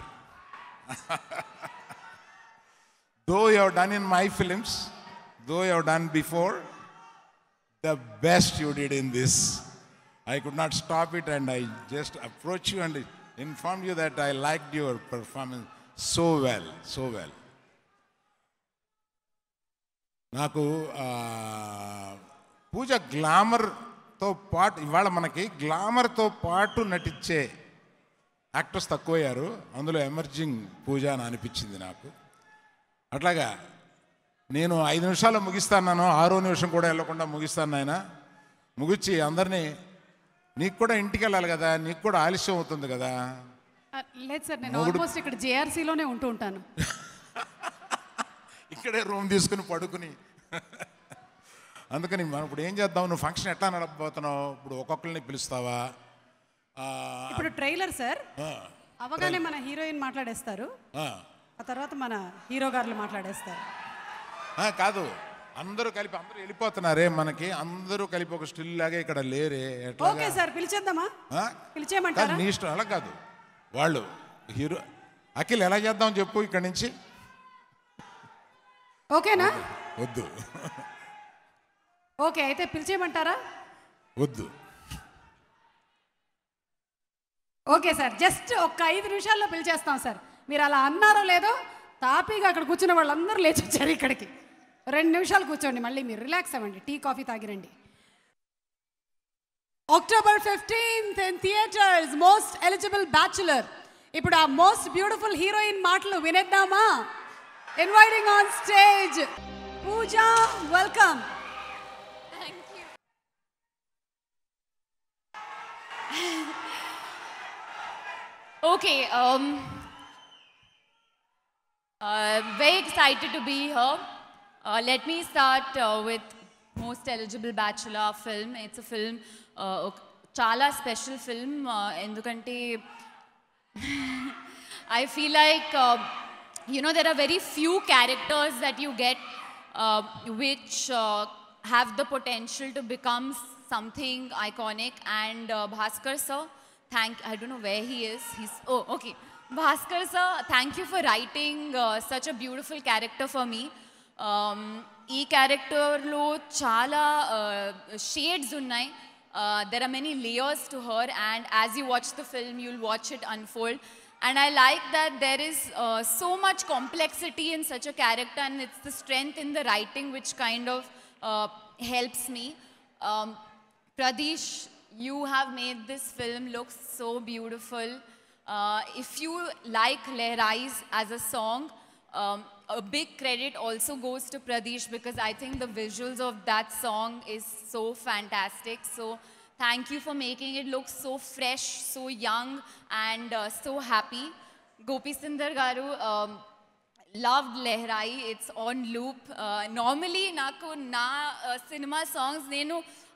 Though you have done in my films, though you have done before, the best you did in this. I could not stop it and I just approached you and informed you that I liked your performance so well, so well. నాకు పూజ గ్లామర్తో పాటు ఇవాళ మనకి గ్లామర్తో పాటు నటించే యాక్టర్స్ తక్కువయ్యారు. అందులో ఎమర్జింగ్ పూజ అని అనిపించింది నాకు. అట్లాగా నేను 5 నిమిషాల్లో ముగిస్తాను, 6వ నిమిషం కూడా వెళ్ళకుండా ముగిస్తాను ఆయన. ముగిచ్చి అందరినీ నీకు కూడా ఇంటికి వెళ్ళాలి కదా, నీకు కూడా ఆలస్యం అవుతుంది కదా. లేదు సార్, నేను ఆల్మోస్ట్ ఇక్కడ జేఆర్సీలోనే ఉంటూ ఉంటాను. ఇక్కడే రూమ్ తీసుకుని పడుకుని. అందుకని మనం ఇప్పుడు ఏం చేద్దాం, నువ్వు ఫంక్షన్ ఎట్లా నడపబోతున్నావు? ఇప్పుడు ఒక్కొక్కరిని పిలుస్తావా? ఇప్పుడు ట్రైలర్ సార్ అవగానే మన హీరోయిన్ మాట్లాడేస్తారు, ఆ తర్వాత మన హీరో గారు మాట్లాడేస్తారు. కాదు, అందరూ వెళ్ళిపోతున్నారే, మనకి అందరూ కలిపి ఒక స్టిల్ లాగా ఇక్కడ లేరే. ఓకే సార్, పిలిచేద్దామా? పిలిచేయమంటారా? నీ ఇష్టం. అలా కాదు, వాళ్ళు హీరో అఖిల్ ఎలా చేద్దాం చెప్పు ఇక్కడి నుంచి. ఓకేనా? వద్దు. ఓకే, అయితే పిలిచేయమంటారా? వద్దు. ఓకే సార్, జస్ట్ ఒక 5 నిమిషాల్లో పిలిచేస్తాం సార్. మీరు అలా అన్నారో లేదో తాపీగా అక్కడ కూర్చున్న వాళ్ళందరూ లేచి వచ్చారు ఇక్కడికి. 2 నిమిషాలు కూర్చోండి, మళ్ళీ మీరు రిలాక్స్ అవ్వండి, టీ కాఫీ తాగిరండి. October 15th in theatres most eligible bachelor. ఇప్పుడు ఆ మోస్ట్ బ్యూటిఫుల్ హీరోయిన్ మాటలు వినేద్దామా? Inviting on stage Pooja, welcome. Okay, very excited to be here. Let me start with most eligible bachelor film. It's a film, chala special film. Endukante I feel like there are very few characters that you get which have the potential to become something iconic. And Bhaskar sir, I don't know where he is. Okay. Bhaskar sir, thank you for writing such a beautiful character for me. ఈ క్యారెక్టర్లో చాలా షేడ్స్ ఉన్నాయి. There are many layers to her, and as you watch the film, you'll watch it unfold. And I like that there is so much complexity in such a character, and it's the strength in the writing which kind of helps me. Pradesh, you have made this film look so beautiful. If you like Lehrais as a song, a big credit also goes to Pradesh, because I think the visuals of that song is so fantastic. So thank you for making it look so fresh, so young, and so happy. Gopi Sundar garu, loved Lehrai. It's on loop. Normally naku na cinema songs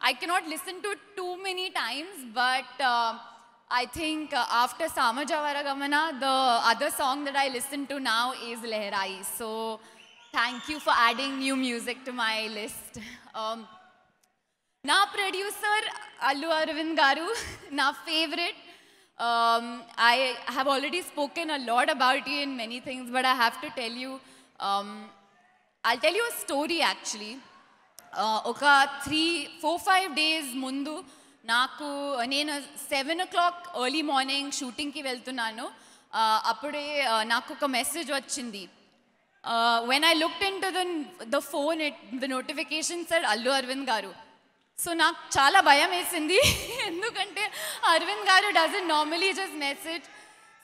I cannot listen to too many times, but I think after Samajavara Gamana, the other song that I listen to now is Lehrai. So thank you for adding new music to my list. Na producer Allu Aravind garu, na favorite. I have already spoken a lot about you in many things, but I have to tell you, I'll tell you a story actually. Oka 3-4-5 days mundu నాకు నేను 7 o'clock ఎర్లీ మార్నింగ్ షూటింగ్కి వెళ్తున్నాను. అప్పుడే నాకు ఒక మెసేజ్ వచ్చింది. When I looked into the phone the notification sir Allu Aravind garu. So నాకు చాలా భయం వేసింది, ఎందుకంటే Aravind garu doesn't normally just message.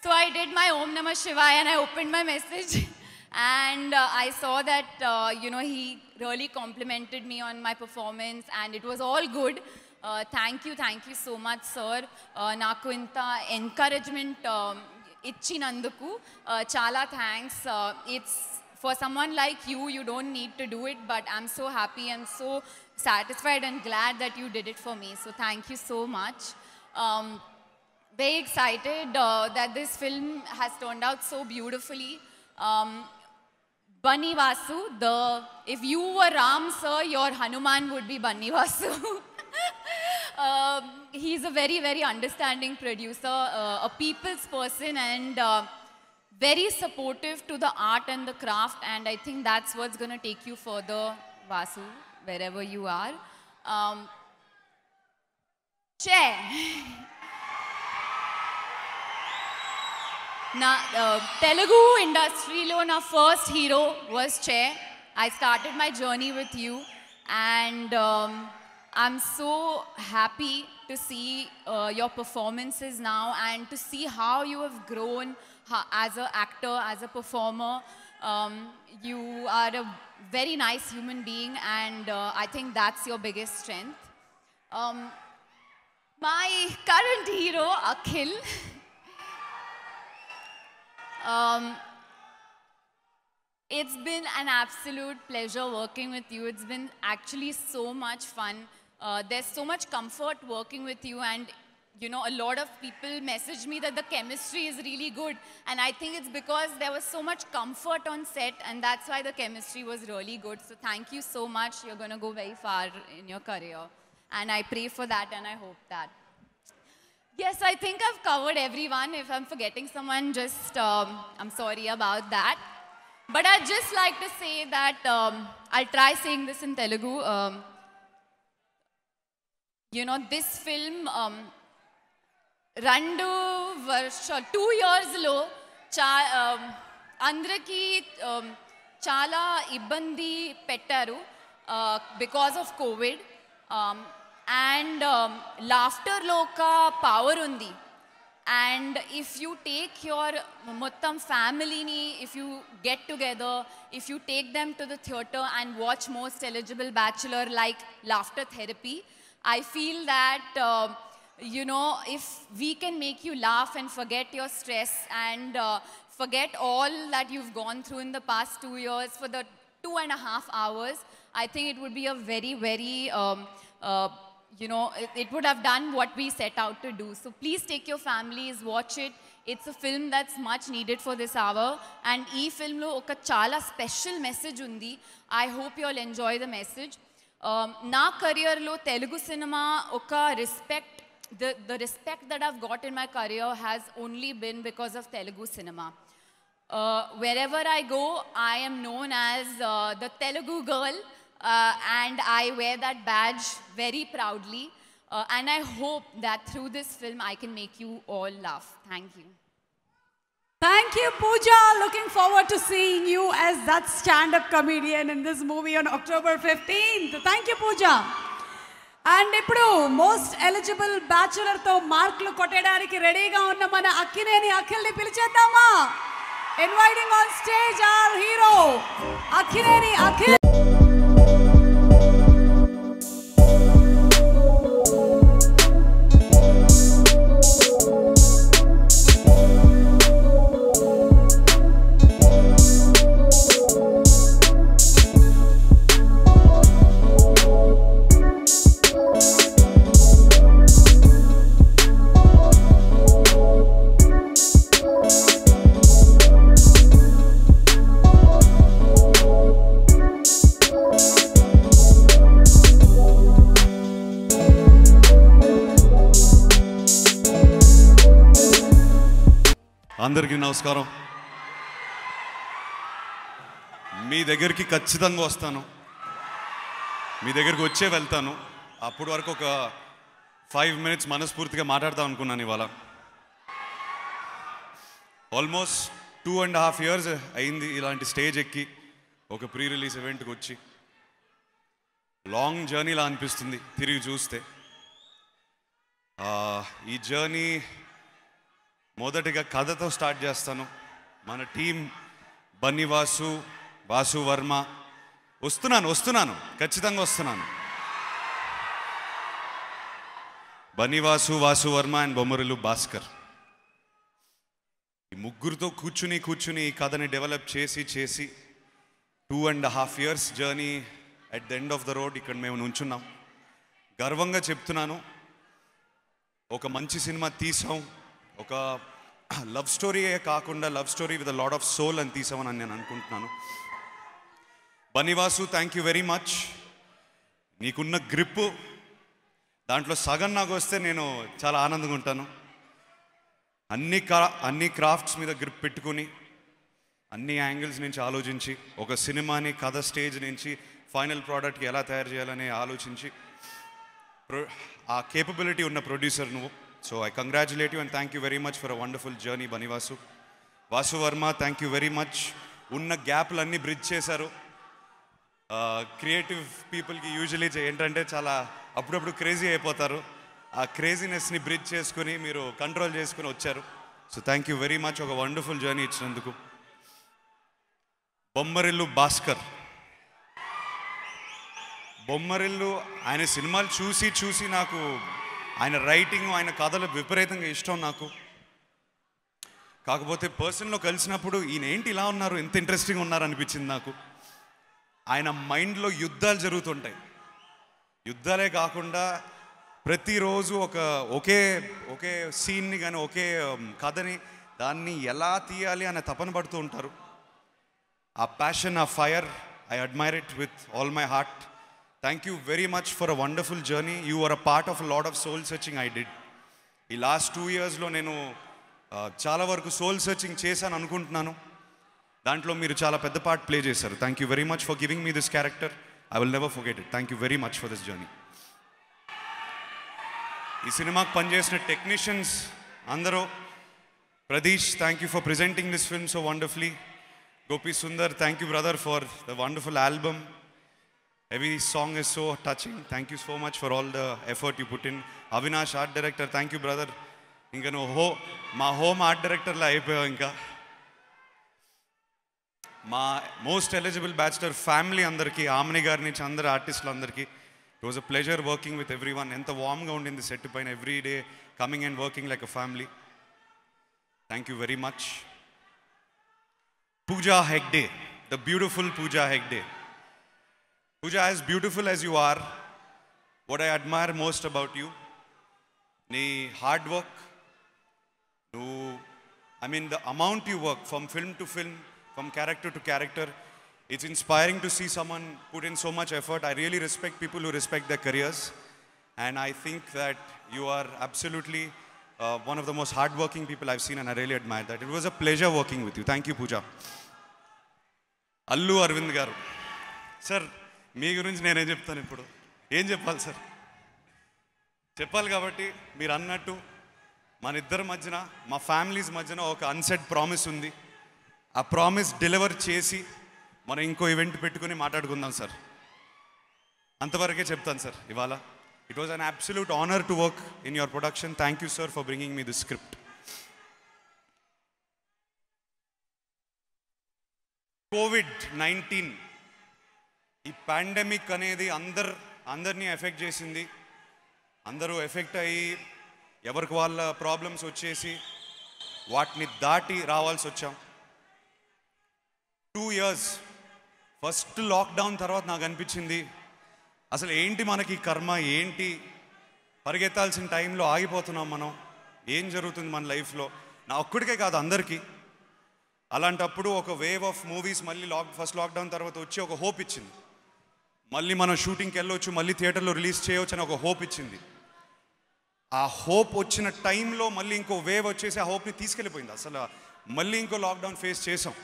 So I did my Om Namah Shivaya and I opened my message and I saw that he really complimented me on my performance and it was all good. Thank you so much sir. Naku inta encouragement ichinanduku chala thanks. It's for someone like you, you don't need to do it, but I'm so happy and so satisfied and glad that you did it for me. So thank you so much. Very excited that this film has turned out so beautifully. Bunny Vasu, if you were Ram sir, your Hanuman would be Bunny Vasu. He's a very, very understanding producer, a people's person, and very supportive to the art and the craft, and I think that's what's going to take you further, Vasu, wherever you are. Che. Na Telugu industry lo na first hero was Che. I started my journey with you, and I'm so happy to see your performances now and to see how you have grown as an actor, as a performer. You are a very nice human being, and I think that's your biggest strength. My current hero, Akhil. It's been an absolute pleasure working with you. It's been actually so much fun. There's so much comfort working with you, and a lot of people message me that the chemistry is really good, and I think it's because there was so much comfort on set, and that's why the chemistry was really good. So thank you so much. You're going to go very far in your career, and I pray for that and I hope that. Yes, I think I've covered everyone. If I'm forgetting someone, just I'm sorry about that. But I'd just like to say that I'll try saying this in Telugu. This film, 2 years lo andraki chala ibbandi pettaru because of COVID, and laughter lo oka power undi. And if you take your mottam family ni, if you get together, if you take them to the theatre and watch Most Eligible Bachelor like Laughter Therapy, I feel that if we can make you laugh and forget your stress and forget all that you've gone through in the past 2 years for the 2.5 hours, I think it would be a very, very it would have done what we set out to do. So please take your families, watch it. It's a film that's much needed for this hour. And ee film lo oka chala special message undi. I hope you all enjoy the message. Na career lo Telugu cinema oka respect, the respect that I've got in my career has only been because of Telugu cinema. Wherever I go, I am known as the Telugu girl, and I wear that badge very proudly. And I hope that through this film, I can make you all laugh. Thank you. Thank you, Pooja. Looking forward to seeing you as that stand-up comedian in this movie on October 15th. Thank you, Pooja. And ఇప్పుడు మోస్ట్ ఎలిజిబుల్ బ్యాచులర్ తో మార్కులు కొట్టడానికి రెడీగా ఉన్న మన అక్కినేని అఖిల్ని పిలిచేద్దామా? Inviting on stage our hero Akkineni Akhil. అందరికీ నమస్కారం. మీ దగ్గరికి ఖచ్చితంగా వస్తాను, మీ దగ్గరికి వచ్చే వెళ్తాను. అప్పటి వరకు ఒక 5 minutes మనస్ఫూర్తిగా మాట్లాడదాం అనుకున్నాను. ఇవాళ ఆల్మోస్ట్ 2.5 years అయింది ఇలాంటి స్టేజ్ ఎక్కి ఒక ప్రీ రిలీజ్ ఈవెంట్కి వచ్చి. లాంగ్ జర్నీలా అనిపిస్తుంది తిరిగి చూస్తే. ఈ జర్నీ మొదటిగా కథతో స్టార్ట్ చేస్తాను. మన టీం బన్నీవాసు, వాసు వర్మ, వస్తున్నాను ఖచ్చితంగా వస్తున్నాను. బన్నీవాసు, వాసు వర్మ అండ్ బొమ్మరిల్లు భాస్కర్, ఈ ముగ్గురితో కూర్చుని ఈ కథని డెవలప్ చేసి 2.5 years journey at the end of the road ఇక్కడ మేము నుంచున్నాం. గర్వంగా చెప్తున్నాను, ఒక మంచి సినిమా తీసాం. ఒక లవ్ స్టోరీయే కాకుండా love story with a lot of soul అని తీసామని నేను అనుకుంటున్నాను. Bunny Vasu, thank you very much. నీకున్న గ్రిప్ దాంట్లో సగం నాకు వస్తే నేను చాలా ఆనందంగా ఉంటాను. అన్ని క్రాఫ్ట్స్ మీద గ్రిప్ పెట్టుకుని అన్ని యాంగిల్స్ నుంచి ఆలోచించి ఒక సినిమాని కథ స్టేజ్ నుంచి ఫైనల్ ప్రోడక్ట్కి ఎలా తయారు చేయాలని ఆలోచించి ఆ కేపబిలిటీ ఉన్న ప్రొడ్యూసర్ నువ్వు. So I congratulate you and thank you very much for a wonderful journey, Banivasu. Vasu Varma, thank you very much. Unna గ్యాప్లన్నీ బ్రిడ్జ్ చేశారు. క్రియేటివ్ పీపుల్కి యూజువలీ ఏంటంటే చాలా అప్పుడప్పుడు క్రేజీ అయిపోతారు. ఆ క్రేజీనెస్ని బ్రిడ్జ్ చేసుకుని మీరు కంట్రోల్ చేసుకుని వచ్చారు. So thank you very much, ఒక వండర్ఫుల్ జర్నీ ఇచ్చినందుకు. బొమ్మరిల్లు భాస్కర్, బొమ్మరిల్లు ఆయన సినిమాలు చూసి నాకు ఆయన రైటింగ్, ఆయన కథలు విపరీతంగా ఇష్టం నాకు. కాకపోతే పర్సన్లో కలిసినప్పుడు ఈయన ఏంటి ఇలా ఉన్నారు, ఎంత ఇంట్రెస్టింగ్ ఉన్నారు అనిపించింది నాకు. ఆయన మైండ్లో యుద్ధాలు జరుగుతుంటాయి. యుద్ధాలే కాకుండా ప్రతిరోజు ఒకే సీన్ని కానీ ఒకే కథని దాన్ని ఎలా తీయాలి అనే తపన పడుతూ ఉంటారు. ఆ ప్యాషన్, ఆ fire, I admire it with all my heart. Thank you very much for a wonderful journey. You were a part of a lot of soul searching I did. ఈ లాస్ట్ 2 yearsలో నేను చాలా వరకు సోల్ సెర్చింగ్ చేశాను అనుకుంటున్నాను. దాంట్లో మీరు చాలా పెద్ద పార్ట్ ప్లే చేశారు. Thank you very much for giving me this character. I will never forget it. Thank you very much for this journey. ఈ సినిమాకి పనిచేసిన టెక్నీషియన్స్ అందరూ, Pradeesh, thank you for presenting this film so wonderfully. Gopi Sundar, thank you brother for the wonderful album. Every song is so touching. Thank you so much for all the effort you put in. Avinash, art director, thank you brother. Inga no ma home art director la ayipoya inka. Ma most eligible bachelor family andarki, Amini garu nunchi andaru artistlu andarki, it was a pleasure working with everyone. Enta warm ga undindi set paina, every day coming and working like a family. Thank you very much. Pooja Hegde, the beautiful Pooja Hegde. Pooja, as beautiful as you are, what I admire most about you, nee hard work, the amount you work from film to film, from character to character, it's inspiring to see someone put in so much effort. I really respect people who respect their careers, and I think that you are absolutely one of the most hardworking people I've seen, and I really admire that. It was a pleasure working with you. Thank you, Pooja. Allu Arvind garu. Sir, మీ గురించి నేనేం చెప్తాను ఇప్పుడు? ఏం చెప్పాలి సార్? చెప్పాలి కాబట్టి మీరు అన్నట్టు మన ఇద్దరి మధ్యన, మా ఫ్యామిలీస్ మధ్యన ఒక అన్సెడ్ ప్రామిస్ ఉంది. ఆ ప్రామిస్ డెలివర్ చేసి మనం ఇంకో ఈవెంట్ పెట్టుకుని మాట్లాడుకుందాం సార్. అంతవరకే చెప్తాను సార్ ఇవాళ. It was an absolute honor to work in your production. Thank you, sir, for bringing me this script. COVID-19 ఈ పాండమిక్ అనేది అందరినీ ఎఫెక్ట్ చేసింది. అందరూ ఎఫెక్ట్ అయ్యి ఎవరికి వాళ్ళ ప్రాబ్లమ్స్ వచ్చేసి వాటిని దాటి రావాల్సి వచ్చాం. 2 years ఫస్ట్ లాక్డౌన్ తర్వాత నాకు అనిపించింది అసలు ఏంటి మనకి కర్మ, ఏంటి పరిగెత్తాల్సిన టైంలో ఆగిపోతున్నాం మనం, ఏం జరుగుతుంది మన లైఫ్లో, నా ఒక్కడికే కాదు అందరికీ. అలాంటప్పుడు ఒక వేవ్ ఆఫ్ మూవీస్ మళ్ళీ ఫస్ట్ లాక్డౌన్ తర్వాత వచ్చి ఒక హోప్ ఇచ్చింది. మళ్ళీ మనం షూటింగ్కి వెళ్ళొచ్చు, మళ్ళీ థియేటర్లో రిలీజ్ చేయవచ్చు అని ఒక హోప్ ఇచ్చింది. ఆ హోప్ వచ్చిన టైంలో మళ్ళీ ఇంకో వేవ్ వచ్చేసి ఆ హోప్ని తీసుకెళ్ళిపోయింది. అసలు మళ్ళీ ఇంకో లాక్డౌన్ ఫేస్ చేసాం.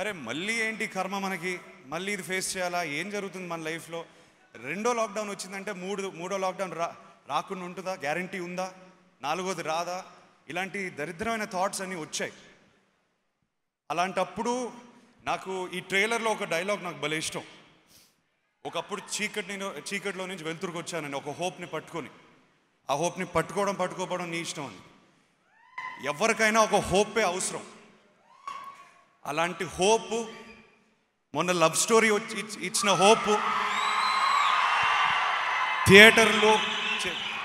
అరే మళ్ళీ ఏంటి కర్మ మనకి, మళ్ళీ ఇది ఫేస్ చేయాలా, ఏం జరుగుతుంది మన లైఫ్లో? రెండో లాక్డౌన్ వచ్చిందంటే మూడో లాక్డౌన్ రాకుండా ఉంటుందా, గ్యారంటీ ఉందా, నాలుగోది రాదా, ఇలాంటి దరిద్రమైన థాట్స్ అన్నీ వచ్చాయి. అలాంటప్పుడు నాకు ఈ ట్రైలర్లో ఒక డైలాగ్ నాకు భలే ఇష్టం. ఒకప్పుడు చీకటిలో నుంచి వెలుతురుకు వచ్చానని ఒక హోప్ని పట్టుకొని, ఆ హోప్ని పట్టుకోవడం నీ ఇష్టం అని. ఎవరికైనా ఒక హోపే అవసరం. అలాంటి హోప్ మొన్న లవ్ స్టోరీ ఇచ్చిన హోప్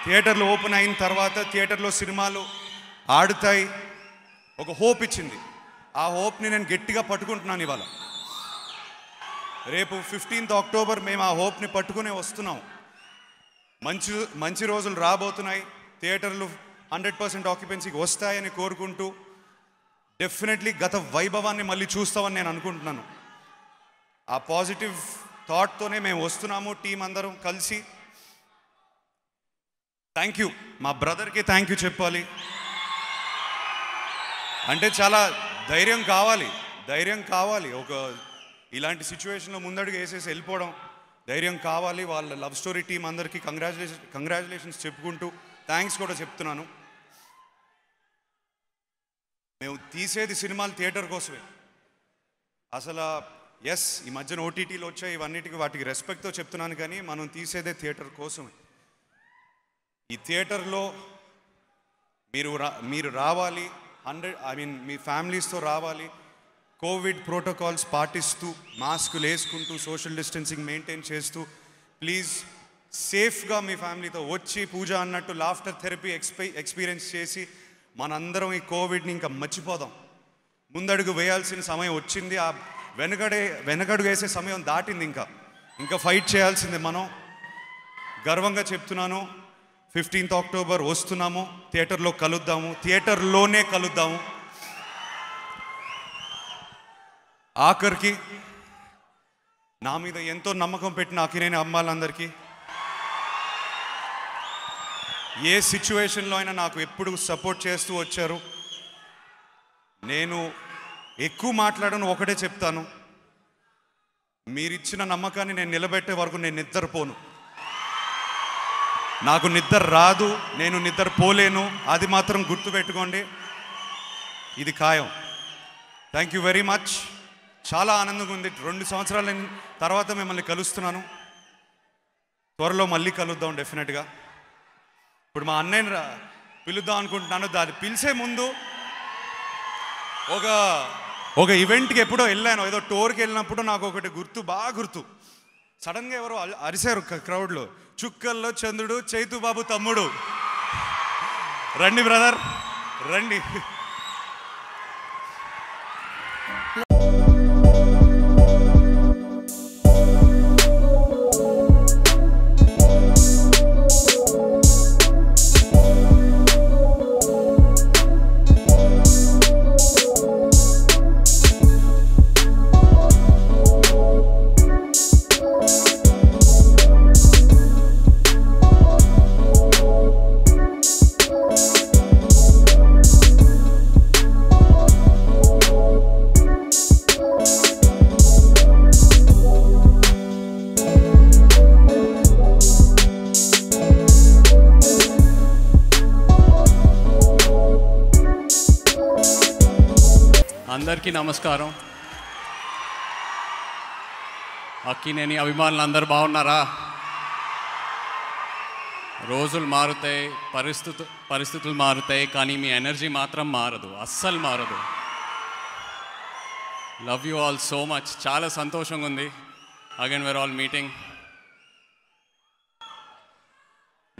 థియేటర్లో ఓపెన్ అయిన తర్వాత థియేటర్లో సినిమాలు ఆడుతాయి ఒక హోప్ ఇచ్చింది. ఆ హోప్ని నేను గట్టిగా పట్టుకుంటున్నాను ఇవాళ. రేపు 15th October మేము ఆ హోప్ని పట్టుకునే వస్తున్నాం. మంచి రోజులు రాబోతున్నాయి. థియేటర్లు 100% ఆక్యుపెన్సీకి వస్తాయని కోరుకుంటూ డెఫినెట్లీ గత వైభవాన్ని మళ్ళీ చూస్తామని నేను అనుకుంటున్నాను. ఆ పాజిటివ్ థాట్తోనే మేము వస్తున్నాము, టీం అందరం కలిసి. థ్యాంక్ యూ, మా బ్రదర్కి థ్యాంక్ యూ చెప్పాలి. అంటే చాలా ధైర్యం కావాలి. ఒక ఇలాంటి సిచ్యువేషన్లో ముందడుగు వేసేసి వెళ్ళిపోవడం ధైర్యం కావాలి. వాళ్ళ లవ్ స్టోరీ టీం అందరికీ కంగ్రాచులేషన్స్ చెప్పుకుంటూ థ్యాంక్స్ కూడా చెప్తున్నాను. మేము తీసేది సినిమాలు థియేటర్ కోసమే. అసలు ఎస్ ఈ మధ్యన ఓటీటీలు వచ్చాయి, వాటికి రెస్పెక్ట్తో చెప్తున్నాను, కానీ మనం తీసేదే థియేటర్ కోసమే. ఈ థియేటర్లో మీరు రావాలి, మీ ఫ్యామిలీస్తో రావాలి. కోవిడ్ ప్రోటోకాల్స్ పాటిస్తూ, మాస్కులు వేసుకుంటూ, సోషల్ డిస్టెన్సింగ్ మెయింటైన్ చేస్తూ, ప్లీజ్ సేఫ్గా మీ ఫ్యామిలీతో వచ్చి పూజ అన్నట్టు లాఫ్టర్ థెరపీ ఎక్స్పీరియన్స్ చేసి మనందరం ఈ కోవిడ్ని ఇంకా మర్చిపోదాం. ముందడుగు వేయాల్సిన సమయం వచ్చింది. ఆ వెనకడుగు వేసే సమయం దాటింది. ఇంకా ఫైట్ చేయాల్సిందే మనం. గర్వంగా చెప్తున్నాను, 15th October వస్తున్నాము. థియేటర్లోనే కలుద్దాము. ఆఖరికి నా మీద ఎంతో నమ్మకం పెట్టిన అక్కినేని అమ్మాయిలందరికీ, ఏ సిచ్యువేషన్లో అయినా నాకు ఎప్పుడు సపోర్ట్ చేస్తూ వచ్చారు. నేను ఎక్కువ మాట్లాడను, ఒకటే చెప్తాను, మీరిచ్చిన నమ్మకాన్ని నేను నిలబెట్టే వరకు నేను నిద్రపోను. నాకు నిద్ర రాదు, నేను నిద్రపోలేను, అది మాత్రం గుర్తుపెట్టుకోండి. ఇది ఖాయం. Thank you very much. చాలా ఆనందంగా ఉంది. 2 సంవత్సరాల తర్వాత మిమ్మల్ని కలుస్తున్నాను. త్వరలో మళ్ళీ కలుద్దాం డెఫినెట్గా. ఇప్పుడు మా అన్నయ్యని పిలుద్దాం అనుకుంటున్నాను. దాన్ని పిలిచే ముందు ఒక ఈవెంట్కి ఎప్పుడో వెళ్ళాను, ఏదో టూర్కి వెళ్ళినప్పుడు నాకు ఒకటి బాగా గుర్తు. సడన్గా ఎవరో అరిశారు క్రౌడ్లో, చుక్కల్లో చంద్రుడు చైతు బాబు తమ్ముడు. రండి బ్రదర్, రండి. అందరికీ నమస్కారం. అక్కినేని అభిమానులు అందరు బాగున్నారా? రోజులు మారుతాయి, పరిస్థితులు మారుతాయి, కానీ మీ ఎనర్జీ మాత్రం మారదు, అస్సలు మారదు. Love you all so much. చాలా సంతోషంగా ఉంది. Again we're all meeting.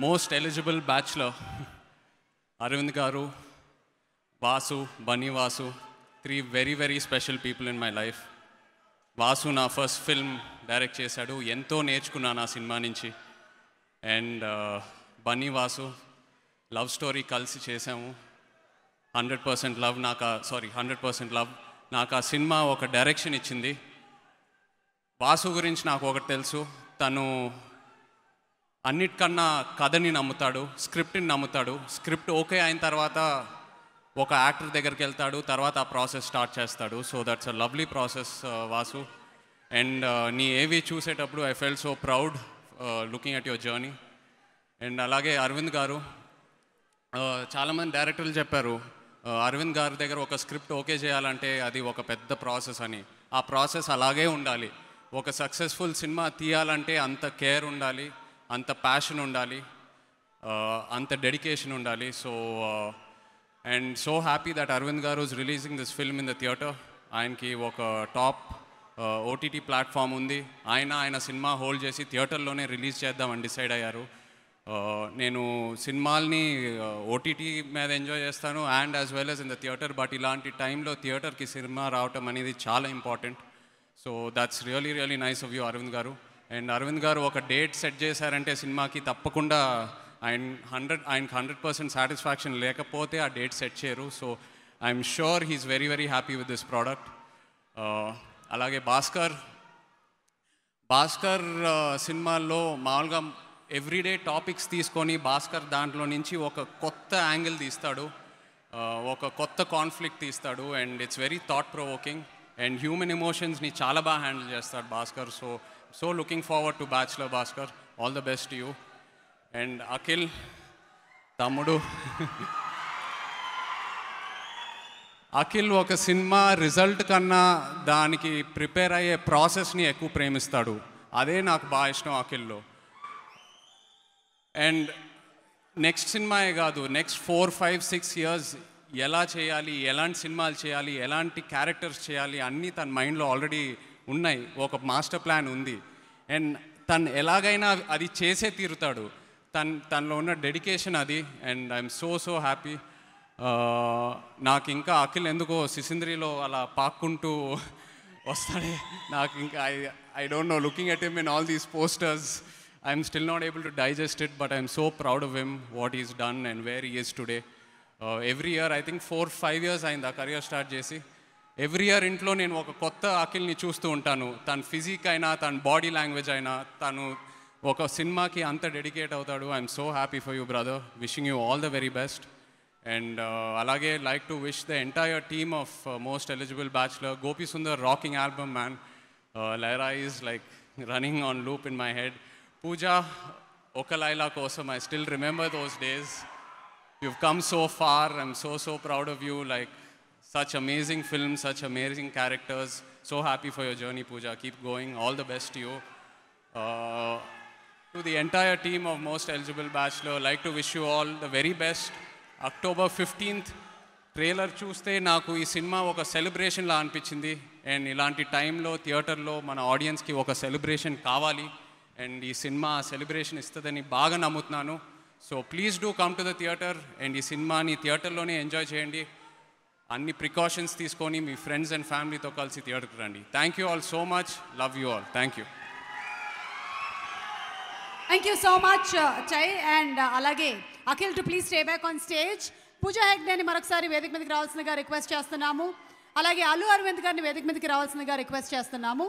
Most eligible bachelor Aravind garu, Vasu, Bunny Vasu, 3 very very special people in my life. Vasu నా ఫస్ట్ ఫిల్మ్ డైరెక్ట్ చేశాడు, ఎంతో నేర్చుకున్నాను ఆ సినిమా నుంచి. And Bunny Vasu love story కలిసి చేసాము. 100% లవ్ 100% లవ్ నాకు ఆ సినిమా ఒక డైరెక్షన్ ఇచ్చింది. వాసు గురించి నాకు ఒకటి తెలుసు, తను అన్నిటికన్నా కథని నమ్ముతాడు, స్క్రిప్ట్ని నమ్ముతాడు. స్క్రిప్ట్ ఓకే అయిన తర్వాత ఒక యాక్టర్ దగ్గరికి వెళ్తాడు, తర్వాత ఆ ప్రాసెస్ స్టార్ట్ చేస్తాడు. So that's a lovely process Vasu. And నీ ఏవి చూసేటప్పుడు I felt so proud looking at your journey. And అలాగే అరవింద్ గారు, చాలామంది డైరెక్టర్లు చెప్పారు అరవింద్ గారి దగ్గర ఒక స్క్రిప్ట్ ఓకే చేయాలంటే అది ఒక పెద్ద ప్రాసెస్ అని. ఆ ప్రాసెస్ అలాగే ఉండాలి. ఒక సక్సెస్ఫుల్ సినిమా తీయాలంటే అంత కేర్ ఉండాలి, అంత ప్యాషన్ ఉండాలి, అంత డెడికేషన్ ఉండాలి. So and so happy that Aravind garu is releasing this film in the theatre. ఆయనకి ఒక టాప్ ఓటీటీ ప్లాట్ఫామ్ ఉంది. ఆయన సినిమా హోల్డ్ చేసి థియేటర్లోనే రిలీజ్ చేద్దామని డిసైడ్ అయ్యారు. నేను సినిమాల్ని ఓటీటీ మీద ఎంజాయ్ చేస్తాను and as well as in the theatre. But ఇలాంటి టైంలో థియేటర్కి సినిమా రావటం అనేది చాలా important. So that's really really nice of you Aravind గారు. అండ్ అరవింద్ గారు ఒక డేట్ సెట్ చేశారంటే సినిమాకి తప్పకుండా ఆయనకి 100% సాటిస్ఫాక్షన్ లేకపోతే ఆ డేట్ సెట్ చేయరు. So I'm sure he's very very happy with this product. అలాగే భాస్కర్ సినిమాల్లో మామూలుగా ఎవ్రీడే టాపిక్స్ తీసుకొని భాస్కర్ దాంట్లో నుంచి ఒక కొత్త యాంగిల్ తీస్తాడు, ఒక కొత్త కాన్ఫ్లిక్ట్ తీస్తాడు. And it's very thought provoking and human ఎమోషన్స్ని చాలా బాగా హ్యాండిల్ చేస్తాడు Bhaskar. So looking forward to bachelor Bhaskar. All the best you. And Akhil తమ్ముడు, అఖిల్ ఒక సినిమా రిజల్ట్ కన్నా దానికి ప్రిపేర్ అయ్యే ప్రాసెస్ని ఎక్కువ ప్రేమిస్తాడు. అదే నాకు బాగా ఇష్టం అఖిల్లో. అండ్ నెక్స్ట్ సినిమాయే కాదు, నెక్స్ట్ 4, 5, 6 years ఎలా చేయాలి, ఎలాంటి సినిమాలు చేయాలి, ఎలాంటి క్యారెక్టర్స్ చేయాలి అన్నీ తన మైండ్లో ఆల్రెడీ ఉన్నాయి. ఒక మాస్టర్ ప్లాన్ ఉంది. అండ్ తను ఎలాగైనా అది చేసే తీరుతాడు. తనలో ఉన్న డెడికేషన్ అది. And I'm so happy. నాకు ఇంకా అఖిల్ ఎందుకో సిసింద్రిలో అలా పాక్కుంటూ వస్తాడే. నాకు ఇంకా I don't no, looking at him in all these posters, I'm still not able to digest it, but I'm so proud of him, what he's done and where he is today. Every year, I think 4-5 years అయింది ఆ career start చేసి. ఎవ్రీ ఇయర్ ఇంట్లో నేను ఒక కొత్త అఖిల్ని చూస్తూ ఉంటాను. తన ఫిజిక్ అయినా, తన బాడీ లాంగ్వేజ్ అయినా, తను ఒక సినిమాకి అంత డెడికేట్ అవుతాడు. I'm so happy for you brother. Wishing you all the very best. And అలాగే like to wish the entire team of most eligible bachelor. Gopi Sundar rocking album man. Lyra is like running on loop in my head. Pooja, Oka Laila Kosam, I still remember those days. You've come so far. I'm so proud of you. Like, such amazing films, such amazing characters. So happy for your journey, Pooja. Keep going. All the best to you. To the entire team of Most Eligible Bachelor, like to wish you all the very best. October 15th, trailer చూస్తే నాకు ఈ సినిమా ఒక సెలబ్రేషన్లా అనిపించింది. అండ్ ఇలాంటి టైంలో థియేటర్లో మన ఆడియన్స్కి ఒక సెలబ్రేషన్ కావాలి. అండ్ ఈ సినిమా సెలబ్రేషన్ ఇస్తుందని బాగా నమ్ముతున్నాను. So please do come to the theatre. And ఈ సినిమాని థియేటర్లోనే ఎంజాయ్ చేయండి. అన్ని ప్రికాషన్స్ తీసుకొని మీ ఫ్రెండ్స్ అండ్ ఫ్యామిలీతో కలిసి థియేటర్కి రండి. Thank you all so much. Love you all. Thank you. Thank you so much Chay. And అలాగే Akhil too please stay back on stage. Pooja హెగ్డేని మరొకసారి వేదిక మీదకి రావాల్సిందిగా రిక్వెస్ట్ చేస్తున్నాము. అలాగే అల్లు అరవింద్ గారిని వేదిక మీదకి రావాల్సిందిగా రిక్వెస్ట్ చేస్తున్నాము.